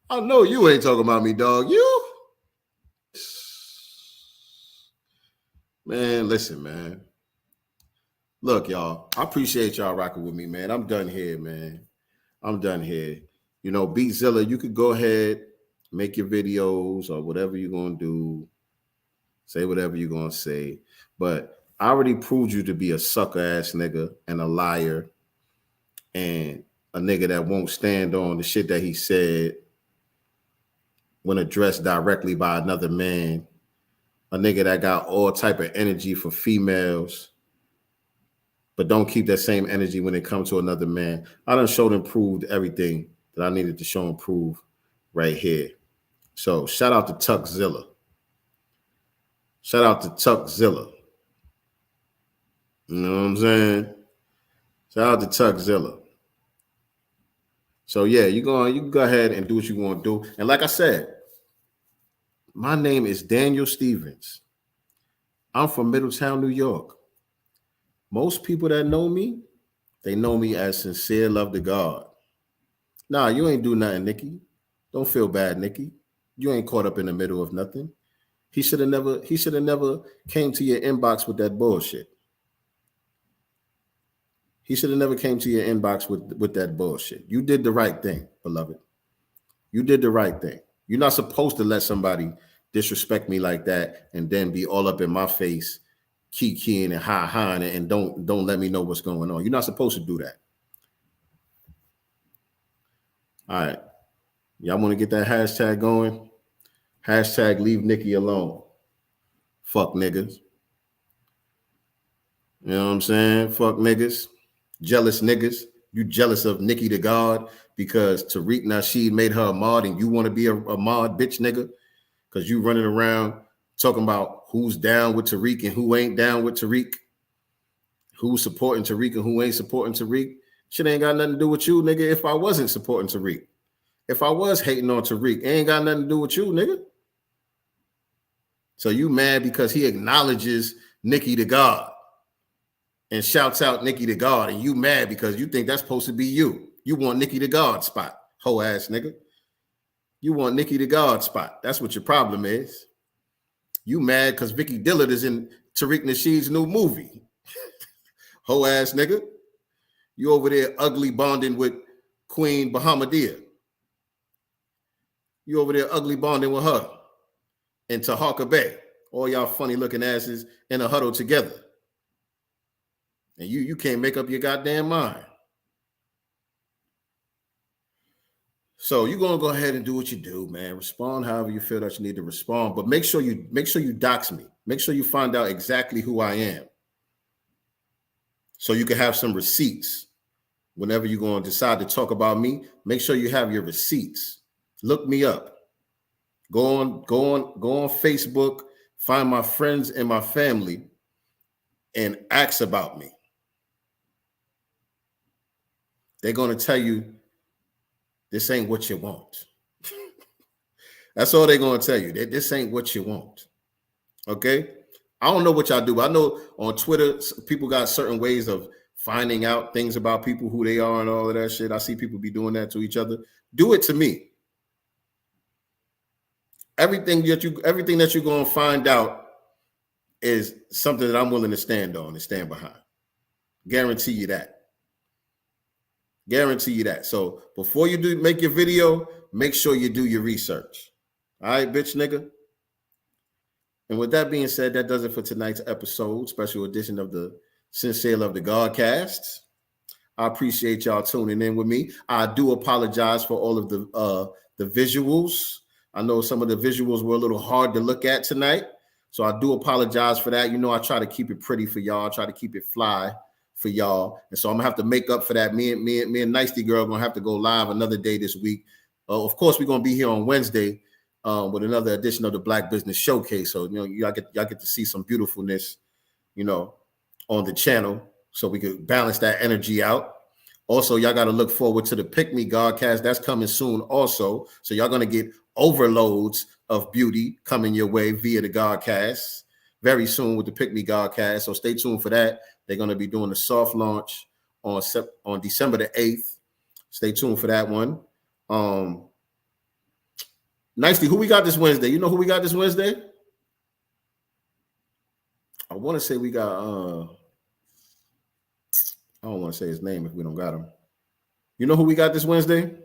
I know you ain't talking about me, dog. You? Man, listen, man. Look, y'all, I appreciate y'all rocking with me, man. I'm done here, man. I'm done here. You know, Beatzilla, you could go ahead, make your videos or whatever you're going to do. Say whatever you're going to say. But I already proved you to be a sucker-ass nigga and a liar and a nigga that won't stand on the shit that he said when addressed directly by another man. A nigga that got all type of energy for females, but don't keep that same energy when it comes to another man. I done showed and proved everything that I needed to show and prove right here. So shout out to Tuckzilla. Shout out to Tuckzilla. You know what I'm saying? Shout out to Tuckzilla. So yeah, you can go ahead and do what you want to do. And like I said, my name is Daniel Stevens. I'm from Middletown, New York. Most people that know me, they know me as Sincereluvdagod. Nah, you ain't do nothing, Nikki. Don't feel bad, Nikki. You ain't caught up in the middle of nothing. He should have never came to your inbox with that bullshit. He should have never came to your inbox with that bullshit. You did the right thing, beloved. You did the right thing. You're not supposed to let somebody disrespect me like that and then be all up in my face, keying and ha-haing and don't let me know what's going on. You're not supposed to do that. All right. Y'all want to get that hashtag going? Hashtag leave Nikki alone. Fuck niggas. You know what I'm saying? Fuck niggas. Jealous niggas. You jealous of Nikki the God because Tariq Nasheed made her a mod and you want to be a mod, bitch nigga? Because you running around talking about who's down with Tariq and who ain't down with Tariq. Who's supporting Tariq and who ain't supporting Tariq. Shit ain't got nothing to do with you, nigga, if I wasn't supporting Tariq. If I was hating on Tariq, it ain't got nothing to do with you, nigga. So you mad because he acknowledges Nikki the God and shouts out Nikki the God, and you mad because you think that's supposed to be you. You want Nikki the God spot, hoe ass nigga. You want Nikki the God spot. That's what your problem is. You mad because Vicky Dillard is in Tariq Nasheed's new movie. Hoe ass nigga. You over there ugly bonding with Queen Bahamadia. You over there ugly bonding with her and Tahaka Bay. All y'all funny looking asses in a huddle together. And you can't make up your goddamn mind. So you're gonna go ahead and do what you do, man. Respond however you feel that you need to respond, but make sure you dox me. Make sure you find out exactly who I am, so you can have some receipts. Whenever you're gonna decide to talk about me, make sure you have your receipts. Look me up. Go on Facebook. Find my friends and my family, and ask about me. They're gonna tell you this ain't what you want. That's all they're going to tell you. This ain't what you want. Okay? I don't know what y'all do. I know on Twitter, people got certain ways of finding out things about people, who they are and all of that shit. I see people be doing that to each other. Do it to me. Everything that you're going to find out is something that I'm willing to stand on and stand behind. Guarantee you that. Guarantee you that. So before you make your video, make sure you do your research. All right, bitch nigga. And with that being said, that does it for tonight's episode, special edition of the Sincereluvdagod cast. I appreciate y'all tuning in with me. I do apologize for all of the visuals. I know some of the visuals were a little hard to look at tonight, so I do apologize for that. You know, I try to keep it pretty for y'all. I try to keep it fly for y'all, and so I'm gonna have to make up for that. Me and nyctegur are gonna have to go live another day this week. Of course, we're gonna be here on Wednesday with another edition of the Black Business Showcase. So y'all get to see some beautifulness, on the channel, so we could balance that energy out. Also, y'all got to look forward to the Pick Me Godcast. That's coming soon also. So y'all gonna get overloads of beauty coming your way via the Godcast very soon with the Pick Me Godcast. So stay tuned for that. They're going to be doing a soft launch on December the 8th. Stay tuned for that one. Nicely, who we got this Wednesday? You know who we got this Wednesday? I want to say we got, I don't want to say his name if we don't got him. You know who we got this Wednesday?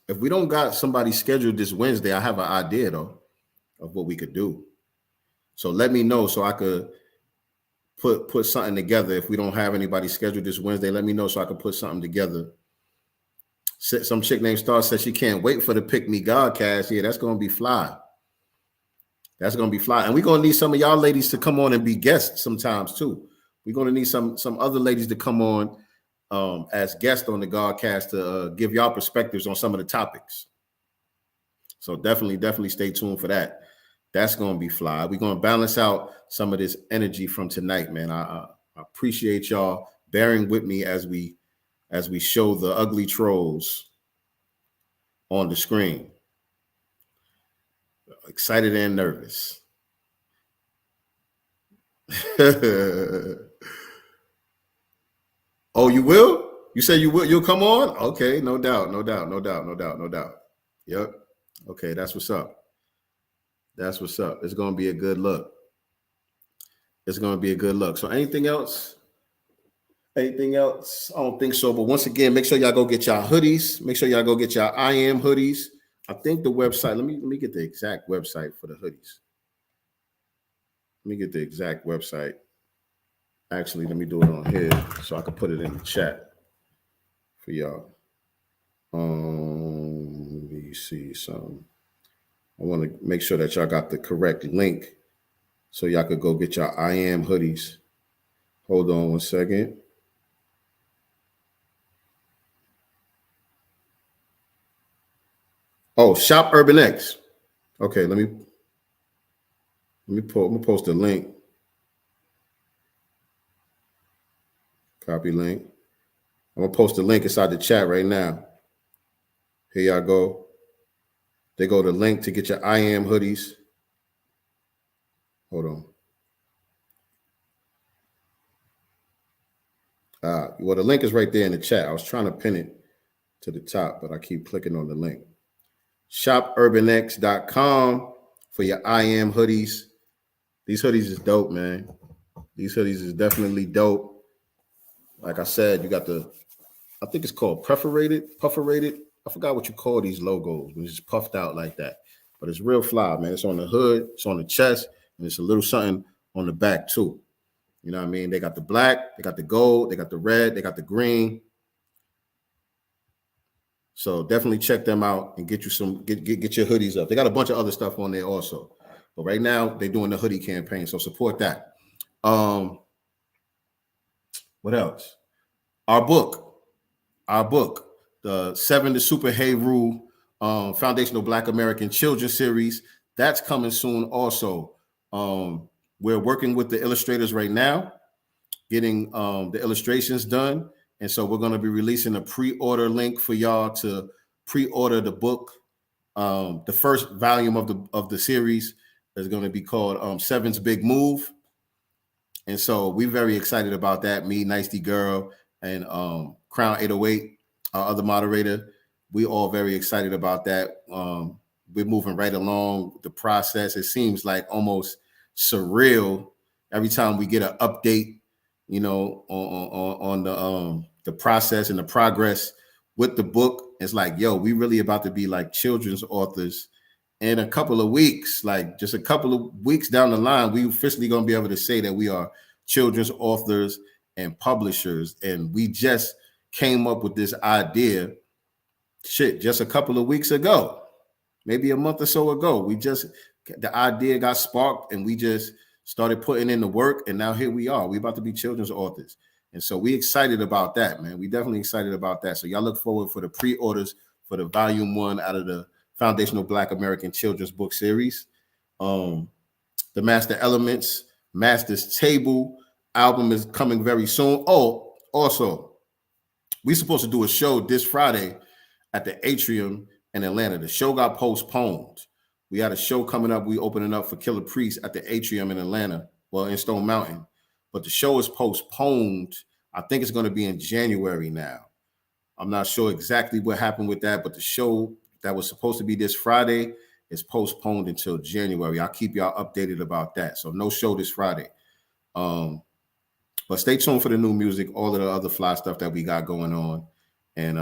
If we don't got somebody scheduled this Wednesday, I have an idea, though, of what we could do. So let me know so I could put something together. If we don't have anybody scheduled this Wednesday, let me know so I can put something together. Some chick named Star says she can't wait for the Pick Me Godcast. Yeah, that's going to be fly. That's going to be fly. And we're going to need some of y'all ladies to come on and be guests sometimes, too. We're going to need some other ladies to come on as guests on the Godcast to give y'all perspectives on some of the topics. So definitely stay tuned for that. That's going to be fly. We're going to balance out some of this energy from tonight, man. I appreciate y'all bearing with me as we show the ugly trolls on the screen. Excited and nervous. Oh, you will? You say you will? You'll come on? Okay, no doubt. Yep. Okay, that's what's up. That's what's up. It's going to be a good look. So anything else? Anything else? I don't think so. But once again, make sure y'all go get y'all hoodies. Make sure y'all go get y'all I Am hoodies. I think the website, let me get the exact website for the hoodies. Let me get the exact website. Actually, let me do it on here so I can put it in the chat for y'all. Let me see some. I want to make sure that y'all got the correct link so y'all could go get your I Am hoodies. Hold on one second. Oh, Shop Urban X. Okay, let me post a link. Copy link. I'm gonna post a link inside the chat right now. Here y'all go. They go to link to get your I Am hoodies. Hold on. Well, the link is right there in the chat. I was trying to pin it to the top, but I keep clicking on the link. ShopUrbanX.com for your I Am hoodies. These hoodies is dope, man. These hoodies is definitely dope. Like I said, you got I think it's called pufferrated. I forgot what you call these logos when it's just puffed out like that. But it's real fly, man. It's on the hood, it's on the chest, and it's a little something on the back too. You know what I mean? They got the black, they got the gold, they got the red, they got the green. So definitely check them out and get you get your hoodies up. They got a bunch of other stuff on there also. But right now they're doing the hoodie campaign, so support that. What else? Our book, the 7 to Super Hey Rule Foundational Black American Children series. That's coming soon also. We're working with the illustrators right now, getting the illustrations done. And so we're going to be releasing a pre-order link for y'all to pre-order the book. The first volume of the series is going to be called Seven's Big Move. And so we're very excited about that. Me, nyctegur, and Crown 808, our other moderator. We all very excited about that. We're moving right along the process. It seems like almost surreal every time we get an update, you know, on the process and the progress with the book. It's like, yo, we really about to be like children's authors in a couple of weeks. Like just a couple of weeks down the line, we officially gonna be able to say that we are children's authors and publishers. And we just came up with this idea just a couple of weeks ago, maybe a month or so ago. The idea got sparked and we just started putting in the work, and now here we are. We about to be children's authors. And so we excited about that, man. We definitely excited about that. So y'all look forward for the pre-orders for the volume 1 out of the Foundational Black American Children's Book Series. The Master Elements, Master's Table album is coming very soon. Oh, also, we're supposed to do a show this Friday at the Atrium in Atlanta. The show got postponed. We had a show coming up. We opening up for Killer Priest at the Atrium in Atlanta, well, in Stone Mountain. But the show is postponed. I think it's going to be in January now. I'm not sure exactly what happened with that, but the show that was supposed to be this Friday is postponed until January. I'll keep y'all updated about that. So no show this Friday. But stay tuned for the new music, all of the other fly stuff that we got going on. And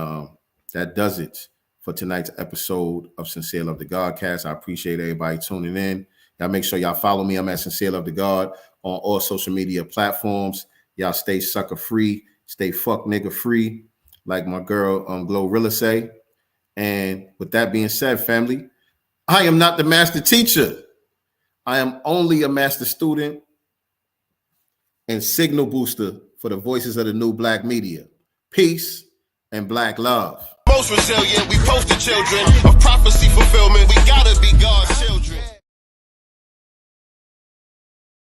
that does it for tonight's episode of Sincere Love the Godcast. I appreciate everybody tuning in. Y'all make sure y'all follow me. I'm at Sincere Love the God on all social media platforms. Y'all stay sucker free, stay fuck nigga free, like my girl Glorilla say. And with that being said, family, I am not the master teacher. I am only a master student and signal booster for the voices of the new black media. Peace and black love. most resilient. We poster children of prophecy fulfillment. We gotta be God's